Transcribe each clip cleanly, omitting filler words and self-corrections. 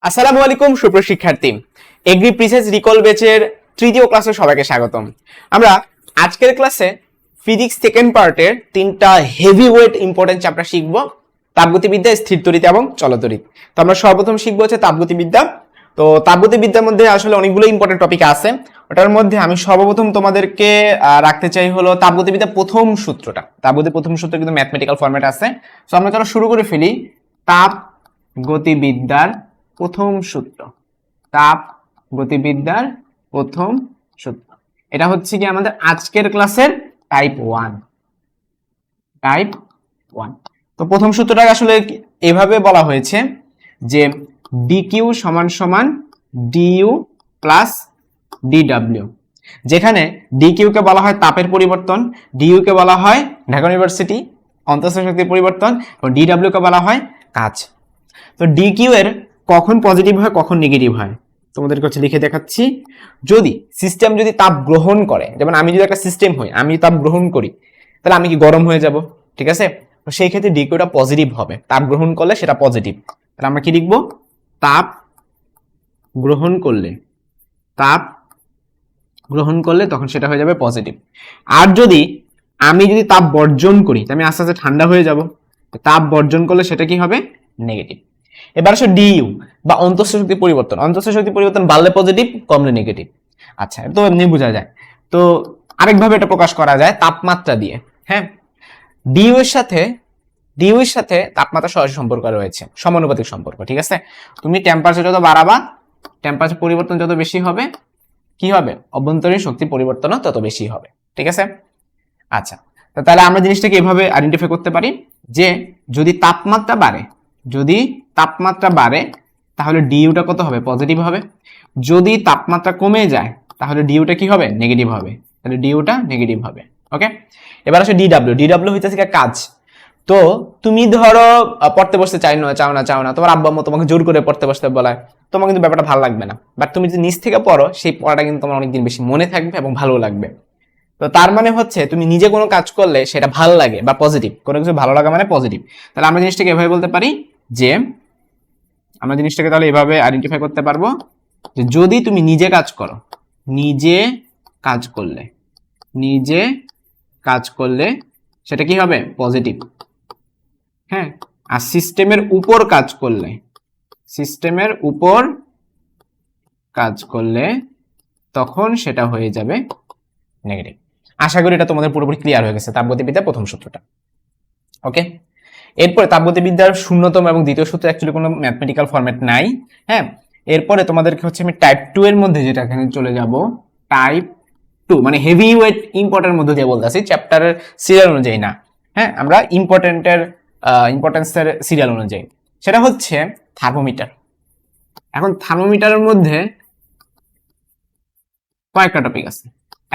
আসসালামু আলাইকুম সুপ্রিয় শিক্ষার্থী, এগ্রি প্রিসেস রিকল ব্যাচের তৃতীয় ক্লাসে সবাইকে স্বাগতম। আমরা আজকের ক্লাসে ফিজিক্স সেকেন্ড পার্টের তিনটা হেভি ওয়েট ইম্পর্টেন্ট চ্যাপ্টার শিখব, তাপগতিবিদ্যা, স্থিরতড়িৎ এবং চলতড়িৎ। তো আমরা সর্বপ্রথম শিখবো হচ্ছে তাপগতিবিদ্যা। তো তাপগতিবিদ্যার মধ্যে আসলে অনেকগুলো ইম্পর্টেন্ট টপিক আছে, ওটার মধ্যে আমি সর্বপ্রথম তোমাদেরকে রাখতে চাই হলো তাপগতিবিদ্যা প্রথম সূত্রটা। তাপগতির প্রথম সূত্র কিন্তু ম্যাথমেটিক্যাল ফরম্যাট আছে। তো আমরা চলো শুরু করে ফেলি। তাপ গতিবিদ্যার প্রথম সূত্র, তাপ গতিবিদ্যার প্রথম সূত্র, এটা হচ্ছে কি আমাদের আজকের ক্লাসের টাইপ 1। টাইপ 1। তো প্রথম সূত্রটা আসলে এভাবে বলা হয়েছে যে ডিকিউ সমান সমান ডিইউ প্লাস ডিডব্লিউ, যেখানে ডিকিউ কে বলা হয় তাপের পরিবর্তন, ডিইউ কে বলা হয় ঢাকা ইউনিভার্সিটি অন্তঃস্থ শক্তির পরিবর্তন, এবং ডিডব্লিউ কে বলা হয় কাজ। তো ডিকিউ এর কখন পজিটিভ হয় কখন নেগেটিভ হয় তোমাদের কাছে লিখে দেখাচ্ছি। যদি সিস্টেম যদি তাপ গ্রহণ করে, যেমন আমি যদি একটা সিস্টেম হই, আমি তাপ গ্রহণ করি, তাহলে আমি কি গরম হয়ে যাব, ঠিক আছে? তো সেই ক্ষেত্রে ডিকিউটা পজিটিভ হবে, তাপ গ্রহণ করলে সেটা পজিটিভ। তাহলে আমরা কি লিখবো? তাপ গ্রহণ করলে, তাপ গ্রহণ করলে তখন সেটা হয়ে যাবে পজিটিভ। আর যদি আমি যদি তাপ বর্জন করি, আমি আস্তে আস্তে ঠান্ডা হয়ে যাব, তাপ বর্জন করলে সেটা কি হবে? নেগেটিভ। এবার আসলে ডিইউ বা অন্তঃস্থ শক্তি পরিবর্তন, অন্তঃস্থ শক্তি পরিবর্তন বাড়লে পজিটিভ কমলে নেগেটিভ। আচ্ছা, তো এমনি বোঝা যায়। তো আরেকভাবে এটা প্রকাশ করা যায় তাপমাত্রা দিয়ে। হ্যাঁ, ডিইউ এর সাথে তাপমাত্রা সরাসরি সম্পর্ক রয়েছে, সমানুপাতিক সম্পর্ক, ঠিক আছে? তুমি টেম্পারেচার যত বাড়াবা, টেম্পারেচার পরিবর্তন যত বেশি হবে, কি হবে? অভ্যন্তরীণ শক্তি পরিবর্তনও তত বেশি হবে, ঠিক আছে? আচ্ছা, তো তাহলে আমরা জিনিসটাকে এভাবে আইডেন্টিফাই করতে পারি যে যদি তাপমাত্রা বাড়ে, যদি তাপমাত্রা বাড়ে তাহলে ডিইউটা কত হবে? পজিটিভ হবে। যদি তাপমাত্রা কমে যায় তাহলে ডিইউটা কি হবে? নেগেটিভ হবে। তাহলে ডিইউটা নেগেটিভ হবে। ওকে, এবার আসলে ডিডব্লিউ। ডিডব্লিউ হইতেছে কাজ। তো তুমি ধরো পড়তে বসতে চাও না, তোমার আব্বা আম্মু তোমাকে জোর করে পড়তে বসতে বলায়, তোমার কিন্তু ব্যাপারটা ভালো লাগবে না। বাট তুমি যদি নিজ থেকে পড়ো, সেই পড়াটা কিন্তু তোমার অনেকদিন বেশি মনে থাকবে এবং ভালো লাগবে। তো তার মানে হচ্ছে তুমি নিজে কোনো কাজ করলে সেটা ভালো লাগে বা পজিটিভ, কোনো কিছু ভালো লাগা মানে পজিটিভ। তাহলে আমরা জিনিসটাকে এভাবে বলতে পারি যে, আমরা জিনিসটাকে তাহলে এভাবে আইডেন্টিফাই করতে পারবো যে যদি তুমি নিজে কাজ করো, নিজে কাজ করলে, নিজে কাজ করলে সেটা কি হবে? পজিটিভ। হ্যাঁ, আর সিস্টেমের উপর কাজ করলে, সিস্টেমের উপর কাজ করলে তখন সেটা হয়ে যাবে নেগেটিভ। আশা করি এটা তোমাদের পুরোপুরি ক্লিয়ার হয়ে গেছে তাপগতিবিদ্যার প্রথম সূত্রটা। ওকে, এরপরে তাপগতিবিদ্যার শূন্যতম এবং দ্বিতীয় সূত্র অ্যাকচুয়ালি কোনো ম্যাথমেটিক্যাল ফরম্যাট নাই। হ্যাঁ, এরপরে তোমাদেরকে হচ্ছে আমি টাইপ 2 এর মধ্যে যেটা এখানে চলে যাব, টাইপ 2 মানে হেভি ওয়েট ইম্পর্টেন্ট মধ্যে দিয়ে বলতেছি, চ্যাপ্টারের সিরিয়াল অনুযায়ী না। হ্যাঁ, আমরা ইম্পর্টেন্সের সিরিয়াল অনুযায়ী। সেটা হচ্ছে থার্মোমিটার। এখন থার্মোমিটারের মধ্যে কয়েকটা টপিক আছে।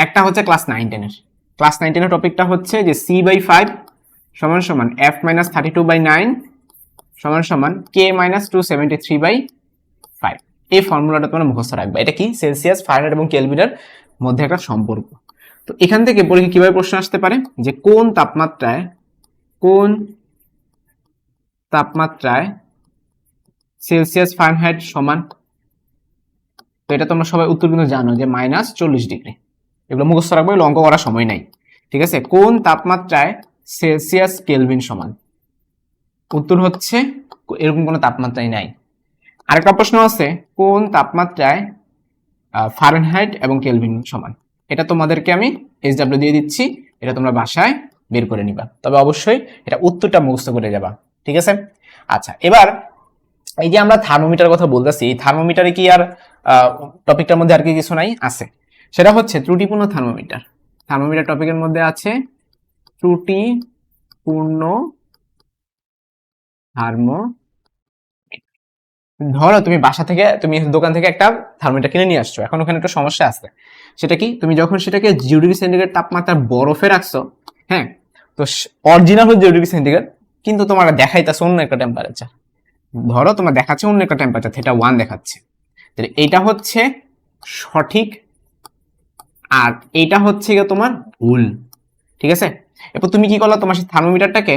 একটা হচ্ছে ক্লাস 9-10 এর। ক্লাস 9-10 এর টপিকটা হচ্ছে যে C/5 সমান সমান F-32/9 সমান সমান K-273/5। এই ফর্মুলাটা তোমরা মুখস্থ রাখবে। এটা কি? সেলসিয়াস, ফারেনহাইট এবং কেলভিনের মধ্যে একটা সম্পর্ক। তো এখান থেকে পরীক্ষায় কিভাবে প্রশ্ন আসতে পারে যে কোন তাপমাত্রায় সেলসিয়াস ফারেনহাইট সমান। তো এটা তোমরা সবাই উত্তর কিন্তু জানো যে -40°। এগুলো মুখস্থ রাখবে, অঙ্ক করার সময় নাই, ঠিক আছে? কোন তাপমাত্রায় সেলসিয়াস কেলভিন সমান? উত্তর হচ্ছে এরকম কোনো তাপমাত্রাই নাই। আরেকটা প্রশ্ন আছে, কোন তাপমাত্রায় ফারেনহাইট এবং কেলভিন সমান? এটা তোমাদেরকে আমি SW দিয়ে দিচ্ছি, এটা তোমরা বাসায় বের করে নিবা, তবে অবশ্যই এটা উত্তরটা মুখস্থ করে যাবা, ঠিক আছে? আচ্ছা, এবার এই যে আমরা থার্মোমিটার কথা বলতেছি, থার্মোমিটারে কি আর টপিকটার মধ্যে আর কি কিছু নাই? আছে, সেটা হচ্ছে ত্রুটিপূর্ণ থার্মোমিটার। থার্মোমিটার টপিকের মধ্যে আছে ত্রুটিপূর্ণ থার্মোমিটার। ধরো তুমি দোকান থেকে একটা থার্মোমিটার কিনে নিয়ে আসছো, এখন ওখানে একটা সমস্যা আছে। সেটা কি? তুমি যখন সেটাকে 0°C তাপমাত্রার বরফে রাখছো, হ্যাঁ, তো অরিজিনাল হচ্ছে 0°C, কিন্তু তোমার দেখাইতেছে অন্য একটা টেম্পারেচার। ধরো তোমার দেখাচ্ছে অন্য একটা টেম্পারেচার, θ1 দেখাচ্ছে, তাহলে এইটা হচ্ছে সঠিক আর এইটা হচ্ছে তোমার ভুল, ঠিক আছে? এরপর তুমি কি করলা? তোমার সেই থার্মোমিটারটাকে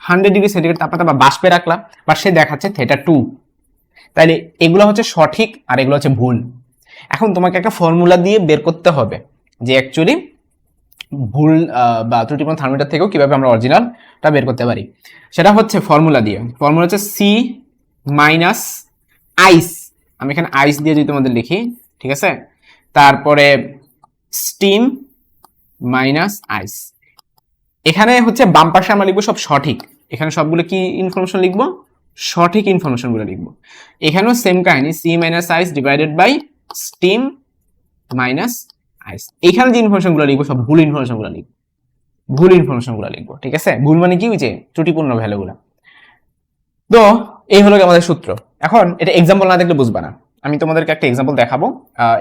100°C তাপমাত্রা বা বাষ্পে রাখলা, বা সে দেখাচ্ছে θ2। তাইলে এগুলো হচ্ছে সঠিক আর এগুলো হচ্ছে ভুল। এখন তোমাকে একটা ফর্মুলা দিয়ে বের করতে হবে যে অ্যাকচুয়ালি ভুল বা ত্রুটিপূর্ণ থার্মোমিটার থেকেও কিভাবে আমরা অরিজিনালটা বের করতে পারি। সেটা হচ্ছে ফর্মুলা দিয়ে, ফর্মুলা হচ্ছে সি মাইনাস আইস, আমি এখানে আইস দিয়ে যদি তোমাদের লিখি, ঠিক আছে, তারপরে স্টিম মাইনাস আইস। এখানে হচ্ছে বাম পাশে আমরা লিখবো সব সঠিক, এখানে সবগুলো কি ইনফরমেশন লিখবো, সঠিক ইনফরমেশন গুলো লিখবো। এখানেও সেম কাহিনী, C minus ice divided by steam minus ice. এখানে যে ইনফরমেশন গুলো লিখবো সব ভুল ইনফরমেশন গুলো লিখবো, ভুল ইনফরমেশন গুলো লিখবো, ঠিক আছে। ভুল মানে কি হয়েছে, ত্রুটিপূর্ণ ভ্যালু গুলা। তো এই হলো আমাদের সূত্র। এখন এটা এক্সাম্পল না দেখলে বুঝবা না, আমি তোমাদেরকে একটা এক্সাম্পল দেখাবো।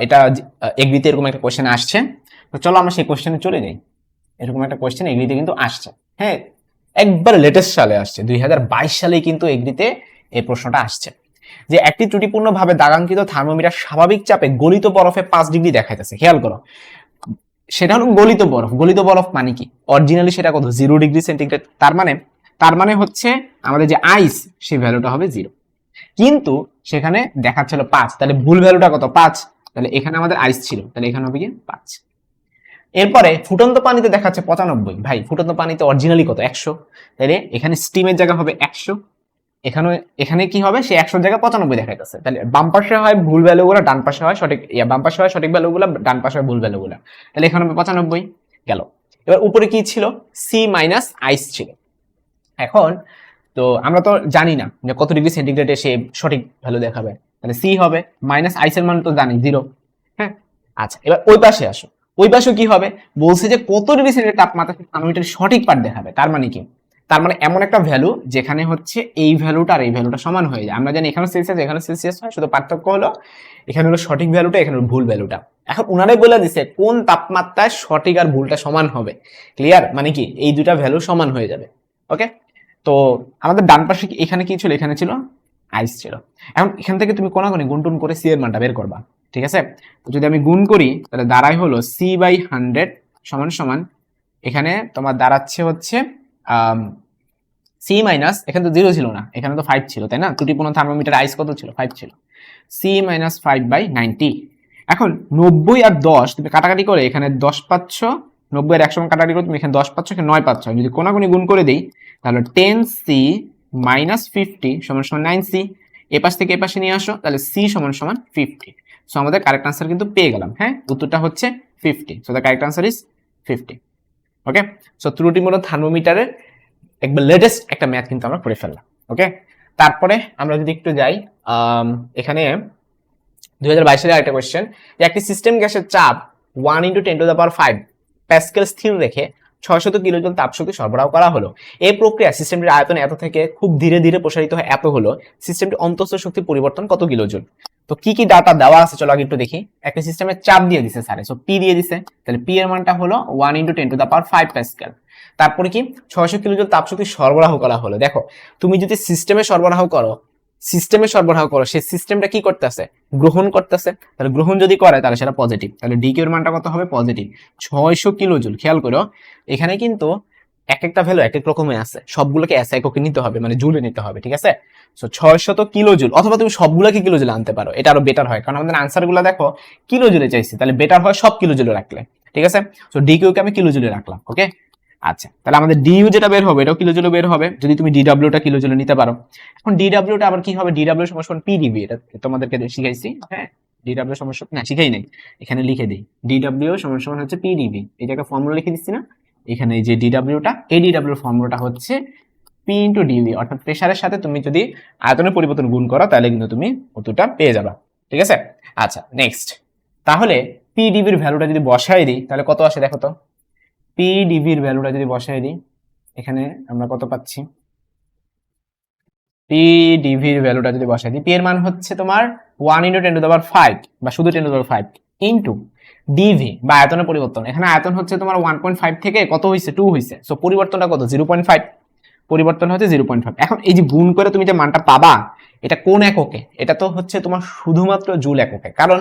এটা এগ্রিতে এরকম একটা কোশ্চেন আসছে, তো চলো আমরা সেই কোশ্চেনে চলে যাই। এরকম একটা কোশ্চেন এগ্রিতে কিন্তু আসছে, হ্যাঁ, একবার লেটেস্ট সালে আসছে, 2022 সালেই কিন্তু এগ্রিতে এই প্রশ্নটা আসছে যে একটি ত্রুটিপূর্ণ ভাবে দাগাঙ্কিত থার্মোমিটার স্বাভাবিক চাপে গলিত বরফে 5 ডিগ্রি দেখাইতেছে। খেয়াল করো, সেটা হলো গলিত বরফ। গলিত বরফ মানে কি, অরিজিনালি সেটা কত, 0 ডিগ্রি সেন্টিগ্রেড। তার মানে হচ্ছে আমাদের যে আইস সেই ভ্যালুটা হবে 0, কিন্তু সেখানে দেখাচ্ছিল 5, তাহলে ভুল ভ্যালুটা কত, 5। তাহলে এখানে আমাদের আইস ছিল, তাহলে এখানে হবে কি 5। এরপরে ফুটন্ত পানিতে দেখাচ্ছে 95, ভাই ফুটন্ত পানিতে অরিজিনালি কত, 100, তাহলে এখানে স্টিমের জায়গা হবে 100, এখানে কি হবে, সে 100 জায়গা 95 দেখাইতেছে। তাহলে বাম পাশে হয় ভুল ভ্যালুগুলো, ডান পাশে হয় সঠিক, বাম পাশে হয় সঠিক ভ্যালুগুলো, ডান পাশে হয় ভুল ভ্যালুগুলো, তাহলে এখানে হবে 95 গেল। এবার উপরে কি ছিল, সি মাইনাস আইস ছিল। এখন তো আমরা তো জানি না যে কত ডিগ্রি সেন্টিগ্রেডে সে সঠিক ভ্যালু দেখাবে, তাহলে সি হবে, মাইনাস আইসের মান তো জানি 0, হ্যাঁ। আচ্ছা, এবার ওই পাশে আসো, ওই পাশে কি হবে, বলছে যে কত ডিগ্রি সেন্টিগ্রেড তাপমাত্রা থার্মোমিটারের সঠিক পাঠ দেখাবে। তার মানে কি, তার মানে এমন একটা ভ্যালু যেখানে হচ্ছে এই ভ্যালুটা আর এই ভ্যালুটা সমান হয়ে যায়। আমরা জানি এখানে সেলসিয়াস এখানে সেলসিয়াস হয়, শুধু পার্থক্য হলো এখানে হলো সঠিক ভ্যালুটা, এখানে হলো ভুল ভ্যালুটা। এখন উনারাই বলে দিছে কোন তাপমাত্রায় সঠিক আর ভুলটা সমান হবে। ক্লিয়ার, মানে কি এই দুটা ভ্যালু সমান হয়ে যাবে। ওকে, তো আমাদের ডান পাশে এখানে কি ছিল, এখানে ছিল আইস ছিল। এখন এখান থেকে তুমি কোনাকুনি গুণ টুন করে সি এর মানটা বের করবা, ঠিক আছে। তো যদি আমি গুণ করি তাহলে দাঁড়াই হলো সি বাই 100 সমান সমান, এখানে তোমার দাঁড়াচ্ছে হচ্ছে সি মাইনাস, এখানে তো 0 ছিল না, এখানে তো 5 ছিল, তাই না, ত্রুটিপূর্ণ থার্মোমিটার আইস কত ছিল, 5 ছিল, সি মাইনাস 5 বাই 90। এখন 90 আর 10 তুমি কাটাকাটি করে এখানে 10 পাচ্ছ, 90 আর 100 কাটাকাটি করে তুমি এখানে 10 পাচ্ছ, এখানে 9 পাচ্ছ। যদি কোনাকুনি গুণ করে দেই তাহলে 10c মাইনাস 50 সমান সমান 9c। এ পাশ থেকে এ পাশে নিয়ে আসো, তাহলে c সমান সমান 50। সো আমাদের কারেক্ট আনসার কিন্তু পেয়ে গেলাম, হ্যাঁ, উত্তরটা হচ্ছে 50। So the correct answer is 50। Okay, so ত্রুটিপূর্ণ থার্মোমিটারের একবার লেটেস্ট একটা ম্যাথ কিন্তু আমরা করে ফেললাম। ওকে, তারপরে আমরা যদি একটু যাই, এখানে 2022 সালের আরেকটা কোয়েশ্চেন, যে একটি সিস্টেম গ্যাসের চাপ 1 × 10⁵ প্যাসকেল স্থির রেখে 600 কিলোজুল তাপশক্তি সরবরাহ করা হলো। এই প্রক্রিয়া সিস্টেমটির আয়তন এত থেকে খুব ধীরে ধীরে প্রসারিত হয় এত হলো, সিস্টেমটির অন্তঃস্থ শক্তি পরিবর্তন কত কিলোজুল। তো কি কি ডাটা দেওয়া আছে চলো আগে একটু দেখি। একটা সিস্টেমের চাপ দিয়ে দিছে স্যারে, সো পি দিয়ে দিছে, তাহলে পি এর মানটা হলো 1 × 10⁵ প্যাসকেল। তারপরে কি 600 কিলোজুল তাপশক্তি সরবরাহ করা হলো। দেখো তুমি যদি সিস্টেমে সরবরাহ করো সেই সিস্টেমটা কি করতেছে, গ্রহণ করতেছে, তাহলে গ্রহণ যদি করে তাহলে সেটা পজিটিভ, তাহলে ডি কিউ এর মানটা কত হবে, পজিটিভ 600 কিলোজুল। খেয়াল করো এখানে কিন্তু এক একটা ভ্যালু এক এক রকমের আছে, সবগুলোকে এস এককে নিতে হবে, মানে জুলে নিতে হবে, ঠিক আছে। সো 600 কিলোজুল, অথবা তুমি সবগুলোকে কিলোজুলে আনতে পারো, এটা আরো বেটার হয়, কারণ আমাদের আনসার গুলো দেখো কিলোজুলে চাইছি, তাহলে বেটার হয় সব কিলোজুলে রাখলে, ঠিক আছে। সো ডি কিউ কে আমি কিলোজুলে রাখলাম। ওকে, আচ্ছা, তাহলে আমাদের ডিইউ যেটা বের হবে এটাও কিলোজুলে বের হবে, যদি তুমি ডিডব্লিউটা কিলোজুলে নিতে পারো। এখন ডিডব্লিউটা আবার কি হবে, ডিডব্লিউ সমান পিডিবি, এটা তোমাদেরকে শিখাইছি, হ্যাঁ, ডিডব্লিউ সমান না শিখাই নাই, এখানে লিখে দিই, ডিডব্লিউ সমান হচ্ছে পিডিবি, এটা একটা ফর্মুলা লিখে দিচ্ছি না, এখানে এই যে ডিডব্লিউটা, এই ডিডব্লিউ ফর্মুলাটা হচ্ছে পি ইন্টু ডিবি, অর্থাৎ প্রেসারের সাথে তুমি যদি আয়তনের পরিবর্তন গুণ করো তাহলে কিন্তু তুমি উত্তরটা পেয়ে যাবা, ঠিক আছে। আচ্ছা নেক্সট, তাহলে পিডিবির ভ্যালুটা যদি বসাই দিই তাহলে কত আসে দেখো তো, পিডিবির ভ্যালুটা যদি বসাই দিই এখানে আমরা কত পাচ্ছি, পিডিবির ভ্যালুটা যদি বসাই দিই, পি এর মান হচ্ছে তোমার 1 × 10⁵ বা শুধু 10⁵ ইন্টু ডিভি বা আয়তনের পরিবর্তন, এখানে আয়তন হচ্ছে তোমার 1.5 থেকে কত হইছে, 2 হইছে, সো পরিবর্তনটা কত, 0.5, পরিবর্তন হচ্ছে 0.5। এখন এই যে গুণ করে তুমি যে মানটা পাবা এটা কোন এককে, এটা তো হচ্ছে তোমার শুধুমাত্র জুল এককে, কারণ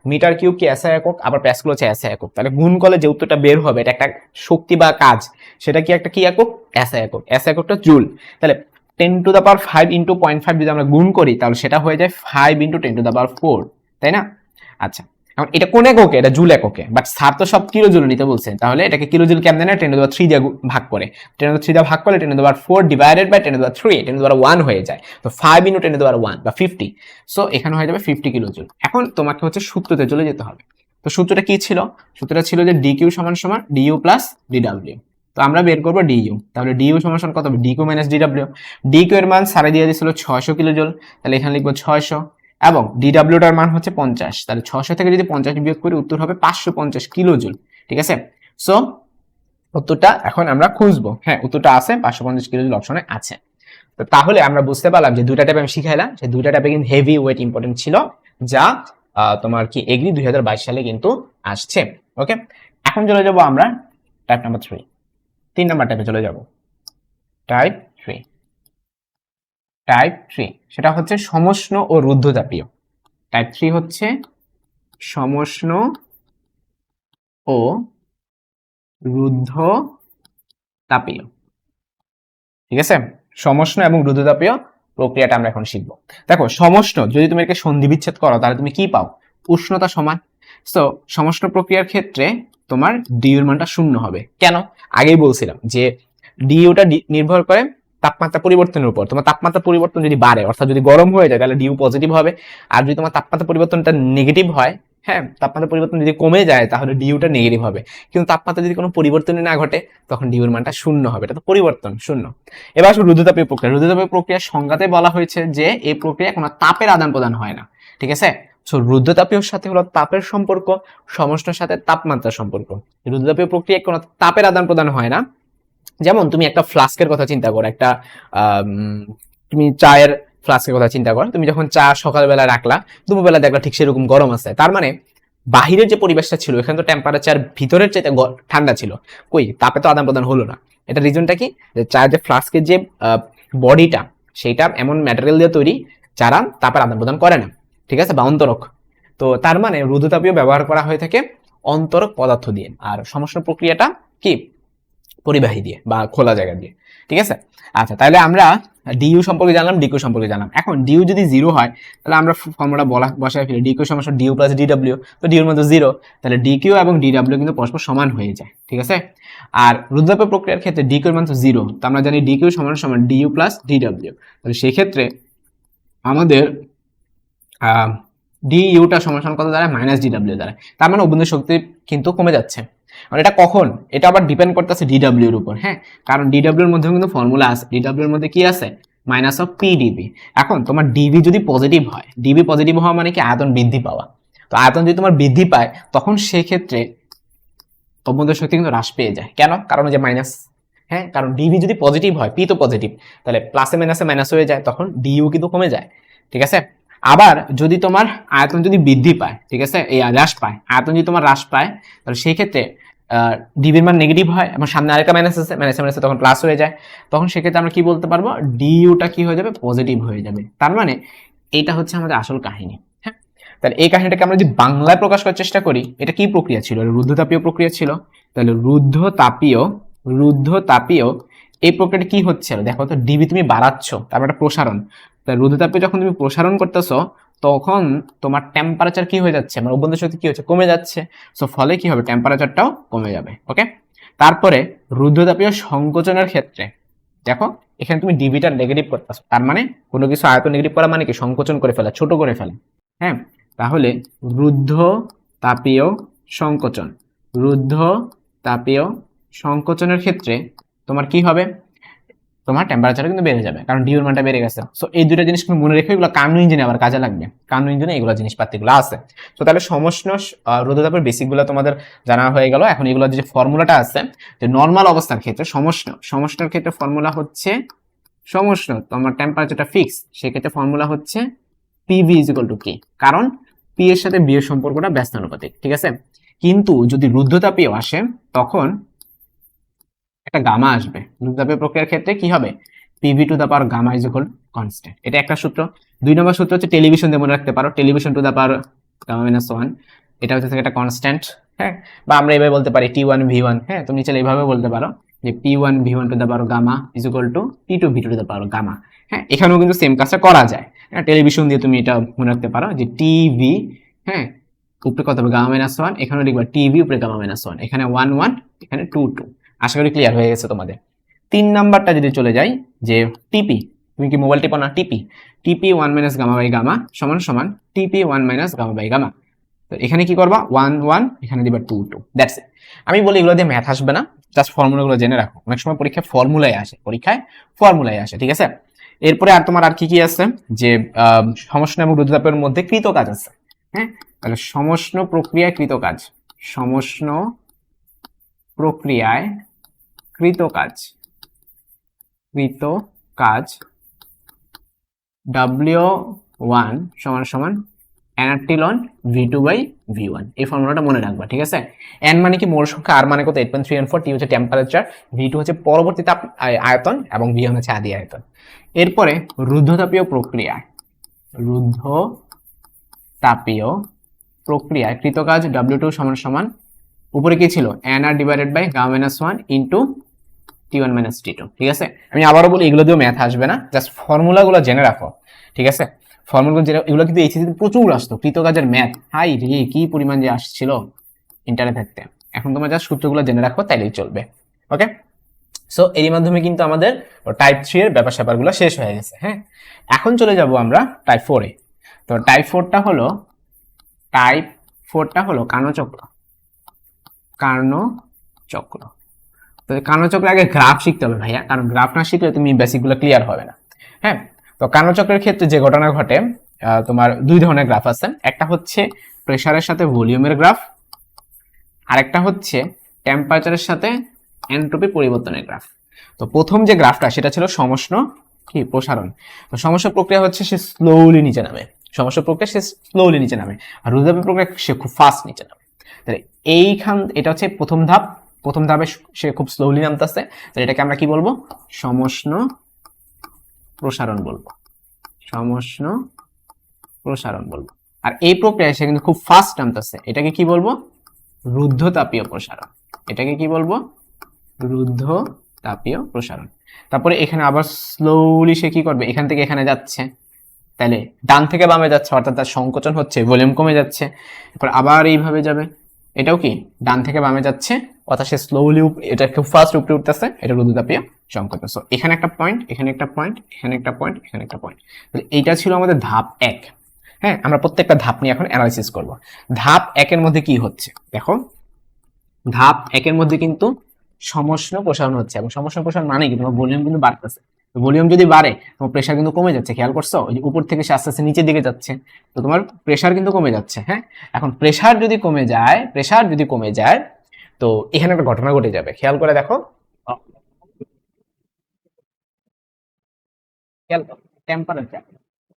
মিটার কিউব কি এসআই একক, আবার প্যাসকেল হচ্ছে এসআই একক, তাহলে গুণ করলে যে উত্তরটা বের হবে এটা একটা শক্তি বা কাজ, সেটা কি একটা কি একক, এসআই একক, এসআই এককটা জুল। তাহলে 10⁵ ইন্টু 0.5 যদি আমরা গুণ করি তাহলে সেটা হয়ে যায় 5 ইন্টু 10⁴, তাই না? আচ্ছা, এখন এটা কোন এককে? এটা জুল এককে, বাট স্যার তো সব কিলো জুল নিতে বলছেন, তাহলে এটাকে কিলো জুল কেমনে না 10⁵ দিয়ে ভাগ করে, 10⁵ দিয়ে ভাগ করলে 10⁴ ডিভাইডেড বাই 10⁵, 10⁴ হয়ে যায়। তো 5 ইন্টু 10⁴ বা 50, সো এখানে হয়ে যাবে 50 কিলো জুল। এখন তোমাকে হচ্ছে সূত্রতে চলে যেতে হবে। তো সূত্রটা কি ছিল? সূত্রটা ছিল যে ডিকিউ সমান সমান ডিইউ প্লাস ডিডব্লিউ। তো আমরা বের করবো ডিইউ, তাহলে ডিইউ সমান সমান কত হবে? DQ minus DW. ডিকিউ এর মান সারে দিয়ে দিয়েছিল 600 কিলো জুল, তাহলে এখানে লিখবো 600, এবং ডিডব্লিউটার মান হচ্ছে 50, তাহলে 600 থেকে যদি 50 বিয়োগ করি উত্তর হবে 550 কিলো জুল। ঠিক আছে, সো উত্তরটা এখন আমরা খুঁজবো। হ্যাঁ, উত্তরটা আছে 550 কিলো জুল অপশনে আছে। তো তাহলে আমরা বুঝতে পারলাম যে দুইটা টাইপ আমি শিখাইলাম, সেই দুইটা টাইপে কিন্তু হেভি ওয়েট ইম্পর্টেন্ট ছিল, যা তোমার কি এগ্রি 2022 সালে কিন্তু আসছে। ওকে, এখন চলে যাব আমরা টাইপ নাম্বার 3, 3 নাম্বার টাইপে চলে যাব। টাইপ 3 সেটা হচ্ছে সমষ্ণ ও রুদ্ধতাপীয়। টাইপ 3 হচ্ছে সমষ্ণ ও রুদ্ধতাপীয়। ঠিক আছে, সমষ্ণ এবং রুদ্ধতাপীয় প্রক্রিয়াটা আমরা এখন শিখবো। দেখো, সমষ্ণ যদি তুমি একে সন্ধি বিচ্ছেদ করো তাহলে তুমি কি পাও? উষ্ণতা সমান। সো সমষ্ণ প্রক্রিয়ার ক্ষেত্রে তোমার ডিইউর মানটা 0 হবে। কেন? আগেই বলছিলাম যে ডিইউটা নির্ভর করে তাপমাত্রা পরিবর্তনের উপর। তোমার তাপমাত্রা পরিবর্তন যদি বাড়ে, অর্থাৎ যদি গরম হয়ে যায়, তাহলে ডিইউ পজিটিভ হবে। আর যদি তোমার তাপমাত্রা পরিবর্তনটা নেগেটিভ হয়, হ্যাঁ, তাপমাত্রা পরিবর্তন যদি কমে যায় তাহলে ডিইউটা নেগেটিভ হবে। কিন্তু তাপমাত্রা যদি কোনো পরিবর্তনই না ঘটে তখন ডিইউর মানটা 0 হবে। এটা তো পরিবর্তন 0। এবার আসলে রুদ্ধতাপীয় প্রক্রিয়া। রুদ্ধতাপীয় প্রক্রিয়ার সংজ্ঞাতে বলা হয়েছে যে এই প্রক্রিয়ায় কোনো তাপের আদান প্রদান হয় না। ঠিক আছে, সো রুদ্ধতাপীয়র সাথে হলো তাপের সম্পর্ক, সমষ্ণের সাথে তাপমাত্রার সম্পর্ক। রুদ্ধতাপীয় প্রক্রিয়ায় কোনো তাপের আদান প্রদান হয় না। যেমন তুমি একটা ফ্লাস্কের কথা চিন্তা করো, একটা তুমি চায়ের ফ্লাস্কের কথা চিন্তা করো। তুমি যখন চা সকালবেলা রাখলা, দুপুরবেলা দেখলা ঠিক সেরকম গরম আছে, তার মানে বাহিরের যে পরিবেশটা ছিল এখানে তো টেম্পারেচার ভিতরের চাইতে ঠান্ডা ছিল, কই তাপে তো আদান প্রদান হলো না। এটা রিজনটা কি? যে চায়ের যে ফ্লাস্কের যে বডিটা সেইটা এমন ম্যাটেরিয়াল দিয়ে তৈরি যারা তাপের আদান প্রদান করে না। ঠিক আছে, বা অন্তরক। তো তার মানে রুদ্ধতাপীয় ব্যবহার করা হয়ে থাকে অন্তরক পদার্থ দিয়ে, আর সমষ্ণ প্রক্রিয়াটা কি? পরিবাহী দিয়ে বা খোলা জায়গা দিয়ে। ঠিক আছে, আচ্ছা, তাহলে আমরা ডিইউ সম্পর্কে জানলাম, ডিকিউ সম্পর্কে জানলাম। এখন ডিইউ যদি 0 হয় তাহলে আমরা ফর্মুলা বসায় ফেলি, ডিকিউ সমান ডিইউ প্লাস ডিডব্লিউ। তো ডিইউর মধ্যে 0, তাহলে ডিকিউ এবং ডিডব্লিউ কিন্তু পরস্পর সমান হয়ে যায়। ঠিক আছে, আর রুদ্ধতাপীয় প্রক্রিয়ার ক্ষেত্রে ডিকিউর মান তো 0, তো আমরা জানি ডিকিউ সমান সমান ডিইউ প্লাস ডিডব্লিউ। তাহলে সেই ক্ষেত্রে আমাদের ডিইউটা সমান সমান কত দাঁড়ায়? মাইনাস ডিডব্লিউ দাঁড়ায়। তার মানে অভ্যন্তরীণ শক্তি কিন্তু কমে যাচ্ছে। আর এটা কখন? এটা আবার ডিপেন্ড করতেছে ডিডব্লিউ এর উপর। হ্যাঁ, কারণ ডিডব্লিউ এর মধ্যে কিন্তু ফর্মুলা আছে। ডিডব্লিউ এর মধ্যে কি আছে? Minus of PDB. এখন তোমার ডিবি যদি পজিটিভ হয়, ডিবি পজিটিভ হওয়া মানে কি? আয়তন বৃদ্ধি পাওয়া। তো আয়তন যদি তোমার বৃদ্ধি পায় তখন সেই ক্ষেত্রে অভ্যন্তরীণ শক্তি কিন্তু হ্রাস পেয়ে যায়। কেন? কারণ যে মাইনাস। হ্যাঁ, কারণ ডিবি যদি পজিটিভ হয়, পি তো পজিটিভ, তাহলে প্লাসে মাইনাসে মাইনাস হয়ে যায়, তখন ডিইউ কিন্তু কমে যায়। ঠিক আছে, আবার যদি তোমার আয়তন যদি বৃদ্ধি পায়, ঠিক আছে, এই হ্রাস পায়, আয়তন যদি তোমার হ্রাস পায় তাহলে সেই ক্ষেত্রে ডিবির মান নেগেটিভ হয় এবং সামনে আরেকটা মাইনাস আছে, মাইনাসে মাইনাসে তখন প্লাস হয়ে যায়। তখন সেক্ষেত্রে আমরা কি বলতে পারবো? ডিইউটা কি হয়ে যাবে? পজিটিভ হয়ে যাবে। তার মানে এইটা হচ্ছে আমাদের আসল কাহিনী। হ্যাঁ, তাহলে এই কাহিনীটাকে আমরা যদি বাংলায় প্রকাশ করার চেষ্টা করি, এটা কি প্রক্রিয়া ছিল? রুদ্ধতাপীয় প্রক্রিয়া ছিল। তাহলে রুদ্ধতাপীয় এই প্রক্রিয়াটা কি হচ্ছে? দেখো তো, ডিবি তুমি বাড়াচ্ছ, তারপর একটা প্রসারণ। তাহলে রুদ্ধতাপীয় যখন তুমি প্রসারণ করতেছো তখন তোমার টেম্পারেচার কি হয়ে যাচ্ছে? আমার অভ্যন্তরীণ শক্তি কি হচ্ছে? কমে যাচ্ছে। সো ফলে কি হবে? টেম্পারেচারটাও কমে যাবে। ওকে, তারপরে রুদ্ধতাপীয় সংকোচনের ক্ষেত্রে দেখো, এখানে তুমি ডিবিটা নেগেটিভ করতেছো, তার মানে কোনো কিছু আয়তন নেগেটিভ করা মানে কি? সংকোচন করে ফেলা, ছোট করে ফেলা। হ্যাঁ, তাহলে রুদ্ধতাপীয় সংকোচনের ক্ষেত্রে তোমার কি হবে? তোমার টেম্পারেচার কিন্তু বেড়ে যাবে, কারণ ডিউর মানটা বেড়ে গেছে। সো এই দুটো জিনিস তুমি মনে রেখে এগুলো কার্নো ইঞ্জিনে আবার কাজে লাগবে। কার্নো ইঞ্জিনে এগুলো জিনিসপাতিগুলো আছে। তো তাহলে সমষ্ণ রোধতাপের বেসিকগুলো তোমাদের জানা হয়ে গেল। এখন এগুলো যে ফর্মুলাটা আছে, যে নর্মাল অবস্থার ক্ষেত্রে সমষ্ণের ক্ষেত্রে ফর্মুলা হচ্ছে সমষ্ণ, তোমার টেম্পারেচারটা ফিক্স, সেক্ষেত্রে ফর্মুলা হচ্ছে পিভি ইজ ইকুয়াল টু কি, কারণ পি এর সাথে বি এর সম্পর্কটা ব্যস্তানুপাতিক। ঠিক আছে, কিন্তু যদি রুদ্ধতাপীয় আসে তখন একটা গামা আসবে। রুদ্ধতাপীয় প্রক্রিয়ার ক্ষেত্রে কি হবে? PV to the power gamma is equal constant. এটা একটা সূত্র। 2 নম্বর সূত্র হচ্ছে টেলিভিশন দিয়ে মনে রাখতে পারো, television to the power gamma minus 1, এটা হচ্ছে একটা কনস্ট্যান্ট। হ্যাঁ, বা আমরা এভাবে বলতে পারি T1 V1। হ্যাঁ, তুমি চাইলে এইভাবে বলতে পারো যে P1V1 to the power gamma is equal to P2V2 to the power gamma. হ্যাঁ, এখানেও কিন্তু সেম কাজটা করা যায়। হ্যাঁ, টেলিভিশন দিয়ে তুমি এটা মনে রাখতে পারো যে টিভি, হ্যাঁ, উপরে কত হবে গামা মাইনাস 1, এখানেও লিখবা টিভি উপরে গামা মাইনাস 1, এখানে 1 1, এখানে 2 2। আশা করি ক্লিয়ার হয়ে গেছে তোমাদের। 3 নাম্বারটা যদি চলে যাই যে টিপি, তুমি কি মোবাইল টিপো না? টিপি, টিপি 1 মাইনাস গামা বাই গামা সমান সমান টিপি 1 মাইনাস গামা বাই গামা। তো এখানে কি করবা 1 1, এখানে দিবা 2 2, দ্যাটস ইট। আমি বলি এগুলো দিয়ে ম্যাথ আসবে না, জাস্ট ফর্মুলাগুলো জেনে রাখো। অনেক সময় পরীক্ষায় ফর্মুলায় আসে, ঠিক আছে? এরপরে আর তোমার আর কি কি আছে যে সমষ্ণ এবং রুদ্ধতাপের মধ্যে কৃত কাজ আছে। হ্যাঁ, তাহলে সমষ্ণ প্রক্রিয়ায় কৃত কাজ, সমষ্ণ প্রক্রিয়ায় কৃত কাজ W1 সমান সমান nRT ln V2/V1। এই ফর্মুলাটা মনে রাখবা, ঠিক আছে? n মানে কি মোল সংখ্যা, r মানে কত 8.314, t হচ্ছে টেম্পারেচার, V2 হচ্ছে পরবর্তী তাপ আয়তন এবং V1 হচ্ছে আদি আয়তন। এরপরে রুদ্ধতাপীয় প্রক্রিয়ায় কৃত কাজ W2 সমান সমান উপরে কি ছিল nR divided by gamma minus 1 into T1 minus T2, ঠিক আছে? আমি আবারও বলি এগুলো দিয়েও ম্যাথ আসবে না, জাস্ট ফর্মুলাগুলো জেনে রাখো, ঠিক আছে? ফর্মুলাগুলো জেনে, এগুলো কিন্তু এইচএসসিতে প্রচুর আসতো, কৃতকাজের ম্যাথ, হাই রে কি পরিমাণ যে আসছিল ইন্টারে থাকতে। এখন তোমরা জাস্ট সূত্রগুলো জেনে রাখো, তাইলেই চলবে। ওকে, সো এর মাধ্যমে কিন্তু আমাদের টাইপ 3 এর ব্যাপার স্যাপারগুলো শেষ হয়ে গেছে। হ্যাঁ, এখন চলে যাব আমরা টাইপ 4 এ। তো টাইপ 4টা হলো কার্নোচক্র। তো কার্নোচক্রের আগে গ্রাফ শিখতে হবে ভাইয়া, কারণ গ্রাফ না শিখলে তুমি বেসিকগুলো ক্লিয়ার হবে না। হ্যাঁ, তো কার্নোচক্রের ক্ষেত্রে যে ঘটনা ঘটে, তোমার দুই ধরনের গ্রাফ আছে। একটা হচ্ছে প্রেসারের সাথে ভলিউমের গ্রাফ, আর একটা হচ্ছে টেম্পারেচারের সাথে এনট্রপি পরিবর্তনের গ্রাফ। তো প্রথম যে গ্রাফটা সেটা ছিল সমষ্ণ কি প্রসারণ। তো সমষ্ণ প্রক্রিয়া হচ্ছে সে স্লোলি নিচে নামে, আর রুদ্ধতাপীয় প্রক্রিয়া সে খুব ফাস্ট নিচে নামে। তাহলে এটা হচ্ছে প্রথম ধাপে সে খুব স্লোলি নামতেছে, তাহলে এটাকে আমরা কি বলবো? সমষ্ণ প্রসারণ বলবো। আর এই প্রক্রিয়ায় সে কিন্তু খুব ফাস্ট নামতেছে, এটাকে কি বলবো? রুদ্ধতাপীয় প্রসারণ। তারপরে এখানে আবার স্লোলি সে কি করবে, এখান থেকে এখানে যাচ্ছে, তাহলে ডান থেকে বামে যাচ্ছে, অর্থাৎ তার সংকোচন হচ্ছে, ভলিউম কমে যাচ্ছে। এরপর আবার এইভাবে যাবে, এটাও কি ডান থেকে বামে যাচ্ছে, অর্থাৎ সে স্লোলি, এটা খুব ফাস্ট উপরে উঠতেছে, এটা রুদ্ধতাপীয় সংকোচন। সো এখানে একটা পয়েন্ট, এখানে একটা পয়েন্ট, এখানে একটা পয়েন্ট, এখানে একটা পয়েন্ট। তাহলে এইটা ছিল আমাদের ধাপ 1। হ্যাঁ, আমরা প্রত্যেকটা ধাপ নিয়ে এখন অ্যানালাইসিস করব। ধাপ 1 এর মধ্যে কি হচ্ছে দেখো, ধাপ 1 এর মধ্যে কিন্তু সমষ্ণ প্রসারণ হচ্ছে, এবং সমষ্ণ প্রসারণ মানে কি, তোমার ভলিউম কিন্তু বাড়তেছে। তো ভলিউম যদি বাড়ে, তোমার প্রেসার কিন্তু কমে যাচ্ছে, খেয়াল করছো? ওই যে উপর থেকে সে আস্তে আস্তে নিচের দিকে যাচ্ছে, তো তোমার প্রেসার কিন্তু কমে যাচ্ছে। হ্যাঁ, এখন প্রেসার যদি কমে যায়, তো এখানে একটা ঘটনা ঘটে যাবে, খেয়াল করে দেখো। খেয়াল করো, টেম্পারেচার,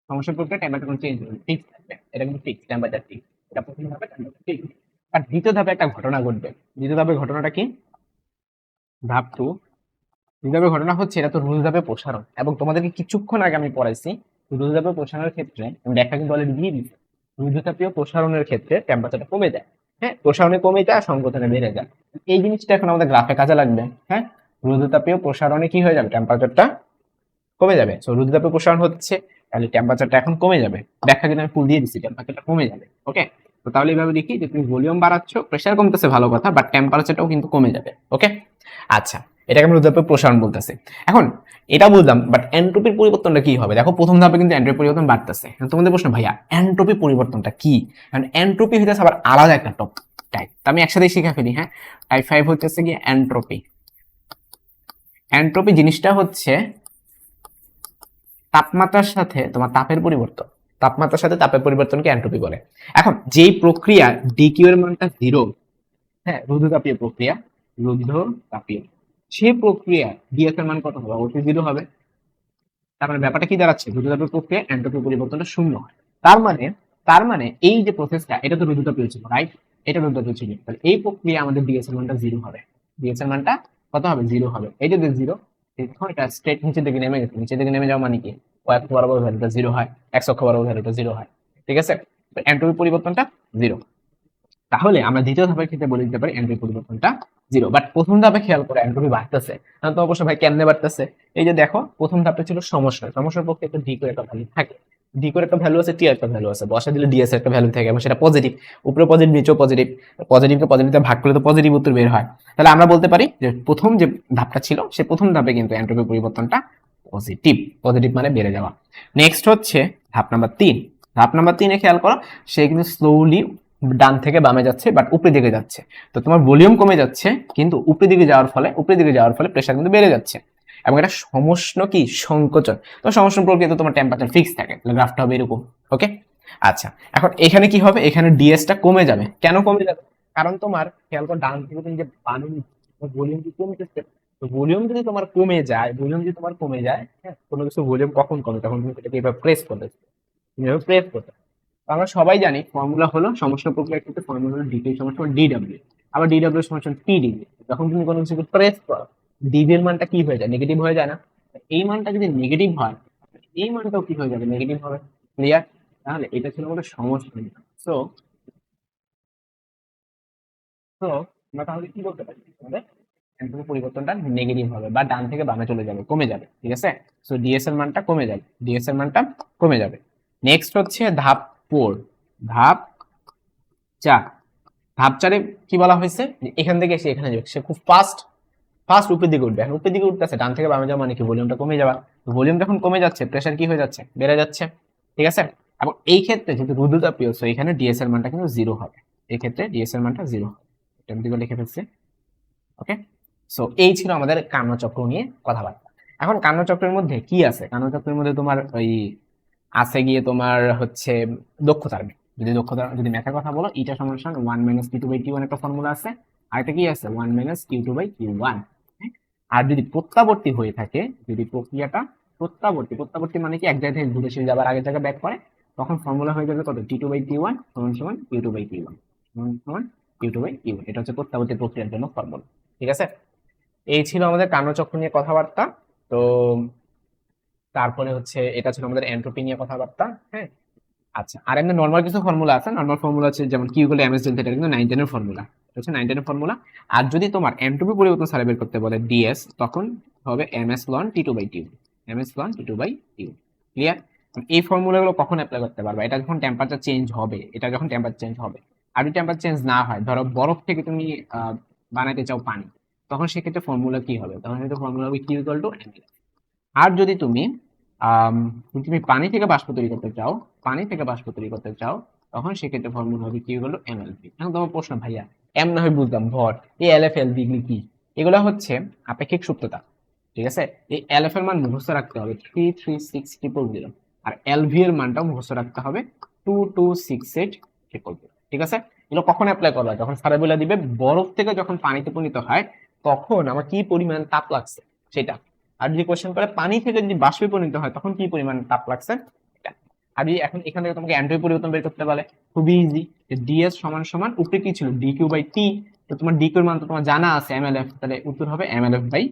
সমস্যা প্রক্রিয়া টেম্পারেচার চেঞ্জ হবে, ফিক্স থাকবে, এটা কিন্তু ফিক্স, টেম্পারেচার ফিক্স, এটা প্রথম ধাপে টেম্পারেচার ফিক্স। আর দ্বিতীয় ধাপে একটা ঘটনা ঘটবে। দ্বিতীয় ধাপের ঘটনাটা কি? ধাপ 2, দ্বিতীয় ধাপের ঘটনা হচ্ছে, এটা তো রুদ্ধতাপীয় প্রসারণ, এবং তোমাদেরকে কিছুক্ষণ আগে আমি পড়াইছি রুদ্ধতাপীয় প্রসারণের ক্ষেত্রে, আমি ব্যাখ্যা কিন্তু অলরেডি দিয়ে দিচ্ছি। রুদ্ধতাপীয় প্রসারণের ক্ষেত্রে টেম্পারেচারটা কমে যায়। হ্যাঁ, প্রসারণে কমে যায়, সংকোচনে বেড়ে যায়। এই জিনিসটা এখন আমাদের গ্রাফে কাজে লাগবে। হ্যাঁ, রুদ্ধতাপীয় প্রসারণে কি হয়ে যাবে, টেম্পারেচারটা কমে যাবে। সো রুদ্ধতাপীয় প্রসারণ হচ্ছে, তাহলে টেম্পারেচারটা এখন কমে যাবে। ব্যাখ্যা কিন্তু আমি ফুল দিয়ে দিচ্ছি, টেম্পারেচারটা কমে যাবে। ওকে, তো তাহলে এইভাবে দেখি যে তুমি ভলিউম বাড়াচ্ছ, প্রেসার কমতেছে, ভালো কথা, বাট টেম্পারেচারটাও কিন্তু কমে যাবে। ওকে, আচ্ছা, এটাকে আমি রুদ্ধতাপীয় প্রসারণ বলতেছি। এখন এটা বুঝলাম, বাট এনট্রপির পরিবর্তনটা কি হবে? দেখো প্রথম ধাপে কিন্তু এনট্রপি পরিবর্তন বাড়তেছে। তোমাদের প্রশ্ন, ভাইয়া এনট্রপি পরিবর্তনটা কি? কারণ এনট্রপি হইতেছে আবার আলাদা একটা টাইপ, আমি একসাথে শিখে ফেলি। হ্যাঁ, টাইপ 5 হচ্ছে কি এনট্রপি। এনট্রপি জিনিসটা হচ্ছে তাপমাত্রার সাথে তোমার তাপের পরিবর্তনকে এনট্রপি বলে। এখন যেই প্রক্রিয়া ডিকিউ এর মানটা 0, হ্যাঁ, রুদ্ধতাপীয় প্রক্রিয়া, সেই প্রক্রিয়া ডিএস এর মান কত হবে? অবশ্যই 0 হবে। তার মানে ব্যাপারটা কি দাঁড়াচ্ছে, রুদ্ধতাপীয় প্রক্রিয়া এনট্রপি পরিবর্তনটা 0 হয়। তার মানে এই যে প্রসেসটা, এটা তো রুদ্ধতাপীয় ছিল, রাইট? এটা রুদ্ধতাপীয় ছিল, তাহলে এই প্রক্রিয়া আমাদের ডিএস এর মানটা 0 হবে। ডিএস এর মানটা কত হবে? 0 হবে। এই যে 0, দেখো এটা স্ট্রেট নিচের দিকে নেমে গেছে। নিচের দিকে নেমে যাওয়া মানে কি, y অক্ষ বরাবর ভ্যালুটা 0 হয়, x অক্ষ বরাবর ভ্যালুটা 0 হয়। ঠিক আছে, এনট্রপি পরিবর্তনটা 0। তাহলে আমরা দ্বিতীয় ধাপের ক্ষেত্রে বলে দিতে পারি এনট্রপি পরিবর্তনটা জিরো। বাট প্রথম ধাপে খেয়াল করে এন্ট্রপি বাড়তেছে। তো অবশ্য ভাই কেমনে বাড়তেছে? এই যে দেখো প্রথম ধাপে ছিল সমস্যার পক্ষে একটা ডি করে একটা ভ্যালু থাকে, ডি করে একটা ভ্যালু আছে, টি একটা ভ্যালু আছে, বসা দিলে ডিএস একটা ভ্যালু থাকে এবং সেটা পজিটিভ, উপরে পজিটিভ নিচেও পজিটিভ, পজিটিভকে পজিটিভে ভাগ করলে তো পজিটিভ উত্তর বের হয়। তাহলে আমরা বলতে পারি যে প্রথম যে ধাপটা ছিল সে প্রথম ধাপে কিন্তু এন্ট্রপি পরিবর্তনটা পজিটিভ, পজিটিভ মানে বেড়ে যাওয়া। নেক্সট হচ্ছে ধাপ নাম্বার 3। ধাপ নাম্বার 3-এ খেয়াল করো, সে কিন্তু স্লোলি ডান থেকে বামে যাচ্ছে বাট উপরের দিকে যাচ্ছে। তো তোমার ভলিউম কমে যাচ্ছে কিন্তু উপরের দিকে যাওয়ার ফলে প্রেসার কিন্তু বেড়ে যাচ্ছে এবং এটা সমষ্ণ কি সংকোচন। তো সমষ্ণ প্রক্রিয়া তো তোমার টেম্পারেচার ফিক্স থাকে, তাহলে গ্রাফটা হবে এরকম। ওকে, আচ্ছা এখন এখানে কি হবে, এখানে ডিএসটা কমে যাবে। কেন কমে যাবে? কারণ তোমার খেয়াল করো ডান থেকে তুমি যে বামে ভলিউম কি কমতেছে, তো ভলিউম যদি তোমার কমে যায়, হ্যাঁ, কোনো কিছু ভলিউম কখন কমে, তখন তুমি এটাকে এভাবে প্রেস করতে, আমরা সবাই জানি ফর্মুলা হলো সমষ্ণ প্রক্রিয়ার ক্ষেত্রে ফর্মুলা হলো ডিটি সমান ডিডব্লিউ, আবার ডিডব্লিউ সমান পিডিবি। যখন তুমি কোনো কিছু প্রেস করো ডিবি এর মানটা কি হয়ে যায়, নেগেটিভ হয়ে যায় না? এই মানটা যদি নেগেটিভ হয় এই মানটাও কি হয়ে যাবে, নেগেটিভ হবে। ক্লিয়ার? তাহলে এটা ছিল আমাদের সমষ্ণ। সো তো আমরা তাহলে কি বলতে পারি, আমাদের এন্ট্রপি পরিবর্তনটা নেগেটিভ হবে বা ডান থেকে বামে চলে যাবে, কমে যাবে। ঠিক আছে, সো ডিএস এর মানটা কমে যাবে। নেক্সট হচ্ছে ধাপ 4, ধাপ 4। ধাপ 4-এ কি বলা হয়েছে, এখান থেকে এসে এখানে যাবে, সে খুব ফাস্ট উপরের দিকে উঠবে। এখন উপরের দিকে উঠতেছে, ডান থেকে বামে যাওয়া মানে কি ভলিউমটা কমে যাওয়া। ভলিউম যখন কমে যাচ্ছে প্রেসার কি হয়ে যাচ্ছে, বেড়ে যাচ্ছে। ঠিক আছে, এবং এই ক্ষেত্রে যেহেতু রুদ্রতাপীয়, সো এখানে ডিএস এর মানটা কিন্তু জিরো হবে। এই ক্ষেত্রে ডিএস এর মানটা জিরো হবে, এটা আমি লিখে ফেলছি। ওকে, সো এই ছিল আমাদের কার্যচক্র নিয়ে কথাবার্তা। এখন কার্যচক্রের মধ্যে কি আছে, কার্যচক্রের মধ্যে তোমার ওই আছে গিয়ে তোমার হচ্ছে দক্ষতার, যদি ম্যাথের কথা বলো, ইটা সমান 1 minus Q two by Q one একটা ফর্মুলা আছে, আর একটা কি আছে 1 minus Q two by Q one. আর যদি প্রত্যাবর্তী হয়ে থাকে, যদি প্রক্রিয়াটা প্রত্যাবর্তী মানে কি এক জায়গা থেকে ঘুরে সে যাবার আগের জায়গায় ব্যাক করে, তখন ফর্মুলা হয়ে যাবে কত, T two by T one সমান Q two by Q one সমান Q two by Q one. এটা হচ্ছে প্রত্যাবর্তী প্রক্রিয়ার জন্য ফর্মুলা। ঠিক আছে, এই ছিল আমাদের কার্যচক্র নিয়ে কথাবার্তা। তো তারপরে হচ্ছে এটা ছিল আমাদের এন্ট্রপি নিয়ে কথাবার্তা। হ্যাঁ, আচ্ছা, আর এমনি নর্মাল কিছু ফর্মুলা আছে। নর্মাল ফর্মুলা আছে যেমন কিউ ইকুয়াল এমএস ডেল্টা, এটা কিন্তু 9 এর ফর্মুলা, এটা হচ্ছে 9 এর ফর্মুলা। আর যদি তোমার এন্ট্রপি পরিবর্তন ছাড়া বের করতে বলে ডিএস, তখন হবে MS ln T two by টিউ, MS ln T two by টিউ। ক্লিয়ার? এই ফর্মুলাগুলো কখন অ্যাপ্লাই করতে পারবে, এটা যখন টেম্পারেচার চেঞ্জ হবে, আর যদি টেম্পারেচার চেঞ্জ না হয়, ধরো বরফ থেকে তুমি বানাইতে চাও পানি, তখন সেক্ষেত্রে ফর্মুলা কি হবে, তখন সেক্ষেত্রে ফর্মুলা হবে কিউ ইকুয়াল টু এমএল। আর যদি তুমি পানি থেকে বাষ্প তৈরি করতে চাও, তখন সেক্ষেত্রে ফর্মুলা হবে কি হলো এমএলপি। এখন তোমার প্রশ্ন, ভাইয়া এম না হয় বুঝলাম, ভর, এই এলএফ এলভি এগুলি কি? এগুলো হচ্ছে আপেক্ষিক সূত্রতা। ঠিক আছে, এই এলএফ এর মান মুখস্থ রাখতে হবে 336000, আর এলভি এর মানটাও মুখস্থ রাখতে হবে 2268000। ঠিক আছে, এগুলো কখন অ্যাপ্লাই করবা, যখন স্যার বলে দিবে বরফ থেকে যখন পানিতে পরিণত হয় তখন আমার কি পরিমাণ তাপ লাগছে সেটা। আর যদি কোশ্চেন করে পানি থেকে যদি বাষ্পে পরিণত হয় তখন কি পরিমাণ তাপ লাগছে এটা। আর যদি এখন এখান থেকে তোমাকে এন্ট্রপি পরিবর্তন বের করতে বলে, খুবই ইজি, ডিএস সমান উপরে কি ছিল ডি কিউ বাই টি, তো তোমার ডি কিউর মান তো তোমার জানা আছে এমএলএফ, তাহলে উত্তর হবে এমএলএফ বাই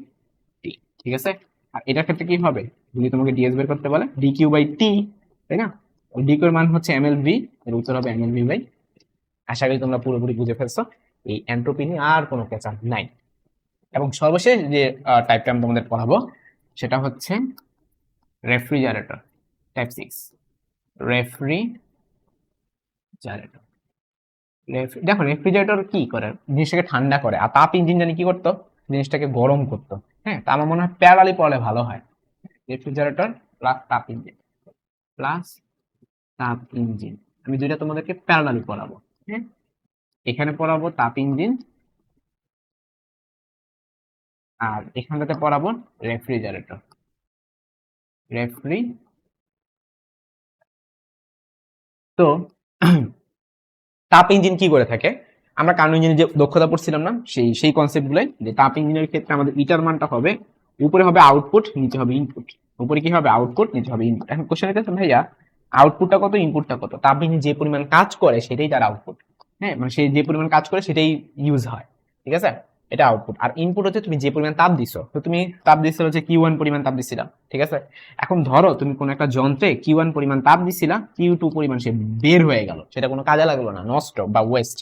টি। ঠিক আছে, আর এটার ক্ষেত্রে কি হবে, যদি তোমাকে ডিএস বের করতে বলে ডি কিউ বাই টি, তাই না, ডি কিউর মান হচ্ছে এমএলভি, এর উত্তর হবে এমএলভি বাই। আশা করি তোমরা পুরোপুরি বুঝে ফেলছো, এই এন্ট্রপি নিয়ে আর কোনো কেঁচা নাই। এবং সর্বশেষ যে টাইপটা আমি তোমাদের পড়াবো সেটা হচ্ছে রেফ্রিজারেটর, টাইপ 6 রেফ্রিজারেটর। দেখো রেফ্রিজারেটর কি করে, জিনিসটাকে ঠান্ডা করে, আর তাপ ইঞ্জিন জানি কি করতো, জিনিসটাকে গরম করতো। হ্যাঁ, তা আমার মনে হয় প্যারালালি পড়লে ভালো হয়, রেফ্রিজারেটর প্লাস তাপ ইঞ্জিন, আমি দুইটা তোমাদেরকে প্যারালালি পড়াবো। হ্যাঁ, এখানে পড়াবো তাপ ইঞ্জিন আর এখানটাতে পড়াবো রেফ্রিজারেটর। তো তাপ ইঞ্জিন কি করে থাকে, আমরা কার্নো ইঞ্জিনের যে দক্ষতা পড়ছিলাম না, সেই কনসেপ্ট গুলাই, যে তাপ ইঞ্জিনের ক্ষেত্রে আমাদের ইটার মানটা হবে, উপরে হবে আউটপুট, নিচে হবে ইনপুট। উপরে কি হবে আউটপুট, নিচে হবে ইনপুট। এখন কোশ্চেন এটা ভাইয়া আউটপুটটা কত, ইনপুটটা কত? তাপ ইঞ্জিন যে পরিমাণ কাজ করে সেটাই তার আউটপুট। হ্যাঁ, মানে সে যে পরিমাণ কাজ করে সেটাই ইউজ হয়। ঠিক আছে, এটা আউটপুট। আর ইনপুট হচ্ছে তুমি যে পরিমাণ তাপ দিছো, তো তুমি তাপ দিচ্ছ হচ্ছে কিউ ওয়ান পরিমাণ তাপ দিছিলা। ঠিক আছে, এখন ধরো তুমি কোন একটা যন্ত্রে কিউ ওয়ান পরিমাণ তাপ দিছিলা, কিউ টু পরিমাণ সে বের হয়ে গেল, সেটা কোনো কাজে লাগলো না, নষ্ট বা ওয়েস্ট।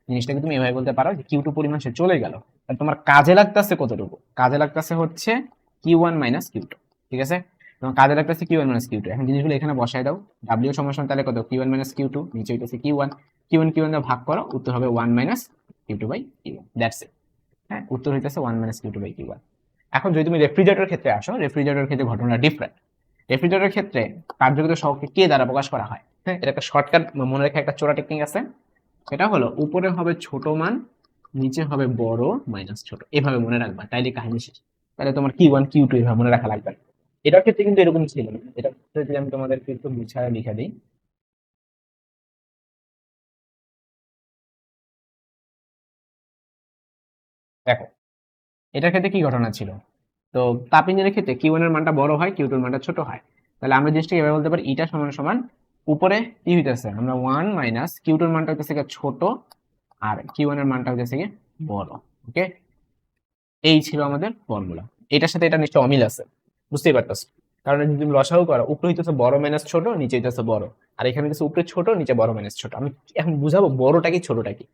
জিনিসটাকে তুমি এভাবে বলতে পারো যে কিউ টু পরিমাণ সে চলে গেল, তাহলে তোমার কাজে লাগতেছে কতটুকু? কাজে লাগতেছে হচ্ছে Q one minus Q two. ঠিক আছে, তোমার কাজে লাগতেছে Q one minus Q two. এখন জিনিসগুলো এখানে বসায় দাও, ডাব্লিউ সমান তাহলে কত? Q one minus Q two, নিচে হইতেছে কিউ ওয়ান, কিউ ওয়ান ভাগ করো, উত্তর হবে one minus Q two by Q one. That's it. হ্যাঁ, উত্তর হইতেছে one minus Q two by Q one. এখন যদি তুমি রেফ্রিজারেটর ক্ষেত্রে আসো, রেফ্রিজারেটর ক্ষেত্রে ঘটনা ডিফারেন্ট। রেফ্রিজারেটর ক্ষেত্রে কার্যকৃত সহগকে কে দ্বারা প্রকাশ করা হয়? হ্যাঁ, এটা একটা শর্টকাট মনে রেখে একটা চোরা টেকনিক আছে, সেটা হলো উপরে হবে ছোট মান, নিচে হবে বড় মাইনাস ছোট, এভাবে মনে রাখবা, তাইলে কাহিনী শেষ। তাহলে তোমার কিউ ওয়ান কিউ টু এভাবে মনে রাখা লাগবে না। এটার ক্ষেত্রে কিন্তু এরকম ছিল না। এটা যদি আমি তোমাদেরকে একটু বুঝায় লিখে দিই, দেখো এটার ক্ষেত্রে কি ঘটনা ছিল। তো তাপ ইঞ্জিনের ক্ষেত্রে কিউ ওয়ান এর মানটা বড় হয়, কিউ টু এর মানটা ছোট হয়। তাহলে আমরা জিনিসটাকে এভাবে বলতে পারি, ইটা সমান সমান উপরে কি হইতেছে, আমরা ওয়ান মাইনাস কিউ টু এর মানটা হইতেছে ছোট, আর কিউ ওয়ান এর মানটা হইতেছে বড়। ওকে, এই ছিল আমাদের ফর্মুলা। এটার সাথে এটা নিশ্চয় অমিল আছে, বুঝতেই পারতেছ। কারণ যদি তুমি লসাগু করো, উপরে হইতেছে বড় মাইনাস ছোট, নিচে হইতেছে বড়, আর এখানে হইতেছে উপরে ছোট, নিচে বড় মাইনাস ছোট। আমি এখন বুঝাবো বড়টা কি ছোটটা কি।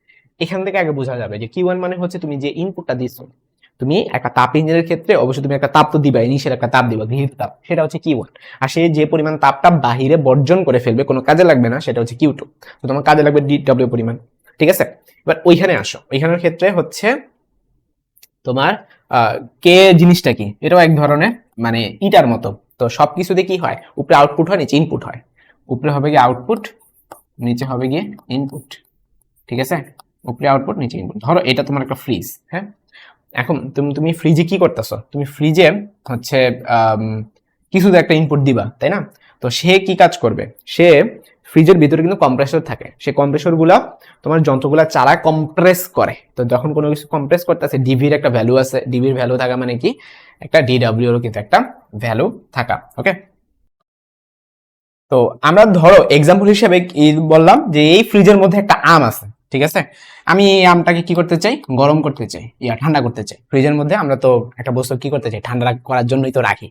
এখান থেকে আগে বোঝা যাবে যে কিউ ওয়ান মানে হচ্ছে তুমি যে ইনপুটটা দিচ্ছ, তুমি একটা তাপ ইঞ্জিনের ক্ষেত্রে অবশ্যই তুমি একটা তাপ তো দিবা, ইনিশিয়াল একটা তাপ দিবা, গৃহীত তাপ, সেটা হচ্ছে কিউ ওয়ান। আর সে যে পরিমাণ তাপটা বাহিরে বর্জন করে ফেলবে, কোনো কাজে লাগবে না, সেটা হচ্ছে কিউ টু। তো তোমার কাজে লাগবে ডব্লিউ পরিমাণ। ঠিক আছে, এবার ওইখানে আসো। ওইখানের ক্ষেত্রে হচ্ছে তোমার কে জিনিসটা কি, এটাও এক ধরনের মানে ইটার মতো। তো সবকিছুতে কি হয়, উপরে আউটপুট হয়, নিচে ইনপুট হয়। উপরে হবে গিয়ে আউটপুট, নিচে হবে গিয়ে ইনপুট। ঠিক আছে, উপরে আউটপুট, নিচে ইনপুট। ধরো এটা তোমার একটা ফ্রিজ। হ্যাঁ, এখন তুমি ফ্রিজে কি করতেছো, তুমি ফ্রিজে হচ্ছে কিছু একটা ইনপুট দিবা, তাই না? তো সে কি কাজ করবে, সে ফ্রিজের ভিতরে কিন্তু কম্প্রেসর থাকে, সেই কম্প্রেসর গুলা তোমার যন্ত্রগুলা চালায়, কম্প্রেস করে। তো যখন কোনো কিছু কম্প্রেস করতেছে, ডিভির একটা ভ্যালু আছে, ডিভির ভ্যালু থাকা মানে কি, একটা ডিডব্লিউ এরও কিন্তু একটা ভ্যালু থাকা। ওকে, তো আমরা ধরো এক্সাম্পল হিসেবে কি বললাম যে এই ফ্রিজের মধ্যে একটা আম আছে। ঠিক আছে, আমি এই আমটাকে কি করতে চাই, গরম করতে চাই, ঠান্ডা করতে চাই। ফ্রিজের মধ্যে আমরা তো একটা বস্তু কি করতে চাই, ঠান্ডা করার জন্যই তো রাখি।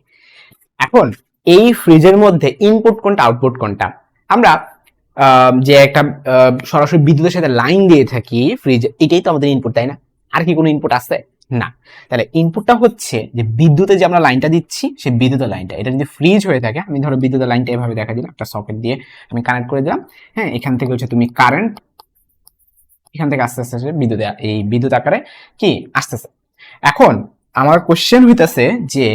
এখন এই ফ্রিজের মধ্যে ইনপুট কোনটা, আউটপুট কোনটা? আমরা যে একটা সরাসরি বিদ্যুতের সাথে লাইন দিয়ে থাকি ফ্রিজে, এটাই তো আমাদের ইনপুট, তাই না? আর কি কোনো ইনপুট আছে? না। তাহলে ইনপুটটা হচ্ছে যে বিদ্যুতে যে আমরা লাইনটা দিচ্ছি, সেই বিদ্যুতের লাইনটা। এটা যদি ফ্রিজ হয়ে থাকে, আমি ধরো বিদ্যুতের লাইনটা এভাবে দেখা দিলাম, একটা সকেট দিয়ে আমি কানেক্ট করে দিলাম। হ্যাঁ, এখান থেকে হচ্ছে তুমি কারেন্ট, এখান থেকে আস্তে আস্তে বিদ্যুৎ, এই বিদ্যুৎ আকারে কি আসতেছে। এখন আমার কোশ্চেন হইতেছে যে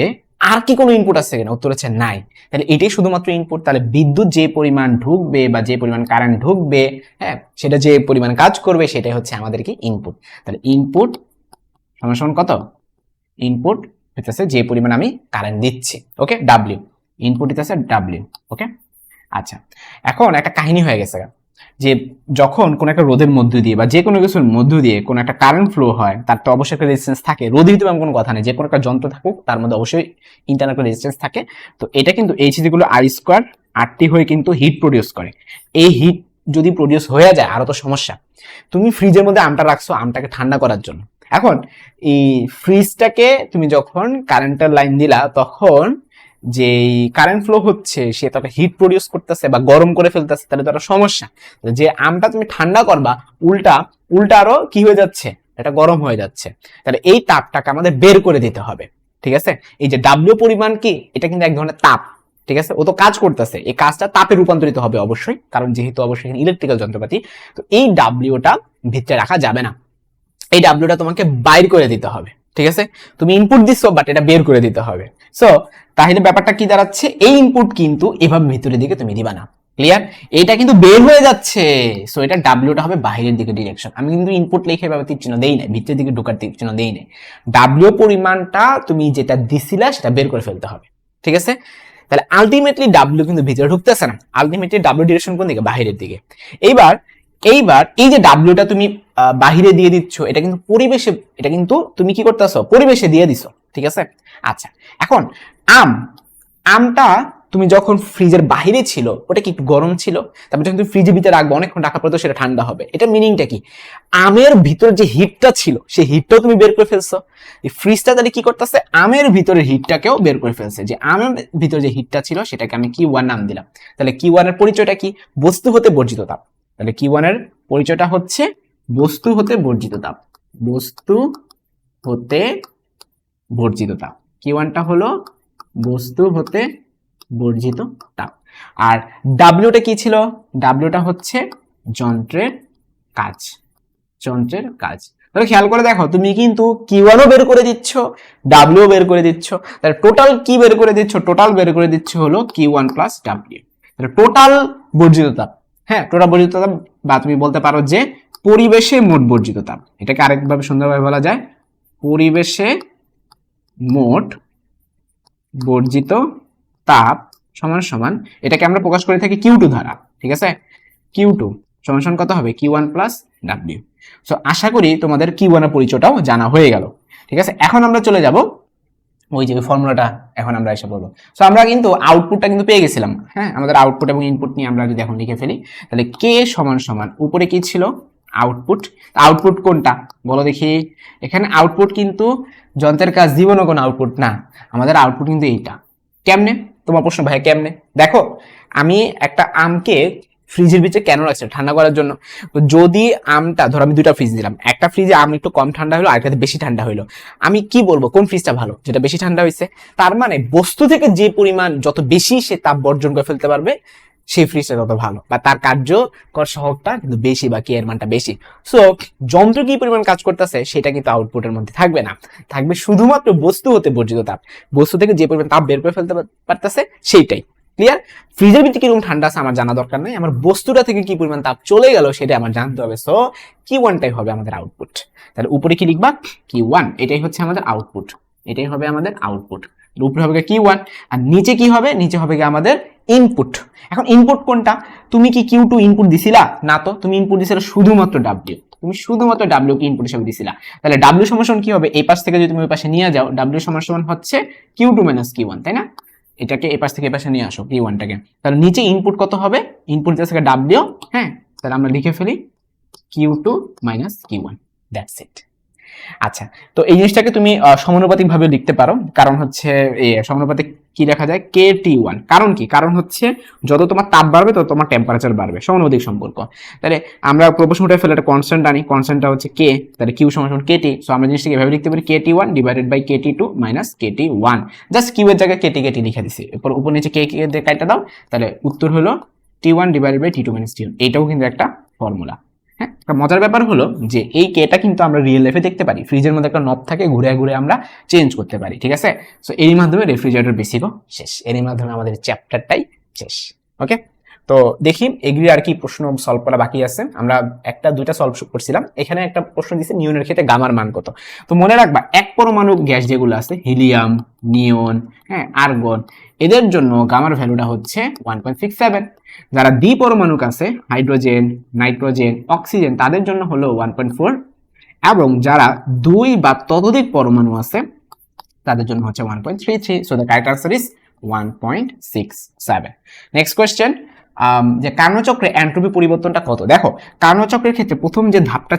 আর কি কোনো ইনপুট আছে কিনা? উত্তর হচ্ছে নাই। তাহলে এটাই শুধুমাত্র ইনপুট। তাহলে বিদ্যুৎ যে পরিমাণ ঢুকবে বা যে পরিমাণ কারেন্ট ঢুকবে, হ্যাঁ, সেটা যে পরিমাণ কাজ করবে, সেটাই হচ্ছে আমাদের কি ইনপুট। তাহলে ইনপুট সমান কত? ইনপুট হইতেছে যে পরিমাণ আমি কারেন্ট দিচ্ছি। ওকে, ডাব্লিউ ইনপুট হইতেছে ডাব্লিউ। ওকে, আচ্ছা, এখন একটা কাহিনী হয়ে গেছে যে যখন কোন একটা রোদের মধ্য দিয়ে বা যে কোনো কিছুর মধ্য দিয়ে কোন একটা কারেন্ট ফ্লো হয়, তার তো অবশ্যই একটা রেজিস্ট্যান্স থাকে। রোধের ভিতরে এমন কোনো কথা নেই, যে কোনো একটা যন্ত্র থাকুক তার মধ্যে অবশ্যই ইন্টারনাল একটা রেজিস্ট্যান্স থাকে। তো এটা কিন্তু এইচ যেগুলো আই স্কোয়ার আরটি হয়ে কিন্তু হিট প্রডিউস করে। এই হিট যদি প্রডিউস হয়ে যায় আরো তো সমস্যা। তুমি ফ্রিজের মধ্যে আমটা রাখছো আমটাকে ঠান্ডা করার জন্য। এখন এই ফ্রিজটাকে তুমি যখন কারেন্টের লাইন দিলা, তখন যে কারেন্ট ফ্লো হচ্ছে সে তাকে হিট প্রডিউস করতেছে বা গরম করে ফেলতেছে, তাহলে তো একটা সমস্যা। যে আমটা তুমি ঠান্ডা করবা, উল্টা উল্টা আরো কি হয়ে যাচ্ছে, এটা গরম হয়ে যাচ্ছে। তাহলে এই তাপটাকে আমাদের বের করে দিতে হবে। ঠিক আছে, এই যে ডাব্লিউ পরিমাণ কি, এটা কিন্তু এক ধরনের তাপ। ঠিক আছে, ও তো কাজ করতেছে, এই কাজটা তাপে রূপান্তরিত হবে অবশ্যই, কারণ যেহেতু অবশ্যই ইলেকট্রিক্যাল যন্ত্রপাতি। তো এই ডাব্লিউটা ভিতরে রাখা যাবে না, এই ডাব্লিউটা তোমাকে বাইর করে দিতে হবে। ঠিক আছে, তুমি ইনপুট দিচ্ছ বাট এটা বের করে দিতে হবে। সো তাহলে ব্যাপারটা কি দাঁড়াচ্ছে, এই ইনপুট কিন্তু এভাবে ভিতরের দিকে তুমি দিবা না। ক্লিয়ার? এটা কিন্তু বের হয়ে যাচ্ছে, সো এটা ডাব্লিউটা হবে বাইরের দিকে ডিরেকশন। আমি কিন্তু ইনপুট লিখে এভাবে তীর চিহ্ন দেই না, ভিতরের দিকে ঢোকার তীর চিহ্ন দেই না। ডাব্লিউ পরিমাণটা তুমি যেটা দিছিলা সেটা বের করে ফেলতে হবে। ঠিক আছে, তাহলে আলটিমেটলি ডাব্লিউ কিন্তু ভিতরে ঢুকতেছে না, আলটিমেটলি ডাব্লিউ ডিরেকশন কোন দিকে, বাইরের দিকে। এইবার এইবার এই যে ডাব্লিউটা তুমি বাহিরে দিয়ে দিচ্ছ, এটা কিন্তু পরিবেশে, এটা কিন্তু তুমি কি করতেছো, পরিবেশে দিয়ে দিছো। ঠিক আছে, আচ্ছা, এখন আমটা তুমি যখন ফ্রিজের বাহিরে ছিল, ওটা কি একটু গরম ছিল, তারপর যখন তুমি ফ্রিজের ভিতরে রাখবে, অনেকক্ষণ রাখার পর তো সেটা ঠান্ডা হবে। এটা মিনিংটা কি, আমের ভিতর যে হিটটা ছিল সেই হিটটাও তুমি বের করে ফেলছো। এই ফ্রিজটা তাহলে কি করতেছে, আমের ভিতরের হিটটাকেও বের করে ফেলছে। যে আমের ভিতরে যে হিটটা ছিল সেটাকে আমি কিউ ওয়ান নাম দিলাম। তাহলে কিউ ওয়ান এর পরিচয়টা কি, বস্তু হতে বর্জিত তাপ। তাহলে কিউ ওয়ান এর পরিচয়টা হচ্ছে বস্তু হতে বর্জিত তাপ, বস্তু হতে বর্জিত তাপ, Q1টা হলো বস্তু হতে বর্জিত তাপ। আর ডাব্লিউটা কি ছিল? ডাব্লিউটা হচ্ছে যন্ত্রের কাজ, যন্ত্রের কাজ। তাহলে খেয়াল করে দেখো, তুমি কিন্তু Q1ও বের করে দিচ্ছ, ডাব্লিউ বের করে দিচ্ছ, তাহলে টোটাল কি বের করে দিচ্ছ? টোটাল বের করে দিচ্ছ হলো Q1 প্লাস ডাব্লিউ। তাহলে টোটাল বর্জিত তাপ, হ্যাঁ টোটাল বর্জিত তাপ, বা তুমি বলতে পারো যে পরিবেশে মোট বর্জিত তাপ। এটাকে আরেকভাবে সুন্দরভাবে বলা যায় পরিবেশে মোট বর্জিত তাপ সমান সমান, এটাকে আমরা প্রকাশ করে থাকি Q2 দ্বারা, ঠিক আছে? Q2 সমান সমান কত হবে? Q1 plus W. সো আশা করি তোমাদের Q1 এর পরিচয়টাও জানা হয়ে গেল, ঠিক আছে? এখন আমরা চলে যাব ওই যে ফর্মুলাটা, এখন আমরা এসে বলবো। সো আমরা কিন্তু আউটপুটটা কিন্তু পেয়ে গেছিলাম, হ্যাঁ আমাদের আউটপুট এবং ইনপুট নিয়ে আমরা যদি এখন লিখে ফেলি, তাহলে কে সমান সমান উপরে কি ছিল? আউটপুট। আউটপুট কোনটা বলো দেখি? এখানে আউটপুট কিন্তু যন্ত্রের কাজ জীবনও কোনো আউটপুট না, আমাদের আউটপুট কিন্তু এইটা। কেমনে? তোমার প্রশ্ন ভাই কেমনে? দেখো, আমি একটা আমকে ফ্রিজের ভিতরে কেন রাখছি? ঠান্ডা করার জন্য। তো যদি আমটা, ধরো আমি দুইটা ফ্রিজ দিলাম, একটা ফ্রিজে আম একটু কম ঠান্ডা হলো, আরেকটাতে বেশি ঠান্ডা হলো, আমি কি বলবো কোন ফ্রিজটা ভালো? যেটা বেশি ঠান্ডা হয়েছে। তার মানে বস্তু থেকে যে পরিমাণ যত বেশি সে তাপ বর্জন করে ফেলতে পারবে, সেই ফ্রিজটা তত ভালো, বা তার কার্যকর সহগটা কিন্তু বেশি, বা কে এর মানটা বেশি। সো যন্ত্র কি পরিমাণ কাজ করতেছে সেটা কিন্তু আউটপুটের মধ্যে থাকবে না, থাকবে শুধুমাত্র বস্তু হতে বর্জিত তাপ, বস্তু থেকে যে পরিমাণ তাপ বের করে ফেলতে পারতেছে সেইটাই। ক্লিয়ার? ফ্রিজের ভিতরে কিরকম ঠান্ডা আছে আমার জানা দরকার নাই, আমার বস্তুটা থেকে কি পরিমাণ তাপ চলে গেল সেটা আমার জানতে হবে। সো Q1টাই হবে আমাদের আউটপুট। তাহলে উপরে কি লিখবা? Q1, এটাই হচ্ছে আমাদের আউটপুট, এটাই হবে আমাদের আউটপুট। উপরে হবে Q1, আর নিচে কি হবে? নিচে হবে আমাদের ইনপুট। এখন ইনপুট কোনটা? তুমি কি Q2 ইনপুট দিছিলা? না তো, তুমি ইনপুট দিছিলা শুধুমাত্র ডাব্লিউ, তুমি শুধুমাত্র ডাব্লিউ কে ইনপুট হিসেবে দিছিলা। তাহলে ডাব্লিউ সমান কি হবে? এই পাশ থেকে যদি তুমি ওই পাশে নিয়ে যাও, ডাব্লিউ সমান হচ্ছে Q2 মাইনাস Q1, তাই না? এটাকে এই পাশ থেকে এই পাশে নিয়ে আসো Q1টাকে। তাহলে নিচে ইনপুট কত হবে? ইনপুট থেকে ডাব্লিউ, হ্যাঁ তাহলে আমরা লিখে ফেলি Q2 minus Q1, that's it. আচ্ছা, তো এই জিনিসটাকে তুমি সমানুপাতিক ভাবে লিখতে পারো, কারণ হচ্ছে সমানুপাতিক কি লেখা যায়? KT1। কারণ কি? কারণ হচ্ছে যত তোমার তাপ বাড়বে তত তোমার টেম্পারেচার বাড়বে, সমানুপাতিক সম্পর্ক। তাহলে আমরা প্রশ্ন উঠে ফেলে একটা কনস্ট্যান্ট আনি, কনস্ট্যান্টটা হচ্ছে K, তাহলে Q সমান KT। সো আমরা জিনিসটাকে এভাবে লিখতে পারি KT1 divided by KT2 minus KT1। Just Q এর জায়গায় KT লিখে দিছি, এরপর উপর নিচে K দিয়ে কাটা দাও, তাহলে উত্তর হলো T1 divided by T2 minus T1। এটাও কিন্তু একটা ফর্মুলা। হ্যাঁ, একটা মজার ব্যাপার হলো যে এই কেটা কিন্তু আমরা রিয়েল লাইফে দেখতে পারি, ফ্রিজের মধ্যে একটা নব থাকে, ঘুরে ঘুরে আমরা চেঞ্জ করতে পারি, ঠিক আছে? সো এর মাধ্যমে রেফ্রিজারেটর বেসিকও শেষ, এর মাধ্যমে আমাদের চ্যাপ্টারটাই শেষ। ওকে, তো দেখি এগুলি আর কি প্রশ্ন সলভ করা বাকি আছে। আমরা একটা দুইটা সলভ করছিলাম, এখানে একটা প্রশ্ন দিচ্ছে নিয়নের ক্ষেত্রে গামার মান কত। তো মনে রাখবা এক পরমাণু গ্যাস যেগুলো আছে, হিলিয়াম, নিয়ন, হ্যাঁ আর্গন, এদের জন্য গামার ভ্যালুটা হচ্ছে 1.67। যারা দ্বি পরমাণুক আছে, হাইড্রোজেন, নাইট্রোজেন, অক্সিজেন, তাদের জন্য হলো 1.4, এবং যারা দুই বা ততোধিক পরমাণু আছে তাদের জন্য হচ্ছে 1.33। So the correct answer is 1.67। Next question, যে কার্নো চক্রে এন্ট্রপি পরিবর্তনটা কত? দেখো, কার্নো চক্রের ক্ষেত্রে প্রথম যে ধাপটা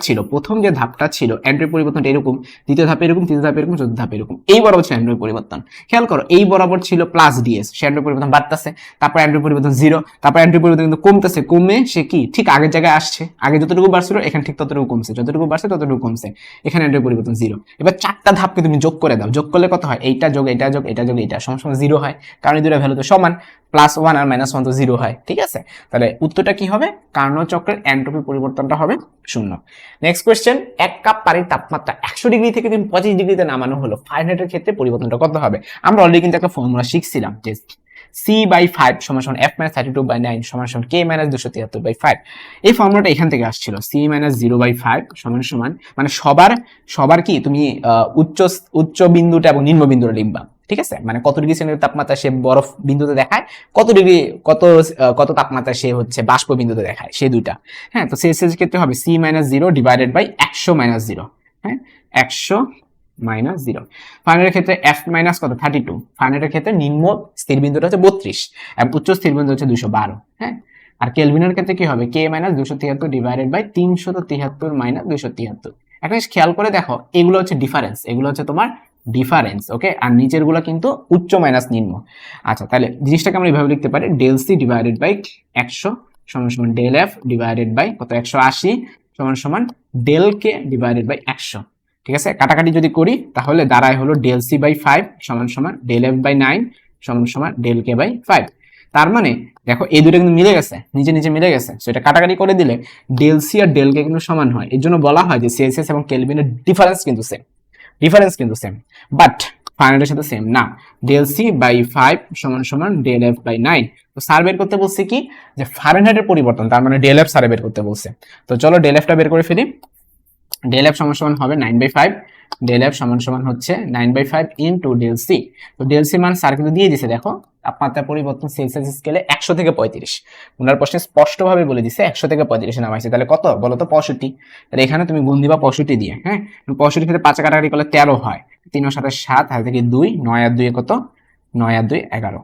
ছিল এন্ট্রপি পরিবর্তনটা এরকম, দ্বিতীয় ধাপে এরকম, তৃতীয় ধাপে এরকম, চতুর্থ ধাপে এরকম, এই বরাবর ছিল এন্ট্রপি পরিবর্তন। খেয়াল করো, এই বরাবর ছিল প্লাস ডিএস, সে এন্ট্রপি পরিবর্তন বাড়তেছে, তারপর এন্ট্রপি পরিবর্তন 0, তারপর এন্ট্রপি পরিবর্তন কিন্তু কমতেছে, কমে সে কি ঠিক আগের জায়গায় আসছে, আগে যতটুকু বাড়ছিল এখানে ঠিক ততটুকু কমছে, যতটুকু বাড়ছে ততটুকু কমছে, এখানে এন্ট্রপি পরিবর্তন 0। এবার চারটা ধাপকে তুমি যোগ করে দাও, যোগ করলে কত হয়? এইটা যোগ এটা যোগ এটা যোগ এটা সমান 0 হয়, কারণ এই দুটো ভ্যালু তো সমান, +1 আর -1 তো 0 হয়, ঠিক আছে? তাহলে উত্তরটা কি হবে? কার্নো চক্রের এন্ট্রপি পরিবর্তনটা হবে 0। নেক্সট কোয়েশ্চেন, 1 কাপ পানির তাপমাত্রা 100 ডিগ্রি থেকে তুমি 25 ডিগ্রিতে নামানো হলো, ফারেনহাইটের ক্ষেত্রে পরিবর্তনটা কত হবে? আমরা অলরেডি কিন্তু একটা ফর্মুলা শিখছিলাম যে C/5 সমান F - 32/9 সমান K - 273/5। এই ফর্মুলাটা এখান থেকে আসছিল, C - 0/5 সমান মানে সবার কি তুমি উচ্চ বিন্দুটা এবং নিম্ন বিন্দুটা লিখবা, ঠিক আছে? মানে কত ডিগ্রি সেন্টিগ্রেড তাপমাত্রা সে বরফ বিন্দুতে দেখায়, কত তাপমাত্রা সে হচ্ছে বাষ্প বিন্দুতে দেখায়, সেই দুইটা। হ্যাঁ, তো সেলসিয়াস ক্ষেত্রে হবে C - 0 ডিভাইডেড বাই 100 - 0, হ্যাঁ 100 - 0। ফারেনহাইটের ক্ষেত্রে F - কত 32, ফারেনহাইটের ক্ষেত্রে নিম্ন স্থির বিন্দুটা হচ্ছে 32 এবং উচ্চ স্থির বিন্দু হচ্ছে 212, হ্যাঁ। আর কেলভিনের ক্ষেত্রে কি হবে? K - 273 divided by 373 - 273। একটা জিনিস খেয়াল করে দেখো, এগুলো হচ্ছে ডিফারেন্স, এগুলো হচ্ছে তোমার ডিফারেন্স, ওকে? আর নিচের গুলো কিন্তু উচ্চ মাইনাস নিম্ন। আচ্ছা, তাহলে জিনিসটাকে আমরা এইভাবে লিখতে পারি, del C ডিভাইডেড বাই 100 সমান del F ডিভাইডেড বাই কত 180 সমান সমান ডেল কে ডিভাইডেড বাই 100। ঠিক আছে, কাটাকাটি যদি করি তাহলে দাঁড়ায় হলো ডেল সি বাই 5 সমান সমান ডেল এফ বাই 9 সমান সমান ডেল কে বাই 5। তার মানে দেখো এই দুটো কিন্তু মিলে গেছে, নিজে নিজে মিলে গেছে। সো এটা কাটাকাটি করে দিলে ডেল সি আর ডেল কে কিন্তু সমান হয়। এর জন্য বলা হয় যে সেলসিয়াস এবং কেলভিনের ডিফারেন্স কিন্তু সেম, বাট ফারেনহাইটের সাথে সেম না। ডেল সি বাই 5 সমান সমান ডেল এফ বাই 9। তো স্যার বের করতে বলছে কি, যে ফারেনহাইটের পরিবর্তন, তার মানে ডেল এফ স্যার বের করতে বলছে। তো চলো ডেল এফটা বের করে ফেলি। ডেল এফ সমান সমান হবে 9/5, ডেল এফ সমান সমান হচ্ছে 9/5 ইনটু ডেল সি। তো ডেল সি মান স্যার কিন্তু দিয়ে দিছে, দেখো তাপমাত্রা পরিবর্তন সেলসিয়াস স্কেলে 100 থেকে 35। ওনার প্রশ্নে স্পষ্টভাবে বলে দিছে 100 থেকে 35 নামাইছে, তাহলে কত বলো তো 65। তাহলে এখানে তুমি গুণ দিবা 65 দিয়ে। হ্যাঁ, 65 ক্ষেত্রে 5 কাটাকাটি করলে 13 হয়, 3 এর সাথে 7, হাতে থেকে 2, 9 আর 2 কত, 9 আর 2 11।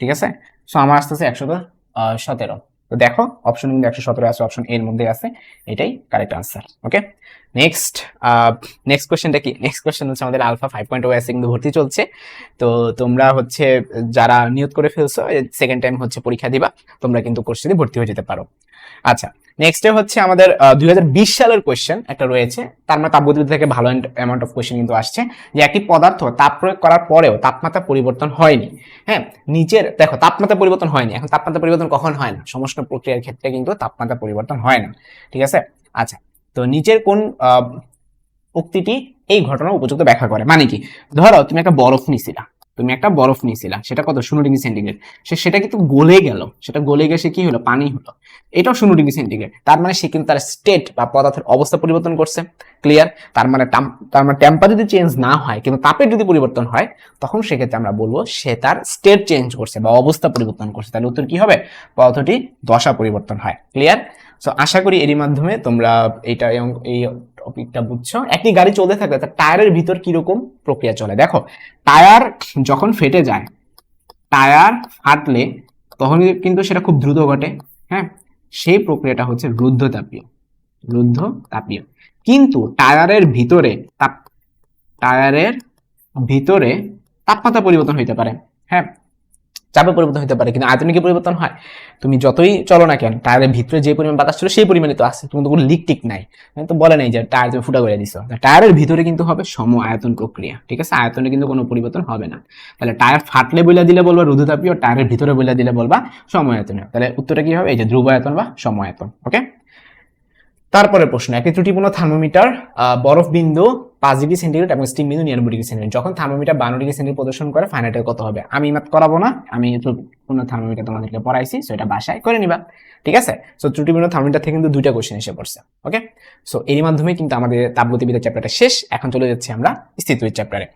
ঠিক আছে, সো আমার আসতেছে 117। তো দেখো অপশন কিন্তু 117 আছে, অপশন এর মধ্যে আছে, এটাই কারেক্ট আনসার। ওকে, নেক্সট নেক্সট কোশ্চেনটা কি, নেক্সট কোশ্চেন হচ্ছে আমাদের আলফা 5.0 এসে কিন্তু ভর্তি চলছে। তো তোমরা হচ্ছে যারা নিয়ত করে ফেলছো সেকেন্ড টাইম হচ্ছে পরীক্ষা দিবা, তোমরা কিন্তু কোর্সে ভর্তি হয়ে যেতে পারো। আচ্ছা, নেক্সটে হচ্ছে আমাদের 2020 সালের কোশ্চেন একটা রয়েছে। তার মানে তাপগতিবিদ্যা থেকে ভালো অ্যামাউন্ট অফ কোশ্চেন কিন্তু আসছে, যে একটি পদার্থ তাপ প্রয়োগ করার পরেও তাপমাত্রা পরিবর্তন হয়নি। হ্যাঁ, নিচের দেখো তাপমাত্রা পরিবর্তন হয়নি, এখন তাপমাত্রা পরিবর্তন কখন হয় না, সমস্ত প্রক্রিয়ার ক্ষেত্রে কিন্তু তাপমাত্রা পরিবর্তন হয় না। ঠিক আছে, আচ্ছা, তো নিচের কোন উক্তিটি এই ঘটনার উপযুক্ত ব্যাখ্যা করে? মানে কি, ধরো তুমি একটা বরফ নিয়েছিলা, সেটা কত 0°C, সেটা কিন্তু গলে গেল, সেটা গলে গেছে কি হলো, পানি হলো, এটাও 0°C। তার মানে সে কিন্তু তার স্টেট বা পদার্থের অবস্থা পরিবর্তন করছে। ক্লিয়ার? তার মানে টেম্পার যদি চেঞ্জ না হয় কিন্তু তাপের যদি পরিবর্তন হয়, তখন সেক্ষেত্রে আমরা বলবো সে তার স্টেট চেঞ্জ করছে বা অবস্থা পরিবর্তন করছে। তাহলে উত্তর কি হবে, পদার্থটি দশা পরিবর্তন হয়। ক্লিয়ার? সো আশা করি এরই মাধ্যমে তোমরা এইটা এই টপিকটা বুঝছো। একটি গাড়ি চলতে থাকলে তার টায়ারের ভিতর কিরকম প্রক্রিয়া চলে। দেখো, টায়ার যখন ফেটে যায়, টায়ার ফাটলে তখন কিন্তু সেটা খুব দ্রুত ঘটে। হ্যাঁ, সেই প্রক্রিয়াটা হচ্ছে রুদ্ধতাপীয়। কিন্তু টায়ারের ভিতরে তাপমাত্রা পরিবর্তন হইতে পারে। হ্যাঁ, চাপে পরিবর্তন হতে পারে, কিন্তু আয়তনে কি পরিবর্তন হয়? তুমি যতই চলো না কেন, টায়ারের ভিতরে যে পরিমাণ বাতাস ছিল সেই পরিমাণে তো আছে, তুমি তো কোনো লিক টিক নাই, তো বলে নাই যে টায়ার তুমি ফুটা করে দিছো। টায়ারের ভিতরে কিন্তু হবে সম আয়তন প্রক্রিয়া। ঠিক আছে, আয়তনে কিন্তু কোনো পরিবর্তন হবে না। তাহলে টায়ার ফাটলে বইলা দিলে বলবা রুদ্ধতাপীয়, টায়ারের ভিতরে বইলা দিলে বলবা সম আয়তনীয়। তাহলে উত্তরটা কি হবে, এই যে ধ্রুব আয়তন বা সম আয়তন। ওকে, তারপরে প্রশ্ন, একটি ত্রুটিপূর্ণ থার্মোমিটার বরফ বিন্দু 5°C এবং স্টিম বিন্দু 99°C, যখন থার্মোমিটার 92°C প্রদর্শন করে, ফাইনাইটের কত হবে? আমি ম্যাথ করাবো না, আমি ত্রুটিপূর্ণ থার্মোমিটার তোমাদেরকে পড়াইছি, সো এটা বাসায় করে নিবা। ঠিক আছে, সো ত্রুটিপূর্ণ থার্মোমিটার থেকে কিন্তু দুইটা কোশ্চেন এসে পড়ছে। ওকে, সো এর মাধ্যমে কিন্তু আমাদের তাপগতিবিদ্যার চ্যাপ্টারটা শেষ। এখন চলে যাচ্ছি আমরা স্থির তড়িৎ চ্যাপ্টারে।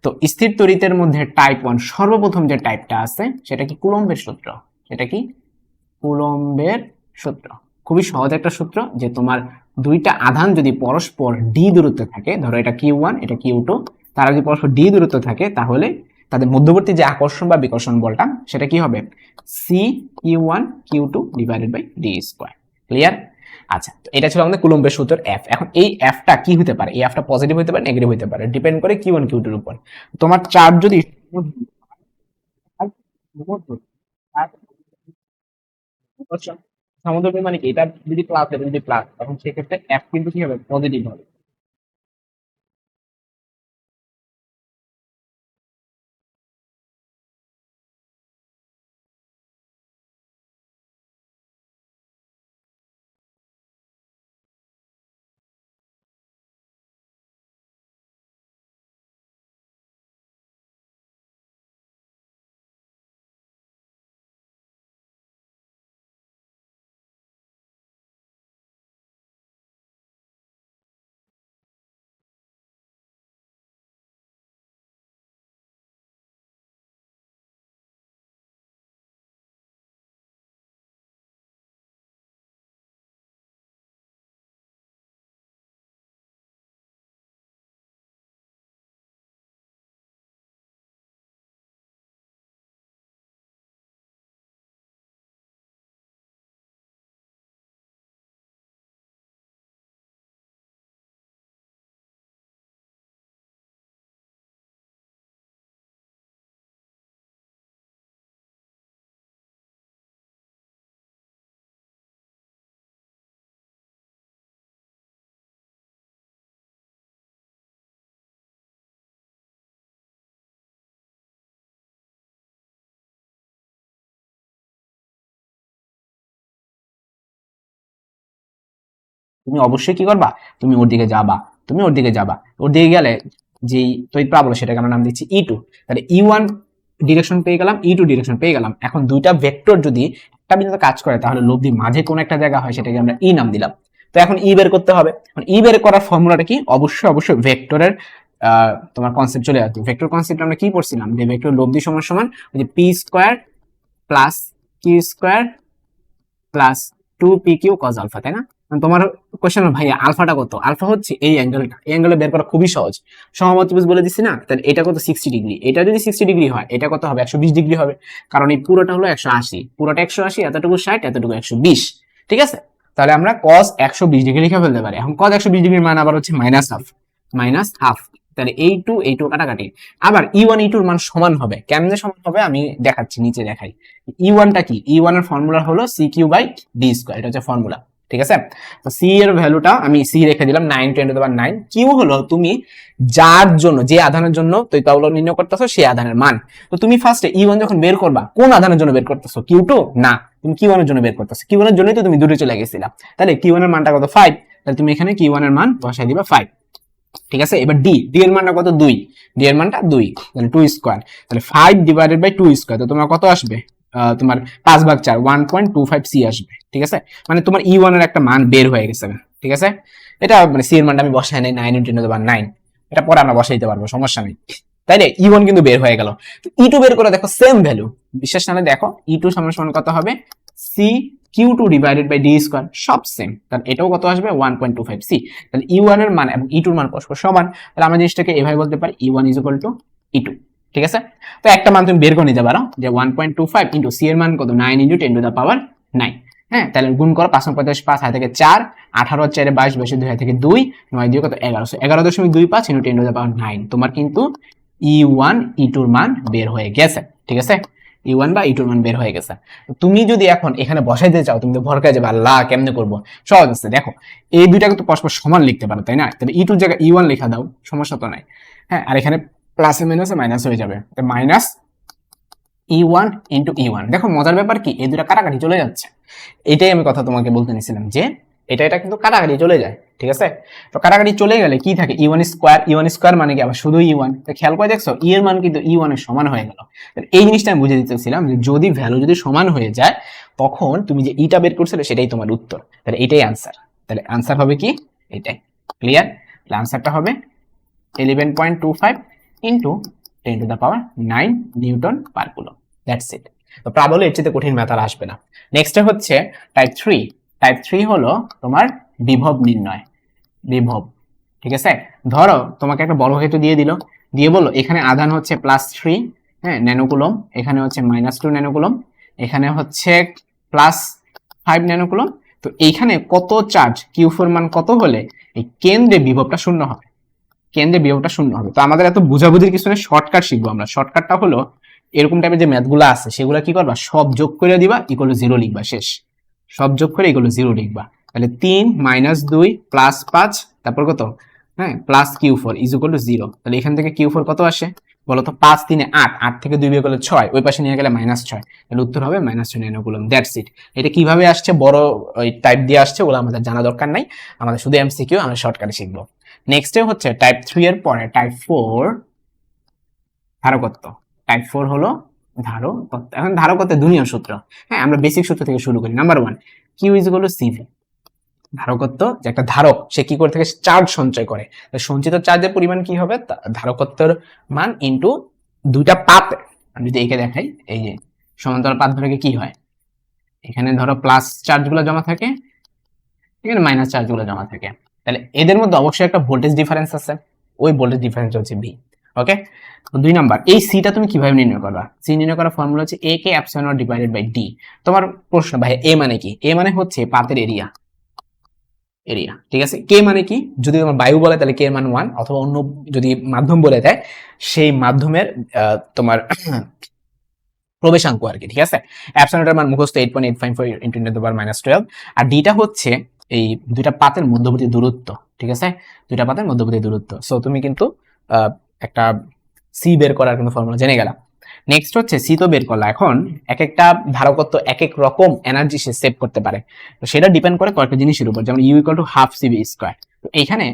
তো স্থির তড়িতের মধ্যে টাইপ 1 সর্বপ্রথম যে টাইপটা আছে সেটা কি কুলম্বের সূত্র। সেটা কি কুলম্বের সূত্র। খুবই সহজ একটা সূত্র, যে তোমার দুইটা আধান যদি পরস্পর ডি দূরত্বে থাকে, ধরো এটা Q1 এটা Q2, তারা যদি পরস্পর ডি দূরত্বে থাকে, তাহলে তাদের মধ্যবর্তী যে আকর্ষণ বা বিকর্ষণ বলটা সেটা কি হবে, CQ1 Q2 divided by D square. Clear? আচ্ছা, তো এটা ছিল আমাদের কুলম্বের সূত্রের এফ। এখন এই এফটা কি হতে পারে, এই এফটা পজিটিভ হতে পারে, নেগেটিভ হতে পারে, ডিপেন্ড করে Q1 Q2 এর উপর। তোমার চার্জ যদি সমুদ্র মানে কি, এটা যদি প্লাস, এটা যদি প্লাস, তখন সেক্ষেত্রে এফ কিন্তু কি হবে, পজিটিভ হবে। তুমি অবশ্যই কি করবা, তুমি ওর দিকে যাবা, ওর দিকে গেলে যেই তড়িৎ প্রাবল্য সেটাকে আমরা নাম দিচ্ছি E2। তাহলে E1 ডিরেকশন পেয়ে গেলাম, E2 ডিরেকশন পেয়ে গেলাম। এখন দুইটা ভেক্টর যদি একটা বিন্দুতে কাজ করে তাহলে লব্ধি মাঝে কোন একটা জায়গা হয় সেটাকে আমরা E নাম দিলাম। তো এখন E বের করতে হবে। এখন E বের করার ফর্মুলাটা কি, অবশ্যই ভেক্টরের তোমার কনসেপ্ট চলে আসবে। ভেক্টর কনসেপ্ট আমরা কি পড়ছিলাম, যে ভেক্টর লব্ধি সমান সমান ওই যে P square plus Q square plus 2pq cos alpha, তাই না? তোমার কোশ্চেন ভাই আলফাটা কত, আলফা হচ্ছে এই অ্যাঙ্গেলটা, এই অ্যাঙ্গেলে বের করা খুবই সহজ। সমত্রিভুজ বলে দিছি না, তাহলে এটা কত 60 ডিগ্রি, এটা যদি 60 ডিগ্রি হয় এটা কত হবে 120 ডিগ্রি হবে, কারণ এই পুরোটা হলো 180, পুরোটা 180, এতটুকু 60, এতটুকু 120, ঠিক আছে? তাহলে আমরা cos 120 ডিগ্রি লিখে ফেলতে পারি। এখন cos 120 ডিগ্রির মান আবার হচ্ছে মাইনাস হাফ, তাহলে এই টু কাটাকাটি। আবার E1 E2 এর মান সমান হবে, কেমনে সমান হবে আমি দেখাচ্ছি, নিচে দেখাই। E1 টা কি, E1 এর ফর্মুলা হলো CQ/D², এটা হচ্ছে ফর্মুলা, ঠিক আছে? তো C এর ভ্যালুটা আমি C রেখে দিলাম 9 × 10⁹। Q হলো তুমি যার জন্য, যে আধানের জন্য তড়িৎ প্রাবল্য নির্ণয় করতেছো সেই আধানের মান। তো তুমি ফার্স্টে E1 যখন বের করবা, কোন আধানের জন্য বের করতেছো, Q2 না, তুমি Q1 এর জন্য বের করতেছো, Q1 এর জন্যই তো তুমি দূরে চলে গেছিলা। তাহলে Q1 এর মানটা কত 5, তাহলে তুমি এখানে Q1 এর মান বসাই দিবা 5, ঠিক আছে? এবার ডি এর মানটা কত 2, ডি এর মানটা 2, তাহলে 2 স্কয়ার, তাহলে 5 ডিভাইডেড বাই 2 স্কয়ার, তো তোমার কত আসবে, তোমার 5/4 1.25 সি আসবে, ঠিক আছে? মানে তোমার E1 এর একটা মান বের হয়ে গেছে, ঠিক আছে? এটা মানে সি এর মানটা আমি বসাই নাই 9 × 10⁹, এটা পরে আমরা বসাইতে পারবো, সমস্যা নেই। তাইলে E1 কিন্তু বের হয়ে গেল। E2 বের করে দেখো সেম ভ্যালু, বিশ্বাস না দেখো E2 সমান কত হবে, C Q2 divided by D square, সব সেম, তাহলে এটাও কত আসবে 1.25 সি। তাহলে E1 এর মান এবং E2 এর মান পরস্পর সমান, তাহলে আমরা জিনিসটাকে এভাবে বলতে পারি E1 = E2, ঠিক আছে? তো একটা মান তুমি বের করে নিতে পারো যে 1.25 ইনটু সি এর মান কত 9 × 10⁹, হ্যাঁ? তাহলে গুণ করো 5 × 45 5 হাতে থেকে 4, 18 × 4 22 22 2 হাতে থেকে 2, 9 দিয়ে কত 11, 11.25 × 10⁹, তোমার কিন্তু E1 E2 এর মান বের হয়ে গেছে, ঠিক আছে? E1 বা E2 এর মান বের হয়ে গেছে। তুমি যদি এখন এখানে বসাইতে চাও তুমি তো ভরকায় যাবে, আল্লাহ কেমনে করব, সহজ আছে, দেখো এই দুইটাকে তো পরস্পর সমান লিখতে পারো, তাই না? তাহলে E2 এর জায়গায় E1 লেখা দাও, সমস্যা তো নাই, হ্যাঁ? আর এখানে প্লাসে মাইনাসে মাইনাস হয়ে যাবে, তো মাইনাস E1 × E1। দেখো মজার ব্যাপার কি, এই দুটো কাটাকাটি চলে যাচ্ছে, এটাই আমি কথা তোমাকে বলতে নিছিলাম যে এটা কিন্তু কাটাকাটি চলে যায়, ঠিক আছে? তো কাটাকাটি চলে গেলে কি থাকে, E1 স্কয়ার মানে কি আবার শুধু E1, তো খেয়াল করে দেখছো E এর মান কিন্তু E1 এর সমান হয়ে গেল। এই জিনিসটা আমি বুঝে দিতেছিলাম যে যদি ভ্যালু যদি সমান হয়ে যায় তখন তুমি যে ইটা বের করছিলে সেটাই তোমার উত্তর, তাহলে এটাই आंसर। তাহলে आंसर হবে কি এটাই, ক্লিয়ার? তাহলে आंसरটা হবে 11.25 × 10⁹ Newton per coulomb, that's it. তো প্রাবল্য এর চেয়ে কঠিন ম্যাথ আর আসবে না। নেক্সট হচ্ছে টাইপ 3। টাইপ 3 হলো তোমার বিভব নির্ণয়, বিভব, ঠিক আছে? ধরো তোমাকে একটা বর্গক্ষেত্র দিয়ে বললো এখানে আধান হচ্ছে +3, হ্যাঁ, ন্যানোকুলম, এখানে হচ্ছে -2 ন্যানোকুলম, এখানে হচ্ছে +5 ন্যানোকুলম। তো এইখানে কত চার্জ Q4 মান কত হলে এই কেন্দ্রে বিভবটা শূন্য হবে, তো আমাদের এত বুঝাবুঝির কিছু নেই, শর্টকাট শিখবো আমরা। শর্টকাটটা হলো এরকম টাইপের যে ম্যাথগুলো আছে সেগুলো কি করবা, সব যোগ করে দিবা, = 0 লিখবা, শেষ। সব যোগ করে = 0 লিখবা। তাহলে 3 - 2 + 5 তারপর কত, হ্যাঁ, +Q4 = 0। তাহলে এখান থেকে Q4 কত আসে বলো তো, 5 3 8, 8 থেকে 2 বিয়োগ করলে 6, ওই পাশে নিয়ে গেলে -6, তাহলে উত্তর হবে -6 ন্যানোকুলম, দ্যাটস ইট। এটা কিভাবে আসছে, বড় ওই টাইপ দিয়ে আসছে, ওগুলো আমাদের জানা দরকার নাই, আমাদের শুধু এমসিকিউ, আমরা শর্টকাটে শিখবো। নেক্সটে হচ্ছে টাইপ 3 এর পরে টাইপ 4 ধারকত্ব। টাইপ 4 হলো ধারকত্ব। এখন ধারকত্বের দুনিয়ার সূত্র, হ্যাঁ, আমরা বেসিক সূত্র থেকে শুরু করি। Number 1, Q = CV। ধারকত্ব, যে একটা ধারক সে কি করে থাকে, চার্জ সঞ্চয় করে, সঞ্চিত চার্জের পরিমাণ কি হবে, ধারকত্বের মান ইনটু দুইটা পাত। আমি যদি একে দেখাই, এই যে সমান্তরাল পাত ধরে কি হয়, এখানে ধরো প্লাস চার্জগুলো জমা থাকে, এখানে মাইনাস চার্জগুলো জমা থাকে, তাহলে এদের মধ্যে অবশ্যই একটা ভোল্টেজ ডিফারেন্স আছে, ওই ভোল্টেজ ডিফারেন্স হচ্ছে V, ওকে? 2 নাম্বার, এই সিটা তুমি কিভাবে নির্ণয় করবা? সি নির্ণয় করার ফর্মুলা হচ্ছে a কে এপসাইলন ডিভাইডেড বাই d। তোমার প্রশ্ন, ভাই a মানে কি? a মানে হচ্ছে পাতের এরিয়া, ঠিক আছে? কে মানে কি, যদি তোমার বায়ু বলে তাহলে কে এর মান 1, অথবা অন্য যদি মাধ্যম বলে দেয় সেই মাধ্যমের তোমার প্রবেশাঙ্ক আর কি, ঠিক আছে? এপসাইলনের মান মুখস্থ 8.854 × 10⁻12, আর ডিটা হচ্ছে এই দুইটা পাতের মধ্যবর্তী দূরত্ব, ঠিক আছে? দুইটা পাতের মধ্যবর্তী দূরত্ব। সো তুমি কিন্তু একটা সি বের করার কিন্তু ফর্মুলা জেনে গেলা। নেক্সট হচ্ছে সি তো বের করলা। এখন এক একটা ধারকত্ব এক এক রকম এনার্জি সে সেভ করতে পারে, তো সেটা ডিপেন্ড করে কয়েকটা জিনিসের উপর, যেমন U equal to half C B square. তো এইখানে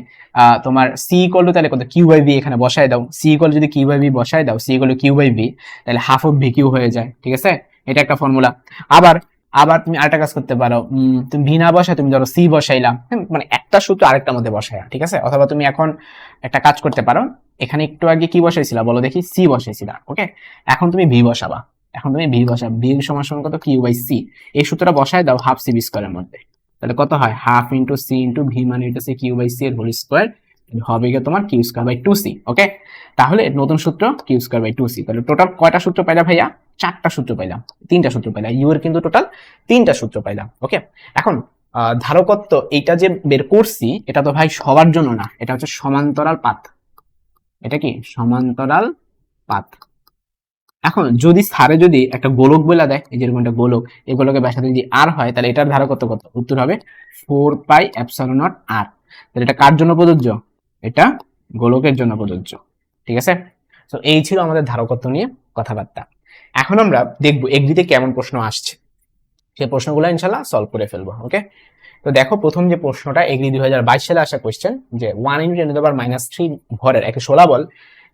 তোমার সি ইকুয়াল টু তাহলে কত কিউ বাই বি এখানে বসায় দাও, সি ইকুয়াল যদি কিউ বাই বি বসায় দাও, C equal to Q by B, তাহলে হাফ অফ ভি কিউ হয়ে যায়, ঠিক আছে, এটা একটা ফর্মুলা। আবার আবার তুমি আরেকটা কাজ করতে পারো, তুমি ভি না বসায় তুমি ধরো সি বসাইলাম, মানে একটা সূত্র আরেকটার মধ্যে বসায়, ঠিক আছে। অথবা তুমি এখন একটা কাজ করতে পারো, এখানে একটু আগে কি বসাইছিলা বলো দেখি, সি বসাইছিলা, ওকে, এখন তুমি ভি বসাবা, এখন তুমি ভি বসাবা, ভি সমান সমান কত কিউ বাই সি, এই সূত্রটা বসায় দাও হাফ সি বি স্কোয়ারের মধ্যে, তাহলে কত হয় half into C into V মানে এটা হচ্ছে কিউ বাই সি এর হোল স্কোয়ার, হবে গিয়ে তোমার Q square by two C, okay. তাহলে নতুন সূত্র Q square by two C, তাহলে টোটাল কয়টা সূত্র পাইলা ভাইয়া, চারটা সূত্র পাইলাম, তিনটা সূত্র পাইলাম, ইউ এর কিন্তু টোটাল তিনটা সূত্র পাইলাম, ওকে। এখন ধারকত্ব এইটা যে বের করছি এটা তো ভাই সবার জন্য না, এটা হচ্ছে সমান্তরাল পাত, এটা কি সমান্তরাল পাত। এখন যদি স্যারে যদি একটা গোলক বলে দেয়, এই যেরকম একটা গোলক, এই গোলকের ব্যাসার্ধ যদি আর হয়, তাহলে এটার ধারকত্ব কত, উত্তর হবে 4 পাই এপসাইলন নট আর। তাহলে এটা কার জন্য প্রযোজ্য, এটা গোলকের জন্য প্রযোজ্য, ঠিক আছে। তো এই ছিল আমাদের ধারকত্ব নিয়ে কথাবার্তা। এখন আমরা দেখবো এগ্রিতে কেমন প্রশ্ন আসছে, সেই প্রশ্নগুলো ইনশাল্লাহ সলভ করে ফেলবো, ওকে। তো দেখো প্রথম যে প্রশ্নটা এগ্রি 2022 সালে আসা কোয়েশ্চেন, যে 1 × 10⁻³ ভরের একটি শোলা বল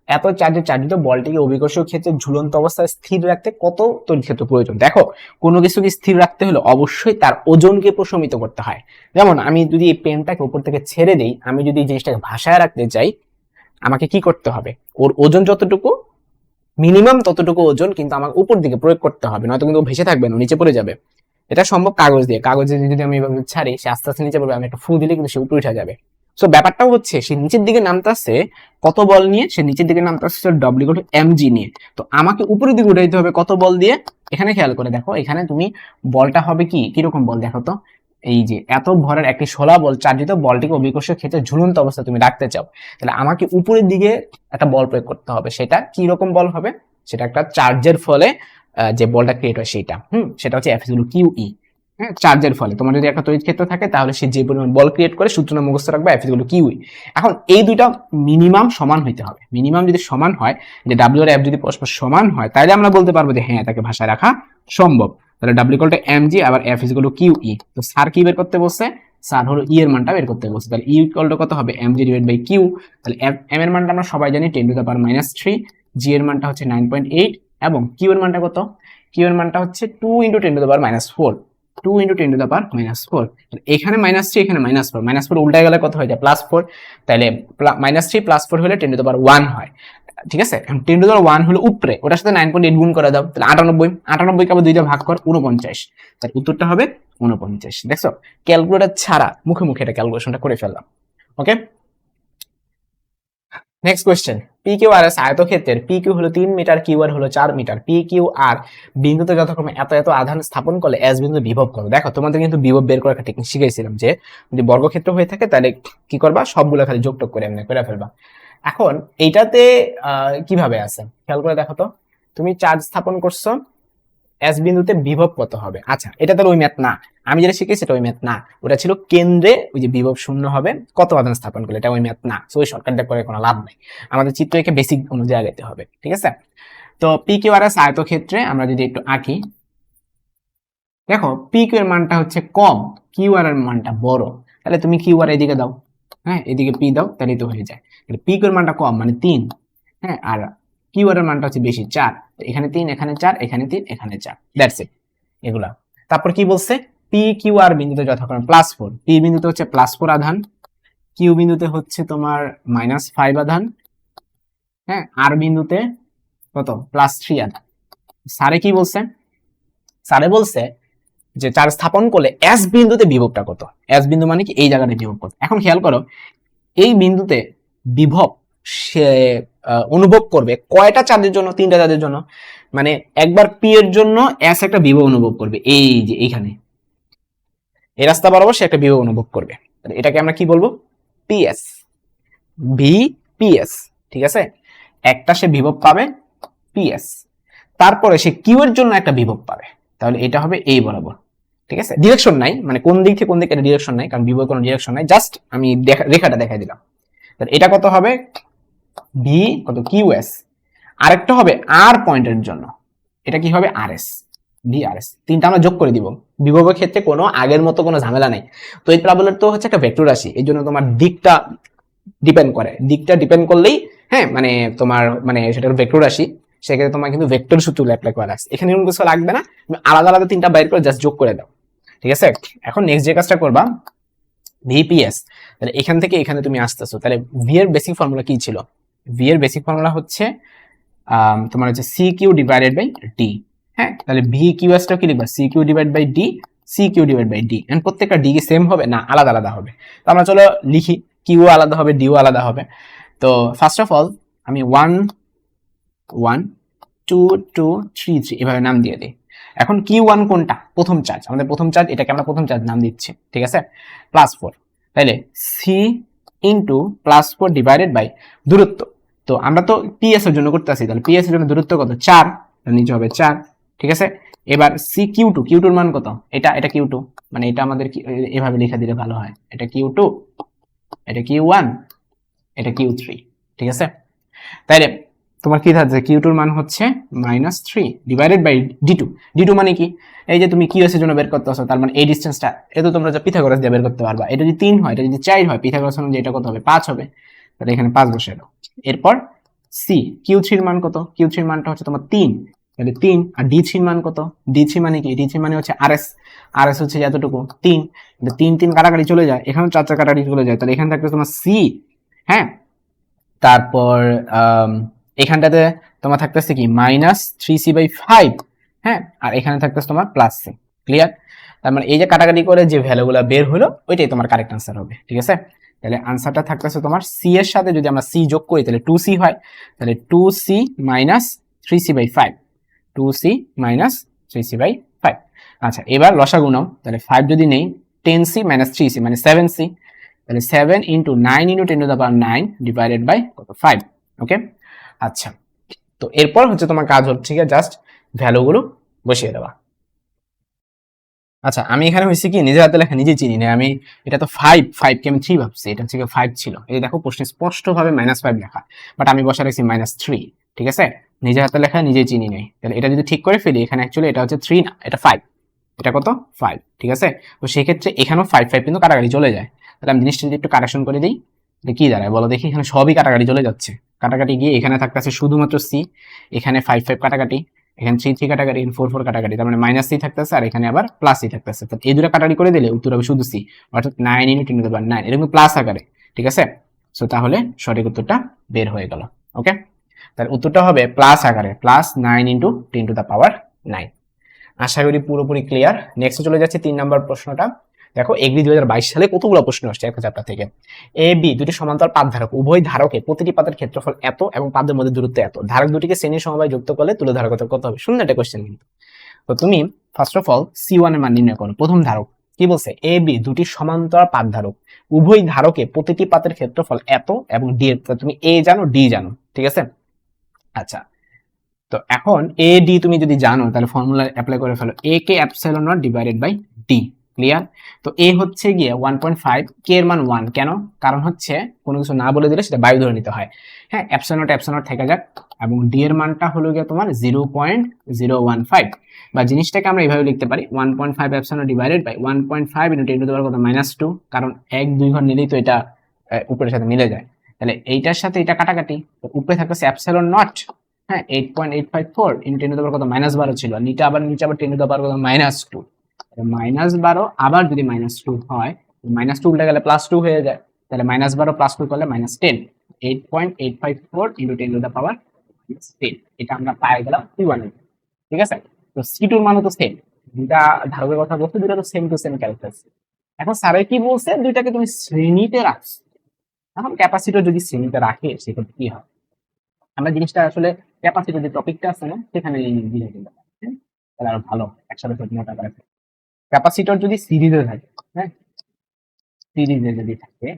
এত চার্জে চার্জিত বলটিকে অভিকর্ষীয় ক্ষেত্রে ঝুলন্ত অবস্থায় স্থির রাখতে কত তড়িৎ ক্ষেত্র প্রয়োজন। দেখো কোনো কিছুকে স্থির রাখতে হলে অবশ্যই তার ওজনকে প্রশমিত করতে হয়। যেমন আমি যদি এই পেনটাকে উপর থেকে ছেড়ে দেই, আমি যদি এই জিনিসটাকে ভাসায় রাখতে চাই, আমাকে কি করতে হবে, ওর ওজন যতটুকু মিনিমাম ততটুকু ওজন কিন্তু আমার উপর দিকে প্রয়োগ করতে হবে, নয়তো কিন্তু নিচে থাকবে না, নিচে পড়ে যাবে। এটা সম্ভব কাগজ দিয়ে, কাগজে যদি আমি এভাবে ছাড়ি সে আস্তে আস্তে নিচে পড়বে, আমি একটা ফু দিলে কিন্তু সে উপরে উঠে যাবে। সো ব্যাপারটাও হচ্ছে সে নিচের দিকে নামতেছে কত বল নিয়ে, সে নিচের দিকে নামতেছে ডব্লিউ ইকুয়াল টু এমজি নিয়ে, তো আমাকে উপরের দিকে উঠাইতে হবে কত বল দিয়ে। এখানে খেয়াল করে দেখো, এখানে তুমি বলটা হবে কি কিরকম বল দেখো তো, এই যে এত ভরের একটি শোলা বল চার্জিত বলটিকে অভিকর্ষীয় ক্ষেত্রে ঝুলন্ত অবস্থা তুমি রাখতে চাও, তাহলে আমাকে উপরের দিকে একটা বল প্রয়োগ করতে হবে। সেটা কি রকম বল হবে, সেটা একটা চার্জের ফলে যে বলটা ক্রিয়েট হয় সেটা, সেটা হচ্ছে F equal to Q E. হ্যাঁ, চার্জের ফলে তোমার যদি একটা তড়িৎ ক্ষেত্র থাকে তাহলে সে যে পরিমাণ বল ক্রিয়েট করে সূত্রটা মুখস্থ রাখবে F equal to Q E. এখন এই দুইটা মিনিমাম সমান হইতে হবে, মিনিমাম যদি সমান হয়, যে ডাব্লিউ আর এফ যদি পরস্পর সমান হয়, তাহলে আমরা বলতে পারবো যে হ্যাঁ তাকে ভাষায় রাখা সম্ভব। তাহলে ডাব্লিউ ইকুয়াল টু এমজি আবার F equal to Q E. তো স্যার কি বের করতে বলছে, স্যার হলো ই এর মানটা বের করতে বলছে, তাহলে ই ইকুয়াল টু কত হবে এমজি ডিভাইড বাই কিউ। তাহলে এম এর মানটা আমরা সবাই জানি 10⁻⁻3, জি এর মানটা হচ্ছে 9.8 এবং কিউ এর মানটা কত, কিউ এর মানটা হচ্ছে 2 × 10⁻⁴, 2 × 10⁻⁴। এখানে -3 এখানে -4, -4 উল্টায় গেলে কত হয়ে যায় +4, তাহলে -3 +4 হলে 10⁻1 হয়, ঠিক আছে। 10⁻1 হলো উপরে, ওটার সাথে 9.8 গুণ করে দাও, তাহলে 98, 98 কে আবার 2 দিয়ে ভাগ কর 49, তার উত্তরটা হবে 49। দেখছো ক্যালকুলেটর ছাড়া মুখে মুখে এটা ক্যালকুলেশনটা করে ফেললাম, ওকে। Next question, P Q R S আয়তক্ষেত্রের পি কিউ হলো 3 মিটার, কিউ আর হলো 4 মিটার, পি কিউ আর বিন্দুতে যথাক্রমে এত এত আধান স্থাপন করলে এস বিন্দু বিভব করো। দেখো তোমাদের কিন্তু বিভব বের করার একটা টেকনিক শিখাইছিলাম, যে যদি বর্গক্ষেত্র হয়ে থাকে তাহলে কি করবা, সবগুলো খালি যোগ টোগ করে এমনি করে ফেলবা। এখন এইটাতে কিভাবে আছে খেয়াল করে দেখো তো, তুমি চার্জ স্থাপন করছো, এস বিন্দুতে বিভব কত হবে। আচ্ছা এটা তো ওই ম্যাথ না, আমি যেটা শিখেছি এটা ওই ম্যাথ না, ওটা ছিল কেন্দ্রে ওই যে বিভব শূন্য হবে কত আধান স্থাপন করলে, এটা ওই ম্যাথ না। সো ওই শর্টকাটটা করে কোনো লাভ নাই, আমাদের চিত্র এঁকে বেসিক অনুযায়ী আগাইতে হবে, ঠিক আছে। তো পি কিউ আর এস আয়তক্ষেত্রে আমরা যদি একটু আঁকি, দেখো পি কিউ এর মানটা হচ্ছে কম, কিউ আর এর মানটা বড়, তাহলে তুমি কিউ আর এদিকে দাও, হ্যাঁ এদিকে পি দাও, তাহলে তো হয়ে যায়। পি কিউ এর মানটা কম মানে 3, হ্যাঁ, আর কিউ আর এর মানটা হচ্ছে বেশি 4, এখানে 3 এখানে 4 এখানে 3 এখানে 4, দ্যাটস ইট এগুলা। তারপর কি বলছে, পি কিউ আর বিন্দুতে যথাক্রমে +4, পি বিন্দুতে হচ্ছে +4 আধান, কিউ বিন্দুতে হচ্ছে তোমার -5 আধান, হ্যাঁ, আর বিন্দুতে কত +3 আধান। স্যারে কি বলছে, স্যারে বলছে যে চার্জ স্থাপন করলে এস বিন্দুতে বিভবটা কত, এস বিন্দু মানে কি এই জায়গাটা বিভব কত। এখন খেয়াল করো এই বিন্দুতে বিভব সে অনুভব করবে কয়টা চার্জের জন্য, 3টা চার্জের জন্য, মানে একবার পি এর জন্য এস একটা বিভব অনুভব করবে, এই যে এইখানে এই রাস্তা বরাবর সে একটা বিভব অনুভব করবে, এটাকে আমরা কি বলবো, পিএস, ভি পিএস, ঠিক আছে। একটা সে বিভব পাবে পিএস, তারপরে সে কিউ এর জন্য একটা বিভব পাবে, তাহলে এটা হবে এই বরাবর, ঠিক আছে। ডিরেকশন নাই, মানে কোন দিক থেকে কোন দিকে এটা ডিরেকশন নাই, কারণ বিভবের কোনো ডিরেকশন নাই, জাস্ট আমি রেখাটা দেখাই দিলাম। তাহলে এটা কত হবে, ভি কত কিউ এস, আরেকটা হবে আর পয়েন্টের জন্য, এটা কি হবে আর এস, ভি আর এস, তিনটা আমরা যোগ করে দিব। বিভবের ক্ষেত্রে কোনো আগের মতো কোনো ঝামেলা নাই। তো এই প্যারাবোলার তো হচ্ছে একটা ভেক্টর রাশি, এই জন্য তোমার দিকটা ডিপেন্ড করে, দিকটা ডিপেন্ড করলেই হ্যাঁ মানে তোমার মানে সেটা ভেক্টর রাশি, সেক্ষেত্রে তোমার কিন্তু ভেক্টর সূত্র অ্যাপ্লাই করা আছে, এখানে কোনো কিছু লাগবে না, তুমি আলাদা আলাদা তিনটা বাইর করে জাস্ট যোগ করে দাও, ঠিক আছে। এখন নেক্সট যে কাজটা করবা, ভিপিএস, তাহলে এখান থেকে এখানে তুমি আসতেছো, তাহলে ভি এর বেসিক ফর্মুলা কি ছিল? ভি এর বেসিক ফর্মুলা হচ্ছে তোমার হচ্ছে C Q divided by D. হ্যাঁ, তাহলে ভি কিউ এসটাও কি লিখবা? C Q divide by D, C Q divide by D. And প্রত্যেকটা ডি কি সেম হবে? না, আলাদা আলাদা হবে। তো আমরা চলো লিখি, কিউ আলাদা হবে, ডিও আলাদা হবে। তো ফার্স্ট অফ অল আমি 1 1 2 2 3 3 এভাবে নাম দিয়ে দিই। এখন কিউ ওয়ান কোনটা? প্রথম চার্জ, আমাদের প্রথম চার্জ, এটাকে আমরা প্রথম চার্জ নাম দিচ্ছি, ঠিক আছে, +4। তাহলে সি ইন্টু +4 ডিভাইডেড বাই দূরত্ব। তো আমরা তো পিএস এর জন্য করতেছি, তাহলে পিএস এর জন্য দূরত্ব কত? 4, নিচে হবে 4, ঠিক আছে। এবার সি কিউ টু, কিউ টুর মান কত? এটা কিউ টু, মানে এটা আমাদের এভাবে লেখা দিলে ভালো হয়, এটা কিউ টু, এটা কিউ ওয়ান, এটা কিউ থ্রি, ঠিক আছে। তাইলে তোমার কি থাকছে? কিউ টুর মান হচ্ছে -3 ডিভাইডেড বাই ডি2। ডি2 মানে কি? এই যে তুমি কিউ এস এর জন্য বের করতেছো, তার মানে এই ডিসটেন্সটা, এটা তোমরা যা পিথাগোরাস দিয়ে বের করতে পারবা। এটা যদি 3 হয়, এটা যদি 4 হয়, পিথাগোরাস অনুযায়ী এটা কত হবে? 5 হবে। তাহলে এখানে 5 বসে দাও। এরপর সি কিউ3 এর মান কত? কিউ3 এর মানটা হচ্ছে তোমার 3, তাহলে 3। আর ডি3 এর মান কত? ডি3 মানে কি? ডি3 মানে হচ্ছে আরএস, আরএস হচ্ছে এতটুকু 3, কিন্তু 3 3 কাটাকাটি চলে যায়, এখানেও 4 4 কাটাকাটি চলে যায়, তাহলে এখানে থাকবে তোমার সি। হ্যাঁ, তারপর এখানটাতে তোমার থাকতেছে কি -3c/5। হ্যাঁ, আর এখানে থাকতেছে তোমার +c। ক্লিয়ার? তার মানে এই যে কাটাকাটি করে যে ভ্যালুগুলো বের হলো, ওইটাই তোমার কারেক্ট আনসার হবে, ঠিক আছে। তাহলে আনসারটা থাকতেছে তোমার সি এর সাথে যদি আমরা সি যোগ করি তাহলে 2c হয়, তাহলে 2c - 3c/5, 2c - 3c/5। আচ্ছা, এবার লসাগু নাও, তাহলে 5 যদি নেই, 10c - 3c মানে 7c, তাহলে 7 ইন্টু 9 ইন্টু 10⁹ ডিভাইডেড বাই কত? 5। ওকে, আচ্ছা। তো এরপর হচ্ছে তোমার কাজ হচ্ছে কি, জাস্ট ভ্যালুগুলো বসিয়ে দেওয়া। আচ্ছা, আমি এখানে হয়েছে কি, নিজের হাতে লেখা নিজে চিনি না আমি, এটা তো 5 কে আমি 3 ভাবছি, এটা হচ্ছে 5 ছিল। এই দেখো প্রশ্নে স্পষ্ট ভাবে -5 লেখা, বাট আমি বসে রাখছি -3, ঠিক আছে। নিজের হাতে লেখা নিজেই চিনি নাই, তাহলে এটা যদি ঠিক করে ফেলি, এখানে অ্যাকচুয়ালি এটা হচ্ছে 3 না, এটা 5। এটা কত? 5, ঠিক আছে। তো সেই ক্ষেত্রে এখানেও 5 5 কিন্তু কাটাকাটি চলে যায়, তাহলে আমি জিনিসটা যদি একটু কারেকশন করে দিই, এটা কি দাঁড়ায় বলো দেখি? এখানে সবই কাটাকাটি চলে যাচ্ছে, কাটাকাটি গিয়ে এখানে থাকতেছে শুধুমাত্র সি, এখানে 5 5 কাটাকাটি, এখানে 3 3 কাটাকাটি, এখানে 4 4 কাটাকাটি, তার মানে -c থাকতেছে, আর এখানে আবার +c থাকতেছে। তো এই দুটো কাটাকাটি করে দিলে উত্তর হবে শুধু সি, অর্থাৎ 9 × 10⁹ এরকম প্লাস আকারে, ঠিক আছে। সো তাহলে সঠিক উত্তরটা বের হয়ে গেল। ওকে, তার উত্তরটা হবে প্লাস আকারে, +9 × 10⁹ আশা করি পুরোপুরি ক্লিয়ার। নেক্সট চলে যাচ্ছে 3 নম্বর প্রশ্নটা। দেখো, এগ্রি 2022 সালে কতগুলো প্রশ্ন আসছে একটা চ্যাপ্টার থেকে। এ বি দুটি সমান্তরাল পাত ধারক, উভয় ধারকে প্রতিটি পাতের ক্ষেত্রফল এত এবং পাতের মধ্যে দূরত্ব এত, ধারক দুটিকে শ্রেণীর সমবায় যুক্ত করলে তুলে ধারকত্ব কত হবে? শূন্য একটা কোশ্চেন কিন্তু। তো তুমি ফার্স্ট অফ অল C1 এর মান নির্ণয় করো। প্রথম ধারক কি বলছে? এ বি দুটি সমান্তরাল পাত ধারক, উভয় ধারকে প্রতিটি পাতের ক্ষেত্রফল এত এবং ডি এর, তুমি এ জানো, ডি জানো, ঠিক আছে। আচ্ছা, তো এখন এ ডি তুমি যদি জানো, তাহলে ফর্মুলা অ্যাপ্লাই করে ফেলো, A K epsilon naught divided by D. Clear? তো এ হচ্ছে গিয়ে 1.5, কে এর মান 1, কেন? কারণ হচ্ছে কোনো কিছু না বলে দিলে সেটা বায়ু ধরে নিতে হয়। হ্যাঁ, এপসাইলন নট থেকে যাক, এবং ডি এর মানটা হলো গিয়ে তোমার 0.015, বা জিনিসটাকে আমরা এইভাবে লিখতে পারি 1.5 epsilon divided by 1.5 into 10 to the power কত? -2, কারণ 1 2 ঘর নিলেই তো এটা উপরের সাথে মিলে যায়। তাহলে এইটার সাথে এটা কাটাকাটি, তো উপরে থাকতেছে এপসাইলন নট, হ্যাঁ, 8.854 ইনটু 10 টু দি পাওয়ার কত? -12 ছিল, আর নিচে আবার 10 টু দি পাওয়ার কত? -2। -12 আবার যদি -2 হয়, -2 উল্টে গেলে +2 হয়ে যায়, তাহলে -12 +2 করলে -10, 8.854 ইনটু 10 টু দি পাওয়ার 10, এটা আমরা পাই গেলাম C1 এর। ঠিক আছে, তো C2 এর মানও তো সেম, দুটা ধারকের কথা বলতে, দুটো তো সেম টু সেম ক্যারেক্টারিস্টিক। এখন স্যারে কি বলছে? দুইটাকে তুমি শ্রেণীতে রাখছো। এখন ক্যাপাসিটর যদি শ্রেণীতে রাখে সেক্ষেত্রে কি হয়? আমরা জিনিসটা আসলে ক্যাপাসিটর যে টপিকটা আছে না, সেখানে দিয়ে দিতে পারি, হ্যাঁ? তাহলে আরো ভালো, একসাথে সব মোটা করে। ক্যাপাসিটর যদি সিরিজে থাকে, হ্যাঁ, সিরিজে যদি থাকে,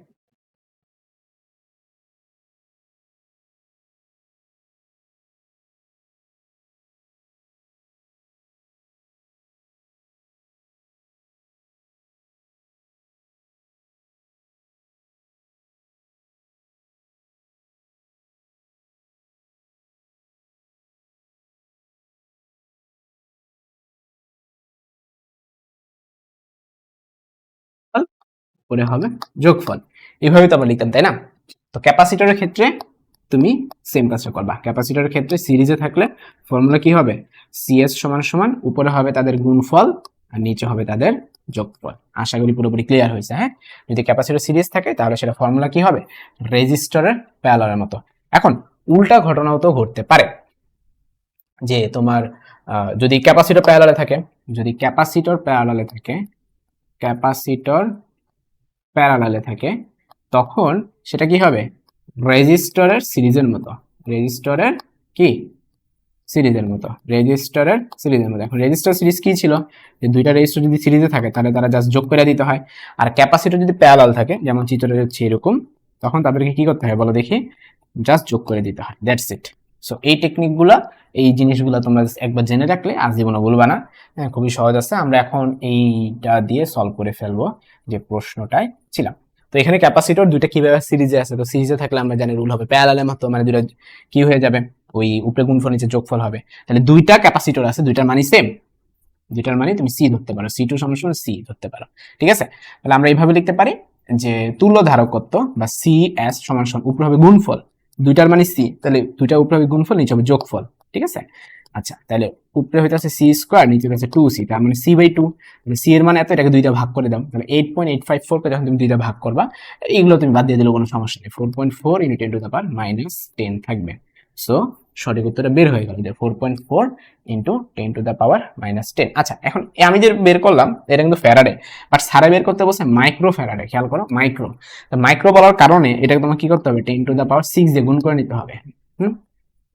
উপরে হবে যোগফল। এইভাবে তো আমরা লিখতাম, তাই না? তো ক্যাপাসিটরের ক্ষেত্রে তুমি সেম কাজটা করবা। ক্যাপাসিটরের ক্ষেত্রে সিরিজে থাকলে ফর্মুলা কি হবে? সিএস সমান সমান উপরে হবে তাদের গুণফল আর নিচে হবে তাদের যোগফল। আশা করি পুরোপুরি ক্লিয়ার হয়েছে। হ্যাঁ, যদি ক্যাপাসিটর সিরিজ থাকে তাহলে সেটা ফর্মুলা কি হবে? রেজিস্টরের প্যারালালের মতো। এখন উল্টা ঘটনাও তো ঘটতে পারে যে তোমার যদি ক্যাপাসিটর প্যারালালে থাকে, যদি ক্যাপাসিটর প্যারালালে থাকে, ক্যাপাসিটর প্যারালালে থাকে, তখন সেটা কি হবে? রেজিস্টরের সিরিজের মতো। রেজিস্টরের কি সিরিজের মতো, রেজিস্টরের সিরিজের মতো। এখন রেজিস্টর সিরিজ কি ছিল? যে দুইটা রেজিস্টর যদি সিরিজে থাকে তাহলে তারা জাস্ট যোগ করে দিতে হয়। আর ক্যাপাসিটর যদি প্যারালাল থাকে, যেমন চিত্রে হচ্ছে এরকম, তখন তাদেরকে কি করতে হয় বলো দেখি? জাস্ট যোগ করে দিতে হয়, দ্যাটস ইট। সো এই টেকনিকগুলা, এই জিনিসগুলো তোমরা একবার জেনে রাখলে আজীবনও ভুলবা না। হ্যাঁ, খুবই সহজ আছে। আমরা এখন এইটা দিয়ে সলভ করে ফেলবো যে প্রশ্নটায় ছিলাম। তো এখানে ক্যাপাসিটর দুইটা কিভাবে সিরিজে আছে, তো সিরিজে থাকলে আমরা জানি রুল হবে প্যারালালের মতো, মানে দুইটা কি হয়ে যাবে? ওই উপরে গুণফল নিচে যোগফল হবে। তাহলে দুইটা ক্যাপাসিটর আছে, দুইটার মানে সেম, দুইটার মানে তুমি সি ধরতে পারো, সি টু সমান সি ধরতে পারো। ঠিক আছে, তাহলে আমরা এইভাবে লিখতে পারি যে তুল্য ধারকত্ব বা সি এস সমান সমান উপরে হবে গুণফল, দুইটার মানে সি, তাহলে দুইটা উপরে হবে গুণফল, নিচে হবে যোগফল। ঠিক আছে, আচ্ছা তাহলে উপরে হইতেছে সি স্কোয়ার, নিচে হচ্ছে 2c, তার মানে সি বাই 2। তাহলে সি এর মানে এত, এটাকে দুইটা ভাগ করে দাও, তাহলে 8.854 কে যখন তুমি দুইটা ভাগ করবা, এগুলো তুমি বাদ দিয়ে দিলে কোনো সমস্যা নেই। 4.4 × 10⁻⁻10 থাকবে। সো সঠিক উত্তরটা বের হয়ে গেল যে 4.4 × 10⁻⁻10। আচ্ছা, এখন আমি যে বের করলাম এটা কিন্তু ফ্যারাডে, বাট সারা বের করতে বলছে মাইক্রো ফ্যারাডে। খেয়াল করো, মাইক্রো। তো মাইক্রো বলার কারণে এটাকে তোমাকে কি করতে হবে? 10⁻6 দিয়ে গুণ করে নিতে হবে।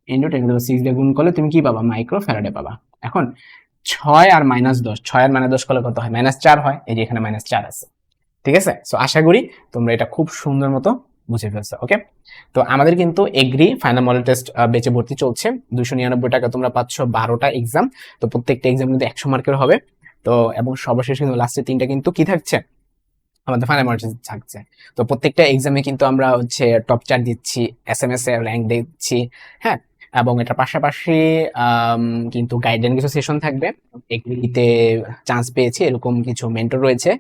× 10⁻6 দিয়ে গুণ করলে তুমি কি পাবা? মাইক্রো ফ্যারাডে পাবা। এখন 6 আর -10, 6 আর -10 করলে কত হয়? -4 হয়। এই যে এখানে -4 আছে। ঠিক আছে, সো আশা করি তোমরা এটা খুব সুন্দর মতো বুঝে ফেলছো। ওকে, তো আমাদের কিন্তু এগ্রি ফাইনাল মডেল টেস্ট বেচে ভর্তি চলছে। 299 টাকা তোমরা পাচ্ছ 12টা এক্সাম। তো প্রত্যেকটা এক্সাম কিন্তু 100 মার্কের হবে। তো এবং সর্বশেষ কিন্তু লাস্টে 3টা কিন্তু কি থাকছে? আমাদের ফাইনাল মডেল টেস্ট থাকছে। তো প্রত্যেকটা এক্সামে কিন্তু আমরা হচ্ছে টপ 4 দিচ্ছি, এসএমএস এর র্যাঙ্ক দিচ্ছি। হ্যাঁ, এবং এটার পাশাপাশি কিন্তু গাইডলাইন কিছু সেশন থাকবে। এগ্রিতে চান্স পেয়েছি এরকম কিছু মেন্টর রয়েছে।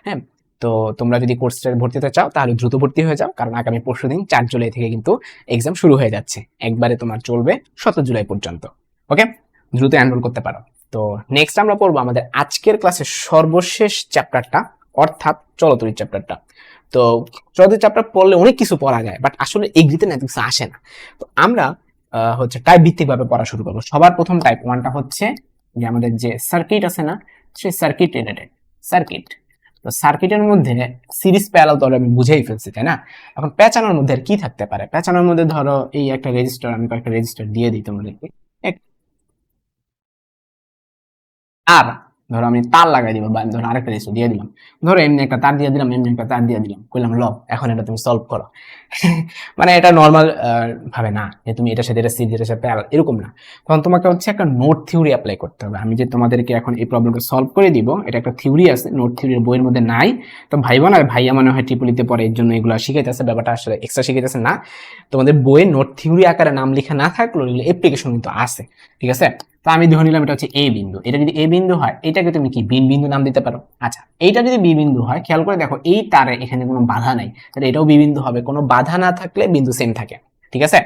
হ্যাঁ, তো তোমরা যদি কোর্সটা ভর্তি হতে চাও তাহলে দ্রুত ভর্তি হয়ে যাও, কারণ আগামী পরশুদিন 4 জুলাই থেকে কিন্তু এক্সাম শুরু হয়ে যাচ্ছে। একবারে তোমার চলবে 17 জুলাই পর্যন্ত। ওকে, দ্রুত এনরোল করতে পারো। তো নেক্সট আমরা পড়বো আমাদের আজকের ক্লাসের সর্বশেষ চ্যাপ্টারটা, অর্থাৎ চলতরিৎ চ্যাপ্টারটা। তো চলতরিৎ চ্যাপ্টার পড়লে অনেক কিছু পড়া যায়, বাট আসলে এগ্রিতে না কিছু আসে না। তো আমরা হচ্ছে টাইপ ভিত্তিক ভাবে পড়া শুরু করবো। সবার প্রথম টাইপ 1টা হচ্ছে যে আমাদের যে সার্কিট আছে না, সেই সার্কিট রিলেটেড সার্কিট। তো সার্কিটের মধ্যে সিরিজ প্যারালাল তো আমি বুঝেই ফেলছি, তাই না? এখন প্যাচানোর মধ্যে আর কি থাকতে পারে? প্যাচানোর মধ্যে ধরো এই একটা রেজিস্টার, আমি কয়েকটা রেজিস্টার দিয়ে দিই তোমাদেরকে। আর ধরো আমি তার লাগাই দিব, বা ধরো আরেকটা রেজিস্টার দিয়ে দিলাম, ধরো এমনি একটা তার দিয়ে দিলাম, এমনি একটা তার দিয়ে দিলাম, কইলাম ল এখন এটা তুমি সলভ করো। মানে এটা নর্মাল ভাবে না যে তুমি এটার সাথে এটা সি, এটার সাথে এরকম না। তখন তোমাকে হচ্ছে একটা নোট থিওরি অ্যাপ্লাই করতে হবে। আমি যে তোমাদেরকে এখন এই প্রবলেমটা সলভ করে দিব, এটা একটা থিওরি আছে, নোট থিওরির বইয়ের মধ্যে নাই। তো ভাই বোন আর ভাইয়া মনে হয় টিপুলিতে পড়ে, এর জন্য এগুলো শিখাইতেছে, ব্যাপারটা আসলে এক্সট্রা শিখাইতেছে না। তোমাদের বইয়ে নোট থিওরি আকারে নাম লেখা না থাকলেও এগুলো অ্যাপ্লিকেশন কিন্তু আছে। ঠিক আছে, তো আমি ধরে নিলাম এটা হচ্ছে এ বিন্দু। এটা যদি এ বিন্দু হয়, এটাকে তুমি কি বি বিন্দু নাম দিতে পারো। আচ্ছা, এইটা যদি বি বিন্দু হয়, খেয়াল করে দেখো এই তারে এখানে কোনো বাধা নাই, তাহলে এটাও বি বিন্দু হবে। কোনো বাধা না থাকলে বিন্দু সেম থাকে। ঠিক আছে,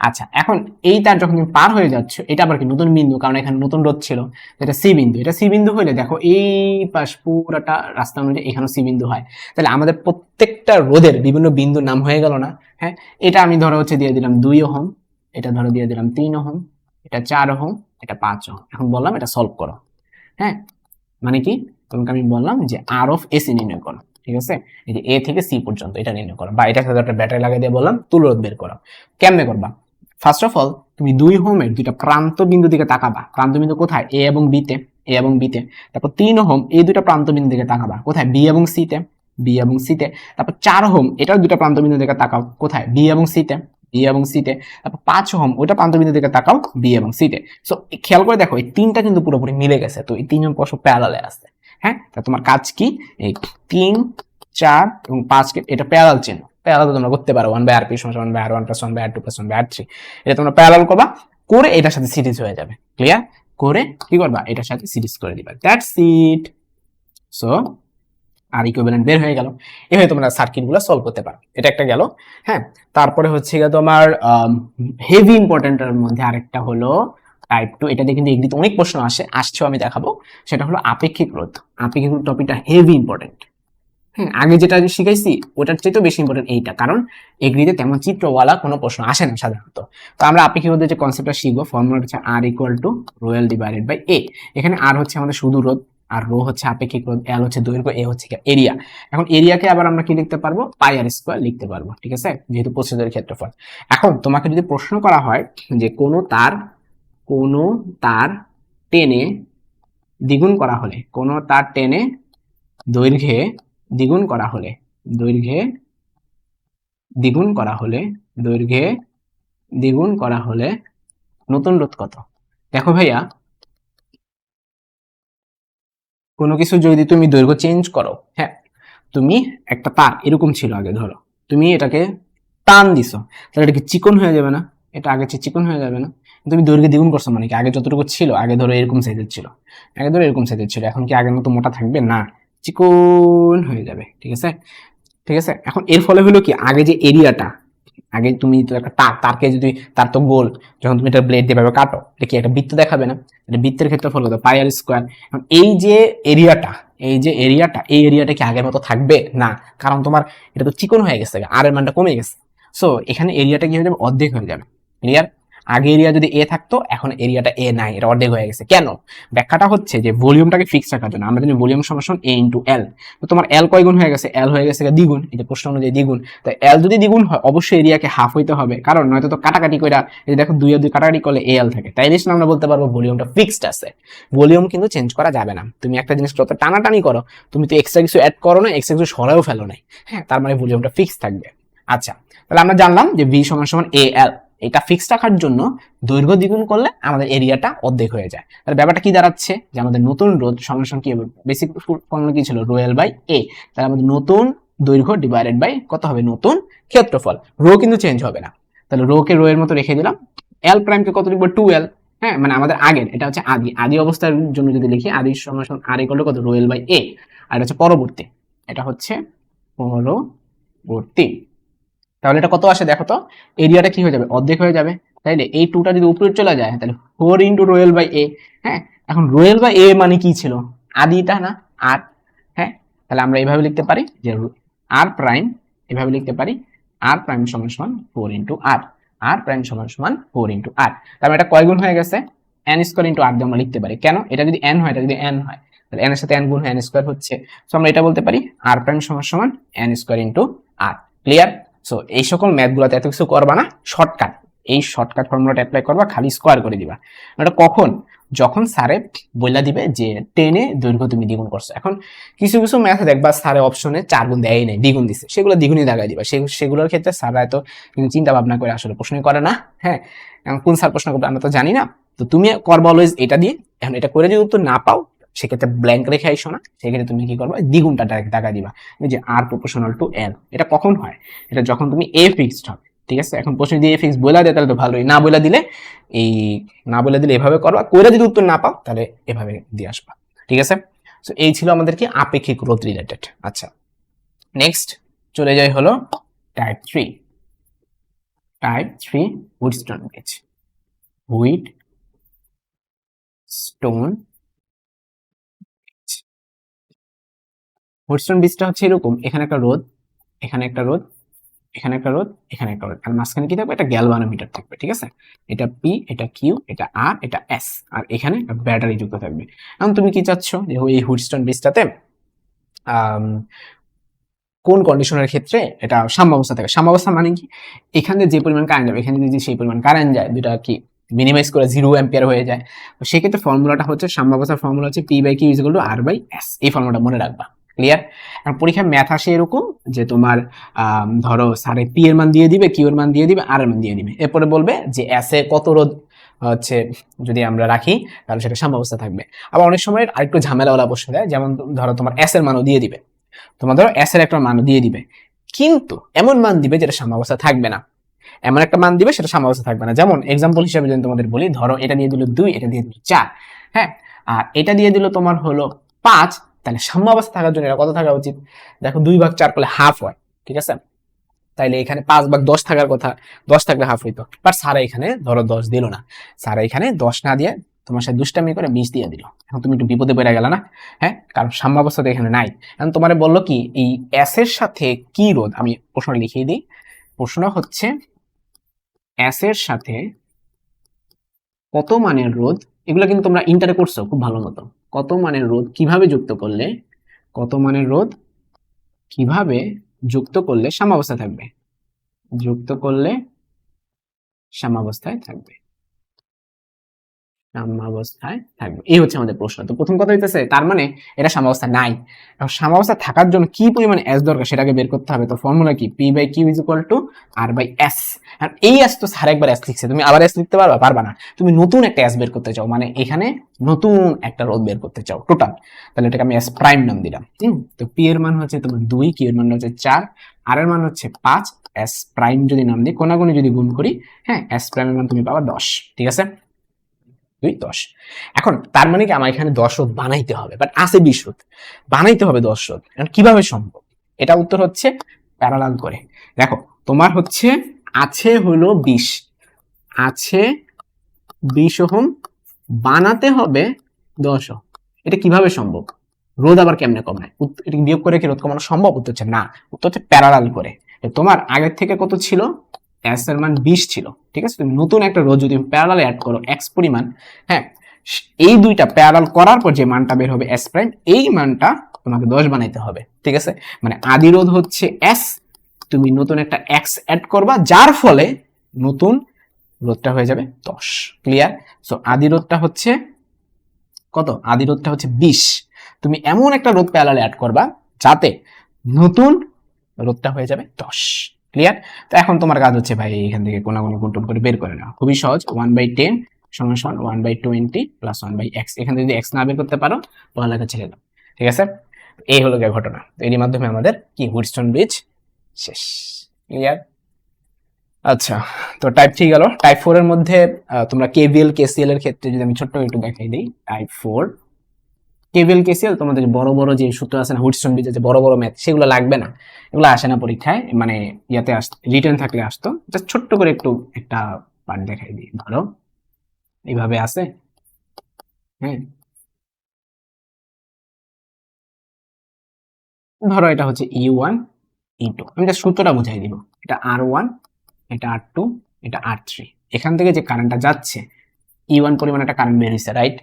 আচ্ছা এখন এই তার যখন তুমি পার হয়ে যাচ্ছ, এটা আবার কি নতুন বিন্দু, কারণ এখানে নতুন রোধ ছিল। এটা সি বিন্দু। এটা সি বিন্দু হইলে দেখো এই পাশ পুরাটা রাস্তা অনুযায়ী এখানেও সি বিন্দু হয়। তাহলে আমাদের প্রত্যেকটা রোধের বিভিন্ন বিন্দুর নাম হয়ে গেল না? হ্যাঁ, এটা আমি ধরো হচ্ছে দিয়ে দিলাম 2 ওহম, এটা ধরো দিয়ে দিলাম 3 ওহম, এটা 4 ওহম, এটা 5 ওহম। এখন বললাম এটা সলভ করো। হ্যাঁ, মানে কি তোমাকে আমি বললাম যে আর অফ এসি নির্ণয় করো। ঠিক আছে, এই যে এ থেকে সি পর্যন্ত এটা নির্ণয় করো, বা এটা সাথে একটা ব্যাটারি লাগিয়ে দিয়ে বললাম তুলরোধ বের করো। কেমনে করবা? ফার্স্ট অফ অল তুমি 2 ওহমের দুইটা প্রান্ত বিন্দু দিকে তাকাবা। প্রান্ত বিন্দু কোথায়? এ এবং বি তে, এ এবং বি তে। তারপর 3 ওহম এই দুইটা প্রান্ত বিন্দু দিকে তাকাবা। কোথায়? বি এবং সি তে, বি এবং সি তে। তারপর 4 ওহম এটার দুইটা প্রান্ত বিন্দু দিকে তাকাও। কোথায়? বি এবং সি তে, বি এবং সি তে। তারপর 5 ওহম ওইটা প্রান্ত বিন্দু দিকে তাকাও, বি এবং সি তে। সো খেয়াল করে দেখো এই তিনটা কিন্তু পুরোপুরি মিলে গেছে। তো এই তিনজন পরস্পর প্যারালালে আছে। হ্যাঁ, তা তোমার কাজ কি? এই 3, 4 এবং 5 কে এটা প্যারালাল চিহ্ন, প্যারালাল তোমরা করতে পারো। 1/rp = 1/r1 + 1/r2 + 1/r3। এটা তোমরা প্যারালাল করবা, করে এটার সাথে সিরিজ হয়ে যাবে। ক্লিয়ার? করে কি করবা? এটার সাথে সিরিজ করে দিবা। That's it. So R equivalent বের হয়ে গেল। এভাবে তোমরা সার্কিটগুলো সলভ করতে পারো। এটা একটা গেল। হ্যাঁ, তারপরে হচ্ছে গিয়ে তোমার হেভি ইম্পর্টেন্টের মধ্যে আরেকটা হলো টাইপ 2। এটা দিয়ে কিন্তু এগ্রিতে অনেক প্রশ্ন আসছেও, আমি দেখাবো। সেটা হলো আপেক্ষিক রোধ। আপেক্ষিক রোধ টপিকটা হেভি ইম্পর্টেন্ট। হ্যাঁ, আগে যেটা শিখাইছি ওটার চেয়ে বেশি ইম্পর্টেন্ট এইটা, কারণ এগ্রিতে তেমন চিত্রওয়ালা কোনো প্রশ্ন আসে না সাধারণত। তো আমরা আপেক্ষিক রোধের যে কনসেপ্টটা শিখবো, ফর্মুলা হচ্ছে R equal to rho L divided by A. এখানে আর হচ্ছে আমাদের শুধু রোধ, আর রো হচ্ছে আপেক্ষিক রোধ, এল হচ্ছে দৈর্ঘ্য, এ হচ্ছে এরিয়া। এখন এরিয়াকে আবার আমরা কি লিখতে পারবো, পাই আর স্কয়ার লিখতে পারবো, ঠিক আছে, যেহেতু প্রস্থের ক্ষেত্রফল। এখন তোমাকে যদি প্রশ্ন করা হয় যে কোনো তার টেনে দ্বিগুণ করা হলে, কোনো তার টেনে দৈর্ঘ্যে দ্বিগুণ করা হলে, দৈর্ঘ্যে দ্বিগুণ করা হলে, দৈর্ঘ্যে দ্বিগুণ করা হলে নতুন রোধ কত? দেখো ভাইয়া, কোনো কিছু যদি তুমি দৈর্ঘ্য চেঞ্জ করো, হ্যাঁ, তুমি একটা তার এরকম ছিল আগে, ধরো তুমি এটাকে টান দিছো, তাহলে এটা কি চিকন হয়ে যাবে না? এটা আগে চেয়ে চিকন হয়ে যাবে না? তুমি দৈর্ঘ্য দ্বিগুণ করছো মানে কি, আগে যতটুকু ছিল, আগে ধরো এরকম সাইজের ছিল, আগে ধরো এরকম সাইজের ছিল, এখন কি আগের মতো মোটা থাকবে না, চিকন হয়ে যাবে, ঠিক আছে। ঠিক আছে, এখন এর ফলে হলো কি, আগে যে এরিয়াটা, আগে তুমি তো একটা তারকে যদি, তার তো গোল, যখন তুমি এটা ব্লেড দিয়ে কাটো, এটা কি একটা বৃত্ত দেখাবে না? এটা বৃত্তের ক্ষেত্রে ফল কত, পাই আর স্কয়ার। এখন এই যে এরিয়াটা, এই এরিয়াটা কি আগের মতো থাকবে না? কারণ তোমার এটা তো চিকন হয়ে গেছে, আর এর মানটা কমে গেছে। সো এখানে এরিয়াটা কি হয়ে যাবে, অর্ধেক হয়ে যাবে। ক্লিয়ার? আগে এরিয়া যদি এ থাকতো, এখন এরিয়াটা এ নাই, এটা অর্ধেক হয়ে গেছে। কেন? ব্যাখ্যাটা হচ্ছে যে ভলিউমটাকে ফিক্স রাখার জন্য। আমরা জানি ভলিউম সমান এ ইন্টু এল। তো তোমার এল কয় গুণ হয়ে গেছে, এল হয়ে গেছে দ্বিগুণ, এই যে প্রশ্ন অনুযায়ী দ্বিগুণ। তো এল যদি দ্বিগুণ হয়, অবশ্যই এরিয়াকে হাফ হইতে হবে, কারণ নয়তো তো কাটাকাটি কইরা, এই দেখো 2 আর 2 কাটাকাটি করলে এ এল থাকে, তাই নিশ্চয় আমরা বলতে পারবো ভলিউমটা ফিক্সড আছে। ভলিউম কিন্তু চেঞ্জ করা যাবে না। তুমি একটা জিনিস যত টানাটানি করো, তুমি তো এক্সট্রা কিছু অ্যাড করো না, এক্সট্রা কিছু সরাও ফেলো নাই, হ্যাঁ, তার মানে ভলিউমটা ফিক্স থাকবে। আচ্ছা, তাহলে আমরা জানলাম যে ভি সমান এ এল। এটা ফিক্সড রাখার জন্য দৈর্ঘ্য দ্বিগুণ করলে আমাদের এরিয়াটা অর্ধেক হয়ে যায়। তাহলে ব্যাপারটা কি দাঁড়াচ্ছে, যে আমাদের নতুন রোধ সমান কি হবে, বেসিক ফর্মুলা কি ছিল, রো এল বাই এ। তাহলে আমাদের নতুন দৈর্ঘ্য ডিভাইডেড বাই কত হবে, নতুন ক্ষেত্রফল। রো কিন্তু চেঞ্জ হবে না, তাহলে রো কে রো এর মতো রেখে দিলাম। এল প্রাইম কে কত লিখবো, 2l। হ্যাঁ, মানে আমাদের আগের, এটা হচ্ছে আদি অবস্থার জন্য যদি লিখি, আদি সমান আর ইকুয়াল টু কত, রো এল বাই এ। আর এটা হচ্ছে পরবর্তী, এটা হচ্ছে পরবর্তী। তাহলে এটা কত আসে দেখো তো, এরিয়াটা কি হয়ে যাবে, অর্ধেক হয়ে যাবে। তাইলে এই 2টা যদি উপরে চলে যায়, তাহলে 4 ইন্টু রোয়েল বাই এ। হ্যাঁ, এখন রোয়েল বাই এ মানে কি ছিল, আদিটা না, আর। হ্যাঁ, তাহলে আমরা এইভাবে লিখতে পারি যে আর প্রাইম, এভাবে লিখতে পারি আর প্রাইম সমান 4 ইন্টু আর, আর প্রাইম সমান 4 ইন্টু আর। তার মানে এটা কয় গুণ হয়ে গেছে, এন স্কোয়ার ইন্টু আর দিয়ে আমরা লিখতে পারি। কেন? এটা যদি এন হয়, এটা যদি এন হয়, তাহলে এন এর সাথে এন গুণ হয়, এন স্কোয়ার হচ্ছে। সো আমরা এটা বলতে পারি আর প্রাইম সমান এন স্কোয়ার ইন্টু আর। ক্লিয়ার? সো এই সকল ম্যাথগুলোতে এত কিছু করবা না, শর্টকাট, এই শর্টকাট ফর্মুলাটা অ্যাপ্লাই করবা, খালি স্কোয়ার করে দিবা। এটা কখন, যখন স্যারে বইলা দিবে যে টেনে দৈর্ঘ্য তুমি দ্বিগুণ করছো। এখন কিছু কিছু ম্যাথ দেখবা স্যারে অপশনে 4 গুণ দেয় নাই, দ্বিগুণ দিচ্ছে, সেগুলো দ্বিগুণই দাগাই দিবা। সেগুলোর ক্ষেত্রে স্যাররা এত কিন্তু চিন্তা ভাবনা করে আসলে প্রশ্নই করে না। হ্যাঁ, কোন স্যার প্রশ্ন করবে আমরা তো জানি না। তো তুমি করবা অলওয়েজ এটা দিয়ে। এখন এটা করে যদি উত্তর না পাও, সেক্ষেত্রে ব্ল্যাঙ্ক রেখে আইসো না, সেক্ষেত্রে তুমি কি করবা, দ্বিগুণটা ডাইরেক্ট দাগা দিবা, যে আর প্রপোর্শনাল টু এল। এটা কখন হয়, এটা যখন তুমি এ ফিক্সড হবে। ঠিক আছে, এখন প্রশ্ন দিয়ে এ ফিক্স বলে দেয়, তাহলে তো ভালোই, না বলে দিলে এই, না বলে দিলে এভাবে করবা, কইরা যদি উত্তর না পাও তাহলে এভাবে দিয়ে আসবা। ঠিক আছে, সো এই ছিল আমাদের কি আপেক্ষিক রোধ রিলেটেড। আচ্ছা, নেক্সট চলে যাই হলো type 3। Type 3 Wheatstone bridge. Wheatstone Wheatstone ব্রিজটা হচ্ছে এরকম, এখানে একটা রোধ, এখানে একটা রোধ, এখানে একটা রোধ, এখানে একটা রোধ, আর মাঝখানে কি থাকবে, একটা গ্যালভানোমিটার থাকবে। ঠিক আছে, এটা পি, এটা কিউ, এটা আর, এটা এস, আর এখানে ব্যাটারি যুক্ত থাকবে। এখন তুমি কি চাচ্ছ, যে এই হুইটস্টোন ব্রিজটাতে কোন কন্ডিশনের ক্ষেত্রে এটা সাম্যাবস্থা থাকে। সাম্যাবস্থা মানে কি, এখানে যে পরিমাণ কারেন্ট যাবে, এখানে যদি সেই পরিমাণ কারেন্ট যায়, দুটা কি মিনিমাইজ করে 0 অ্যাম্পিয়ার হয়ে যায়। তো সেক্ষেত্রে ফর্মুলাটা হচ্ছে, সাম্যাবস্থার ফর্মুলা হচ্ছে P by Q is equal to R by S. এই ফর্মুলাটা মনে রাখবা। ক্লিয়ার? আর পরীক্ষায় ম্যাথ আসে এরকম যে তোমার ধরো স্যারে পি এর মান দিয়ে দিবে, কিউ এর মান দিয়ে দিবে, আর এর মান দিয়ে দিবে, এরপরে বলবে যে এস এ কত রোধ হচ্ছে যদি আমরা রাখি, তাহলে সেটা সাম্যাবস্থা থাকবে। আবার অনেক সময় আরেকটু ঝামেলাওয়ালা প্রশ্ন দেয়, যেমন ধরো তোমার এস এর মানও দিয়ে দিবে, তোমার ধরো এস এর একটা মান দিয়ে দিবে, কিন্তু এমন মান দিবে যেটা সাম্যাবস্থা থাকবে না, এমন একটা মান দিবে সেটা সাম্যাবস্থা থাকবে না। যেমন এক্সাম্পল হিসেবে যদি তোমাদের বলি, ধরো এটা দিয়ে দিল 2, এটা দিয়ে দিল 4, হ্যাঁ, আর এটা দিয়ে দিল তোমার হলো 5, তাহলে সাম্যাবস্থা থাকার জন্য এটা কত থাকা উচিত? দেখো 2/4 করলে হাফ হয়, ঠিক আছে? তাইলে এখানে 5/10 থাকার কথা, 10 থাকলে হাফ হইতো। বাট স্যারা এখানে ধরো 10 দিল না, স্যারা এখানে 10 না দিয়ে তোমার সাথে দুষ্টামি করে 20 দিয়ে দিল। এখন তুমি একটু বিপদে পড়ে গেল না? হ্যাঁ, কারণ সাম্যাবস্থা তো এখানে নাই। এখন তোমারে বললো কি এই এস এর সাথে কি রোধ, আমি প্রশ্নটা লিখিয়ে দিই। প্রশ্ন হচ্ছে এস এর সাথে কত মানের রোধ, এগুলো কিন্তু তোমরা ইন্টারে করছো খুব ভালো মতো। কত মানের রোধ কিভাবে যুক্ত করলে, কত মানের রোধ কিভাবে যুক্ত করলে সাম্যাবস্থা থাকবে, যুক্ত করলে সাম্যাবস্থায় থাকবে, সাম্যাবস্থায় থাকবে, এই হচ্ছে আমাদের প্রশ্ন। তো প্রথম কথা হইতেছে তার মানে এটা সাম্যাবস্থা নাই। এখন সাম্যাবস্থা থাকার জন্য কি পরিমাণ এস দরকার সেটাকে বের করতে হবে। তো ফর্মুলা কি? P by Q is equal to R by S. আর এই এস তো স্যার একবার এস লিখছে, তুমি আবার এস লিখতে পারবা? পারবা না। তুমি নতুন একটা এস বের করতে চাও, মানে এখানে নতুন একটা রোধ বের করতে চাও টোটাল, তাহলে এটাকে আমি এস প্রাইম নাম দিলাম। তো পি এর মান হচ্ছে তোমার 2, কিউ এর মান হচ্ছে 4, আর এর মান হচ্ছে 5, এস প্রাইম যদি নাম দিই, কোনাগুনি যদি গুণ করি, হ্যাঁ, এস প্রাইমের মান তুমি পাবা 10, ঠিক আছে? 2 10। এখন তার মানে কি আমার এখানে 10 রোধ বানাইতে হবে, বাট আছে 20 রোধ, বানাইতে হবে 10 রোধ। এখন কিভাবে সম্ভব? এটা উত্তর হচ্ছে প্যারালাল করে। দেখো তোমার হচ্ছে আছে হলো 20, আছে 20 ওহম, বানাতে হবে 10 ওহম। এটা কিভাবে সম্ভব? রোধ আবার কেমনে কমায়? এটা বিয়োগ করে কি রোধ কমানো সম্ভব? উত্তর হচ্ছে না, উত্তর হচ্ছে প্যারালাল করে। তোমার আগের থেকে কত ছিল? এস এর মান 20 ছিল, ঠিক আছে? তুমি নতুন একটা রোধ যদি প্যারালাল অ্যাড করো এক্স পরিমাণ, হ্যাঁ, এই দুইটা প্যারালাল করার পর যে মানটা বের হবে এস প্রাইম, এই মানটা তোমাকে 10 বানাইতে হবে, ঠিক আছে? মানে আদি রোধ হচ্ছে এস, তুমি নতুন একটা এক্স অ্যাড করবা, যার ফলে নতুন রোধটা হয়ে যাবে 10। ক্লিয়ার? সো আদি রোধটা হচ্ছে কত? আদি রোধটা হচ্ছে 20। তুমি এমন একটা রোধ প্যারালাল অ্যাড করবা যাতে নতুন রোধটা হয়ে যাবে 10। ক্লিয়ার? তো এখন তোমার কাজ হচ্ছে ভাই এখান থেকে কোনাগুনি গুণটুন করে বের করে নাও। খুবই সহজ। 1/10 সমান সমান 1/20 প্লাস 1/x। এখান থেকে যদি x না বের করতে পারো পড়ালেখা ছেড়ে দাও, ঠিক আছে? এই হলো গিয়ে ঘটনা। তো এর মাধ্যমে আমাদের কি হুইটস্টোন ব্রিজ শেষ। ক্লিয়ার? আচ্ছা, তো টাইপ 3 গেল। টাইপ 4 এর মধ্যে তোমরা কেভিএল কেসিএল এর ক্ষেত্রে যদি আমি ছোট্ট একটু দেখাই দিই, টাইপ 4 কেভিএল কেসিএল তোমাদের বড় বড় যে সূত্র আছে না হুইটস্টোন ব্রিজের যে বড় বড় ম্যাথ, সেগুলো লাগবে না, এগুলো আসে না পরীক্ষায়, মানে ইয়াতে আসতো, রিটেন থাকলে আসতো। জাস্ট ছোট্ট করে একটু একটা পার্ট দেখাই দিই। ধরো এইভাবে আছে, হ্যাঁ, ধরো এটা হচ্ছে E1 E2, আমি জাস্ট সূত্রটা বুঝাই দিব। এটা R1, এটা R2, এটা R3। এখান থেকে যে কারেন্টটা যাচ্ছে, E1 পরিমাণ একটা কারেন্ট বের হইছে, রাইট?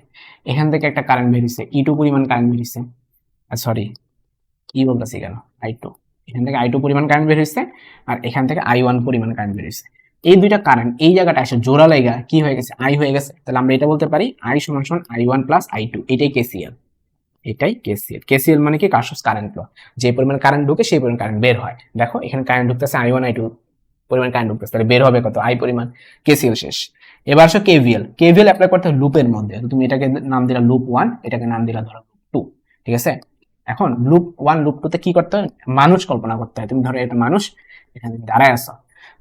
এখান থেকে একটা কারেন্ট বের হইছে, E2 পরিমাণ কারেন্ট বের হইছে, সরি ই বলতেছি কেন, I2, এখান থেকে I2 পরিমাণ কারেন্ট বের হইছে, আর এখান থেকে I1 পরিমাণ কারেন্ট বের হইছে। এই দুইটা কারেন্ট এই জায়গাটা এসে জোড়া লাগা কি হয়ে গেছে? I হয়ে গেছে। তাহলে আমরা এটা বলতে পারি I সমান সমান I1 প্লাস I2। এটাই কেসিএল, এটাই কেসিএল। কেসিএল মানে কি? কার্শফস কারেন্ট ল। যে পরিমাণ কারেন্ট ঢুকে সেই পরিমাণ কারেন্ট বের হয়। দেখো এখানে কারেন্ট ঢুকতেছে I1 I2 পরিমাণ কারেন্ট ঢুকতেছে, তাহলে বের হবে কত? I পরিমাণ। কেসিএল শেষ। এবার আসো কেভিএল। কেভিএল অ্যাপ্লাই করতে হবে লুপের মধ্যে। তুমি এটাকে নাম দিলা লুপ 1, এটাকে নাম দিলা ধরো লুপ 2, ঠিক আছে? এখন লুপ 1 লুপ 2 তে কি করতে হয়? মানুষ কল্পনা করতে হয়। তুমি ধরো একটা মানুষ এখানে দাঁড়ায় আছো,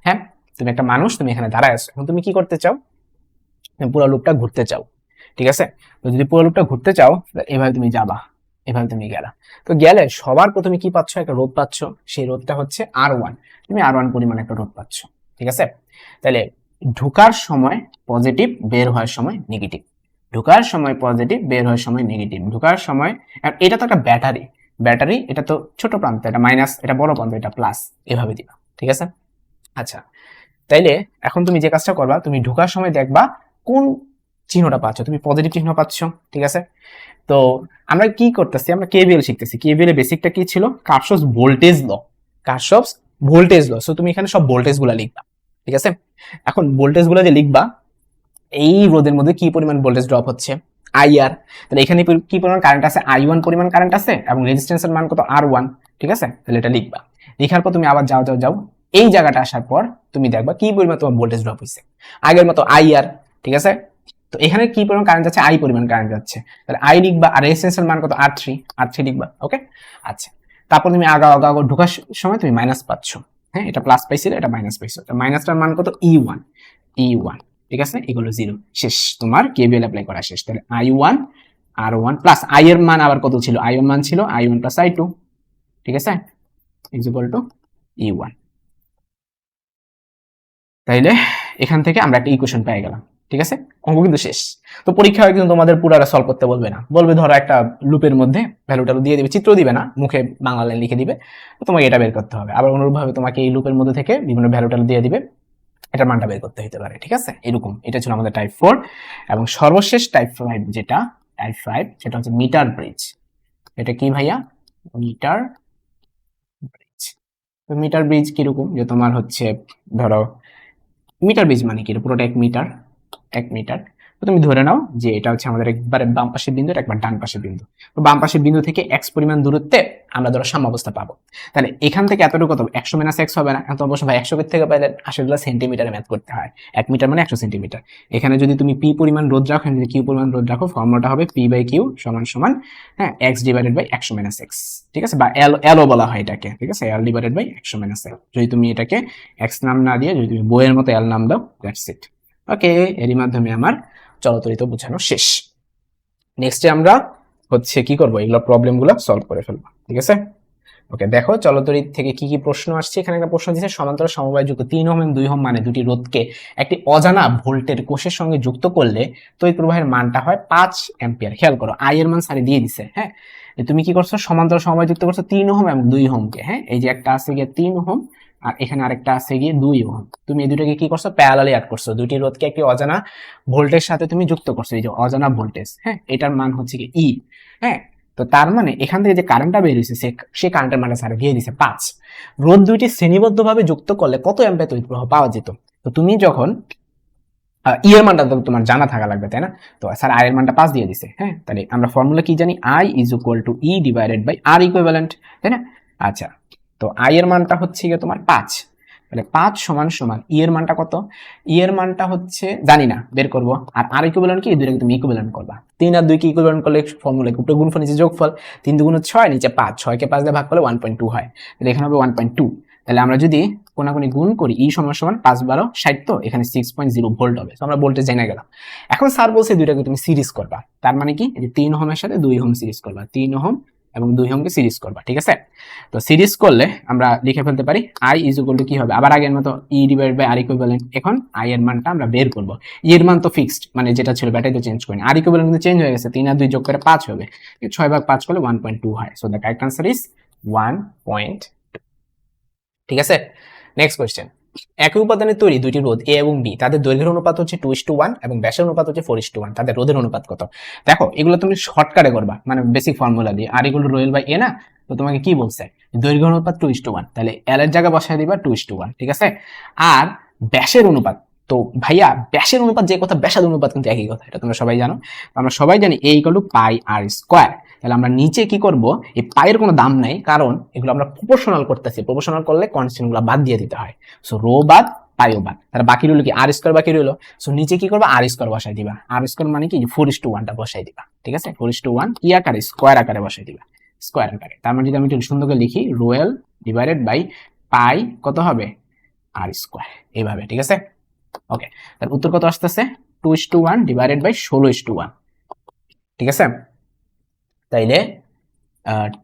হ্যাঁ, তুমি একটা মানুষ, তুমি এখানে দাঁড়ায় আছো। এখন তুমি কি করতে চাও? পুরো লুপটা ঘুরতে চাও, ঠিক আছে? তো যদি পুরো লুপটা ঘুরতে চাও, এভাবে তুমি যাবা, এভাবে তুমি গেলা। তো গেলে সবার প্রথমে কি পাচ্ছ? একটা রোধ পাচ্ছ। সেই রোধটা হচ্ছে R1। তুমি R1 পরিমাণ একটা রোধ পাচ্ছ, ঠিক আছে? তাহলে ঢোকার সময় পজিটিভ, বের হওয়ার সময় নেগেটিভ। ঢোকার সময় পজিটিভ, বের হওয়ার সময় নেগেটিভ। ঢোকার সময়, এটা তো একটা ব্যাটারি, ব্যাটারি এটা তো ছোট প্রান্ত, এটা মাইনাস, এটা বড় প্রান্ত, এটা প্লাস, এভাবে দিবা, ঠিক আছে? আচ্ছা, তাইলে এখন তুমি যে কাজটা করবা, তুমি ঢোকার সময় দেখবা কোন চিহ্নটা পাচ্ছ। তুমি পজিটিভ চিহ্ন পাচ্ছ, ঠিক আছে? তো আমরা কি করতেছি? আমরা কেভিএল শিখতেছি। কেভিএল এর বেসিকটা কি ছিল? Kirchhoff's voltage law, Kirchhoff's voltage law. So তুমি এখানে সব ভোল্টেজ গুলা লিখবা, ঠিক আছে? এখন ভোল্টেজ গুলা যে লিখবা, এই রোধের মধ্যে কি পরিমাণ ভোল্টেজ ড্রপ হচ্ছে? আইআর। তাহলে এখানে কি পরিমাণ কারেন্ট আছে? I1 পরিমাণ কারেন্ট আছে, এবং রেজিস্ট্যান্সের মান কত? R1, ঠিক আছে? তাহলে এটা লিখবা। লেখার পর তুমি আবার যাও, এই জায়গাটা আসার পর তুমি দেখবা কি পরিমাণ তোমার ভোল্টেজ ড্রপ হইছে। আগের মতো আইআর, ঠিক আছে? তো এখানে কি পরিমাণ কারেন্ট যাচ্ছে? I পরিমাণ কারেন্ট যাচ্ছে, তাহলে I লিখবা। আর রেজিস্ট্যান্সের মান কত? R3 লিখবা, ওকে? আচ্ছা, তারপর তুমি আগাও ঢোকার সময় তুমি মাইনাস পাচ্ছ, হ্যাঁ, এটা প্লাস পাইছিল, এটা মাইনাস পাইছো। তো মাইনাসটার মান কত? E1, ঠিক আছে? এগুলো 0। শেষ, তোমার কেভিএল অ্যাপ্লাই করা শেষ। তাহলে I1 R1 প্লাস আই এর মান আবার কত ছিল, আই এর মান ছিল I1 প্লাস I2, ঠিক আছে, ইজ ইকুয়াল টু E1। তাইলে এখান থেকে আমরা একটা ইকুয়েশন পেয়ে গেলাম, ঠিক আছে, অঙ্ক কিন্তু শেষ। তো পরীক্ষায় কিন্তু তোমাদের পুরাটা সলভ করতে বলবে না, বলবে ধরো একটা লুপের মধ্যে ভ্যালু ট্যালু দিয়ে দিবে, চিত্র দিবে না, মুখে বাংলা লাইন লিখে দিবে, তো তোমাকে এটা বের করতে হবে। আবার অনুরূপভাবে তোমাকে এই লুপের মধ্যে থেকে বিভিন্ন ভ্যালু ট্যালু দিয়ে দিবে, এটার মানটা বের করতে হতে পারে, ঠিক আছে, এরকম। এটা ছিল আমাদের টাইপ 4। এবং সর্বশেষ টাইপ 5 যেটা, টাইপ 5 সেটা হচ্ছে মিটার ব্রিজ। এটা কি ভাইয়া, মিটার ব্রিজ। তো মিটার ব্রিজ কিরকম, যে তোমার হচ্ছে ধরো মিটার ব্রিজ মানে কি, পুরোটা 1 মিটার, 1 মিটার। তো তুমি ধরে নাও যে এটা হচ্ছে আমাদের একবারে বাম পাশের বিন্দু, একবার ডান পাশের বিন্দু। তো বাম পাশের বিন্দু থেকে x পরিমাণ দূরত্বে আমরা ধরো সাম্যাবস্থা পাবো। তাহলে এখান থেকে এতটুকু কত, 100 মাইনাস x হবে না, এখন তো অবশ্য ভাই 100 থেকে পাইলে আসলে সেন্টিমিটারে ম্যাথ করতে হয়, 1 মিটার মানে 100 সেন্টিমিটার। এখানে যদি তুমি p পরিমাণ রোধ রাখো, এখানে যদি q পরিমাণ রোধ রাখো, ফর্মুলাটা হবে p/q সমান সমান হ্যাঁ x divided by 100 minus x, ঠিক আছে, বা l ও বলা হয় এটাকে, ঠিক আছে, l divided by 100 minus l। যদি তুমি এটাকে x নাম না দিয়ে যদি তুমি বইয়ের মতো l নাম দাও, দ্যাটস ইট। ওকে, এরই মাধ্যমে আমার চলতরিত বোঝানো শেষ। নেক্সটে আমরা হচ্ছে কি করব, এগুলো প্রবলেম গুলো সলভ করে ফেলবো, ঠিক আছে। ওকে, দেখো চলতরিত থেকে কি কি প্রশ্ন আসছে। এখানে একটা প্রশ্ন দিয়েছে, সমান্তরাল সমবায়যুক্ত 3 ওহম এবং 2 ওহম মানে দুটি রোধকে একটি অজানা ভোল্টের কোষের সঙ্গে যুক্ত করলে তড়িৎ প্রবাহের মানটা হয় 5 অ্যাম্পিয়ার। খেয়াল করো, আই এর মান সারি দিয়ে দিছে, হ্যাঁ, তুমি কি করছো, সমান্তরাল সমবায় যুক্ত করছো 3 ওহম এবং 2 ওহমকে, হ্যাঁ, এই যে একটা আছে গিয়ে 3 ওহম আর এখানে আরেকটা আছে গিয়ে 2 ওহম। তুমি এই দুটোকে কি করছো, প্যারালালি অ্যাড করছো, দুটি রোধকে একটি অজানা ভোল্টের সাথে তুমি যুক্ত করছো, এই যে অজানা ভোল্টেজ, হ্যাঁ, এটার মান হচ্ছে কি ই, হ্যাঁ। তো তার মানে এখান থেকে যে কারেন্টটা বের হয়েছে সে কারেন্টের মানটা স্যার দিয়ে দিছে 5। রোধ দুইটি শ্রেণীবদ্ধভাবে যুক্ত করলে কত অ্যাম্পিয়ার তড়িৎ প্রবাহ পাওয়া যেত। তো তুমি যখন ই এর মানটা তো তোমার জানা থাকা লাগবে, তাই না, তো স্যার আই এর মানটা 5 দিয়ে দিছে, হ্যাঁ, তাহলে আমরা ফর্মুলা কি জানি, I is equal to E divided by R equivalent, তাই না। আচ্ছা, তো আই এর মানটা হচ্ছে গিয়ে তোমার 5, তাহলে 5 সমান সমান ই এর মানটা কত, ই এর মানটা হচ্ছে জানি না, বের করব। আর আর ইকুইভ্যালেন্ট কি, এই দুটোকে তুমি ইকুইভ্যালেন্ট করবা, 3 আর 2 কে ইকুইভ্যালেন্ট করলে ফর্মুলা উপরে গুণফল নিচে যোগফল, 3 2 6 নিচে 5, 6 কে 5 দিয়ে ভাগ করলে 1.2 হয়, তাহলে এখানে হবে 1.2। তাহলে আমরা যদি কোনাকুনি গুণ করি, ই সমান সমান 5 12 60, তো এখানে 6.0 ভোল্ট হবে। তো আমরা ভোল্টেজ জেনে গেলাম। এখন স্যার বলছে দুইটাকে তুমি সিরিজ করবা, তার মানে কি, এই যে 3 ওহমের সাথে 2 ওহম সিরিজ করবা, 3 ওহম এবং 2 ওহমকে সিরিজ করবা, ঠিক আছে। তো সিরিজ করলে আমরা লিখে ফেলতে পারি আই ইজ ইকুয়াল টু কি হবে, আবার আগের মতো E divided by R equivalent. এখন আই এর মানটা আমরা বের করব, ই এর মান তো ফিক্সড, মানে যেটা ছিল ব্যাটারি তো চেঞ্জ করিনি, আর ইকুইভ্যালেন্ট কিন্তু চেঞ্জ হয়ে গেছে, 3 আর 2 যোগ করে 5 হবে, 6 ভাগ 5 করলে 1.2 হয়। So the correct answer is 1. ঠিক আছে। নেক্সট কোয়েশ্চেন, একই উপাদানের তৈরি দুইটি রোধ এ এবং বি, তাদের দৈর্ঘ্যের অনুপাত হচ্ছে 2:1 এবং ব্যাসের অনুপাত হচ্ছে 4:1, তাদের রোধের অনুপাত কত। দেখো এগুলো তুমি শর্টকাটে করবা, মানে বেসিক ফর্মুলা দিয়ে, আর এগুলো রোয়েল বাই এ না, তো তোমাকে কি বলছে, দৈর্ঘ্য অনুপাত 2:1, তাহলে এল এর জায়গা বসায় দিবা 2:1, ঠিক আছে। আর ব্যাসের অনুপাত, তো ভাইয়া ব্যাসের অনুপাত যে কথা, ব্যাসার্ধ অনুপাত কিন্তু একই কথা, এটা তোমরা সবাই জানো। আমরা সবাই জানি A equal to pi R square. তাহলে আমরা নিচে কি করব, এই পায়ের কোনো দাম নাই, কারণ এগুলো আমরা প্রপোর্শনাল করতেছি, প্রপোর্শনাল করলে কনস্ট্যান্ট গুলো বাদ দিয়ে দিতে হয়। সো রো বাদ পাইও বাদ, তাহলে বাকি রইলো কি আর স্কয়ার বাকি রইলো। সো নিচে কি করবা, আর স্কয়ার বসাই দিবা, আর স্কয়ার মানে কি 4:1টা বসাই দিবা, ঠিক আছে, 4:1 কি আকারে, স্কয়ার আকারে বসাই দিবা, স্কয়ার আকারে। তার মানে যদি আমি একটু সুন্দর করে লিখি, রোয়েল ডিভাইডেড বাই পাই কত হবে, আর স্কয়ার, এইভাবে, ঠিক আছে। ওকে, তার উত্তর কত আসতেছে, 2:1 ডিভাইডেড বাই 16:1, ঠিক আছে। তাইলে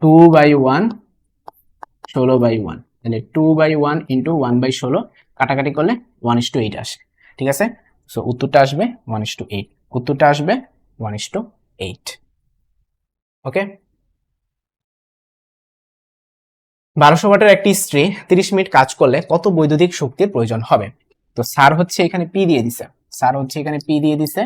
2/1 16/1, তাহলে 2/1 ইন্টু 1/16 কাটাকাটি করলে 1:8 আসে, ঠিক আছে। সো উত্তরটা আসবে 1:8, উত্তরটা আসবে 1:8। ওকে, 1200 ওয়াটের একটি ইস্ত্রি 30 মিনিট কাজ করলে কত বৈদ্যুতিক শক্তির প্রয়োজন হবে। তো স্যার হচ্ছে এখানে পি দিয়ে দিছে, স্যার হচ্ছে এখানে পি দিয়ে দিছে,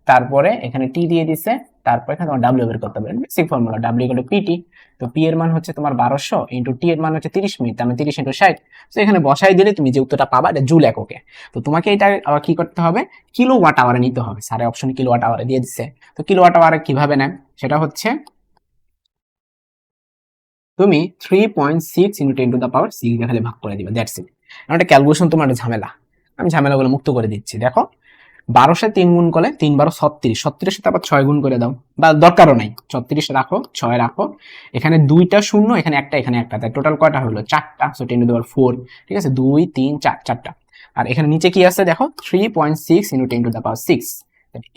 তারপরে এখানে টি দিয়ে দিছে, তারপর এখানে তোমার ডাব্লিউ বের করতে পারেন, basic formula W equal to PT. তো পি এর মান হচ্ছে তোমার 1200 ইন্টু টি এর মান হচ্ছে 30 মিনিট, তার মানে 30 ইন্টু 60। তো এখানে বসাই দিলে তুমি যে উত্তরটা পাবা এটা জুল এককে। তো তোমাকে এটা আবার কি করতে হবে, কিলোওয়াট আওয়ারে নিতে হবে, স্যারের অপশন কিলোওয়াট আওয়ারে দিয়ে দিচ্ছে। তো কিলোওয়াট আওয়ারে কিভাবে নেন, সেটা হচ্ছে তুমি 3.6 ইন্টু 10 টু দা পাওয়ার 6 দেখালে ভাগ করে দিবে, দ্যাটস ইট। একটা ক্যালকুলেশন তোমার একটা ঝামেলা, আমি ঝামেলাগুলো মুক্ত করে দিচ্ছি। দেখো 12 3 গুণ করলে 3 12 36, 36 সাথে আবার 6 গুণ করে দাও, বা দরকারও নাই, 36 রাখো, 6 রাখো, এখানে দুইটা শূন্য, এখানে একটা, এখানে একটা, তাই টোটাল কয়টা হলো, 4টা। সো 10 টু দা পাওয়ার 4, ঠিক আছে, 2 3 4, 4টা। আর এখানে নিচে কি আছে দেখো, 3.6 ইন্টু 10 টু দা পাওয়ার 6,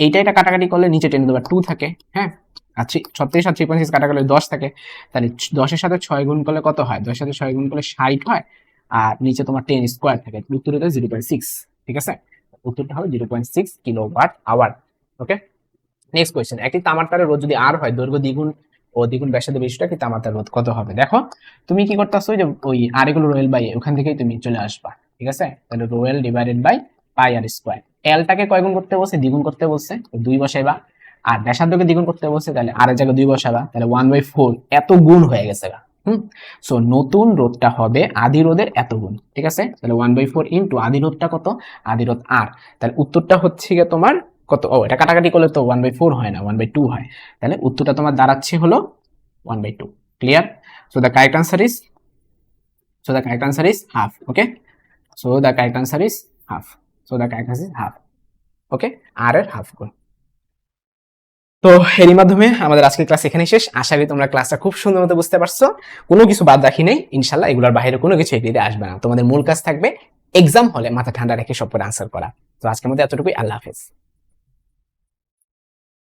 এইটা এটা কাটাকাটি করলে নিচে 10 টু দা পাওয়ার 2 থাকে, হ্যাঁ। আর 36 আর 3.6 কাটা গেলে 10 থাকে, তাহলে 10-এর সাথে 6 গুণ করলে কত হয়? 10-এর সাথে 6 গুণ করলে 60 হয়, আর নিচে তোমার 10 স্কোয়ার থাকে, উত্তর হলো 0.6। ঠিক আছে, উত্তরটা হবে 0.6 কিলোওয়াট আওয়ার। ওকে, নেক্সট কোয়েশ্চেন, একটি তামার তারের রোধ যদি আর হয়, দৈর্ঘ্য দ্বিগুণ ও দ্বিগুণ ব্যাসার্ধ বিশিষ্ট একটি তামার তারের রোধ কত হবে? দেখো তুমি কি করতেছো, যে ওই আর এগুলো রোয়েল বাই ওখান থেকেই তুমি চলে আসবা। ঠিক আছে, তাহলে rho L divided by pi R square. এলটাকে কয় গুণ করতে বলছে? দ্বিগুণ করতে বলছে, 2 বসাইবা। আর ব্যাসার্ধকে দ্বিগুণ করতে বলছে, তাহলে আর এর জায়গায় 2 বসাবা, তাহলে 1/4 এত গুণ হয়ে গেছে গা। সো নতুন রোধটা হবে আদি রোধের এত গুণ। ঠিক আছে, তাহলে 1/4 ইন্টু আদি রোধটা কত? আদি রোধ আর। তাহলে উত্তরটা হচ্ছে গিয়ে তোমার কত? ও, এটা কাটাকাটি করলে তো 1/4 হয় না, 1/2 হয়। তাহলে উত্তরটা তোমার দাঁড়াচ্ছে হলো 1/2। Clear? So the correct answer is half. Okay, so the correct answer is half. Okay, আর এর হাফ গুণ। তো এরই মাধ্যমে আমাদের আজকের ক্লাস এখানে শেষ। আশা করি তোমরা ক্লাসটা খুব সুন্দর মতো বুঝতে পারছো, কোনো কিছু বাদ রাখি নেই। ইনশাল্লাহ এগুলোর বাইরে কোনো কিছু এগ্রিতে আসবে না। তোমাদের মূল কাজ থাকবে এক্সাম হলে মাথা ঠান্ডা রেখে সব করে আনসার করা। তো আজকের মধ্যে এতটুকুই। আল্লাহ হাফেজ।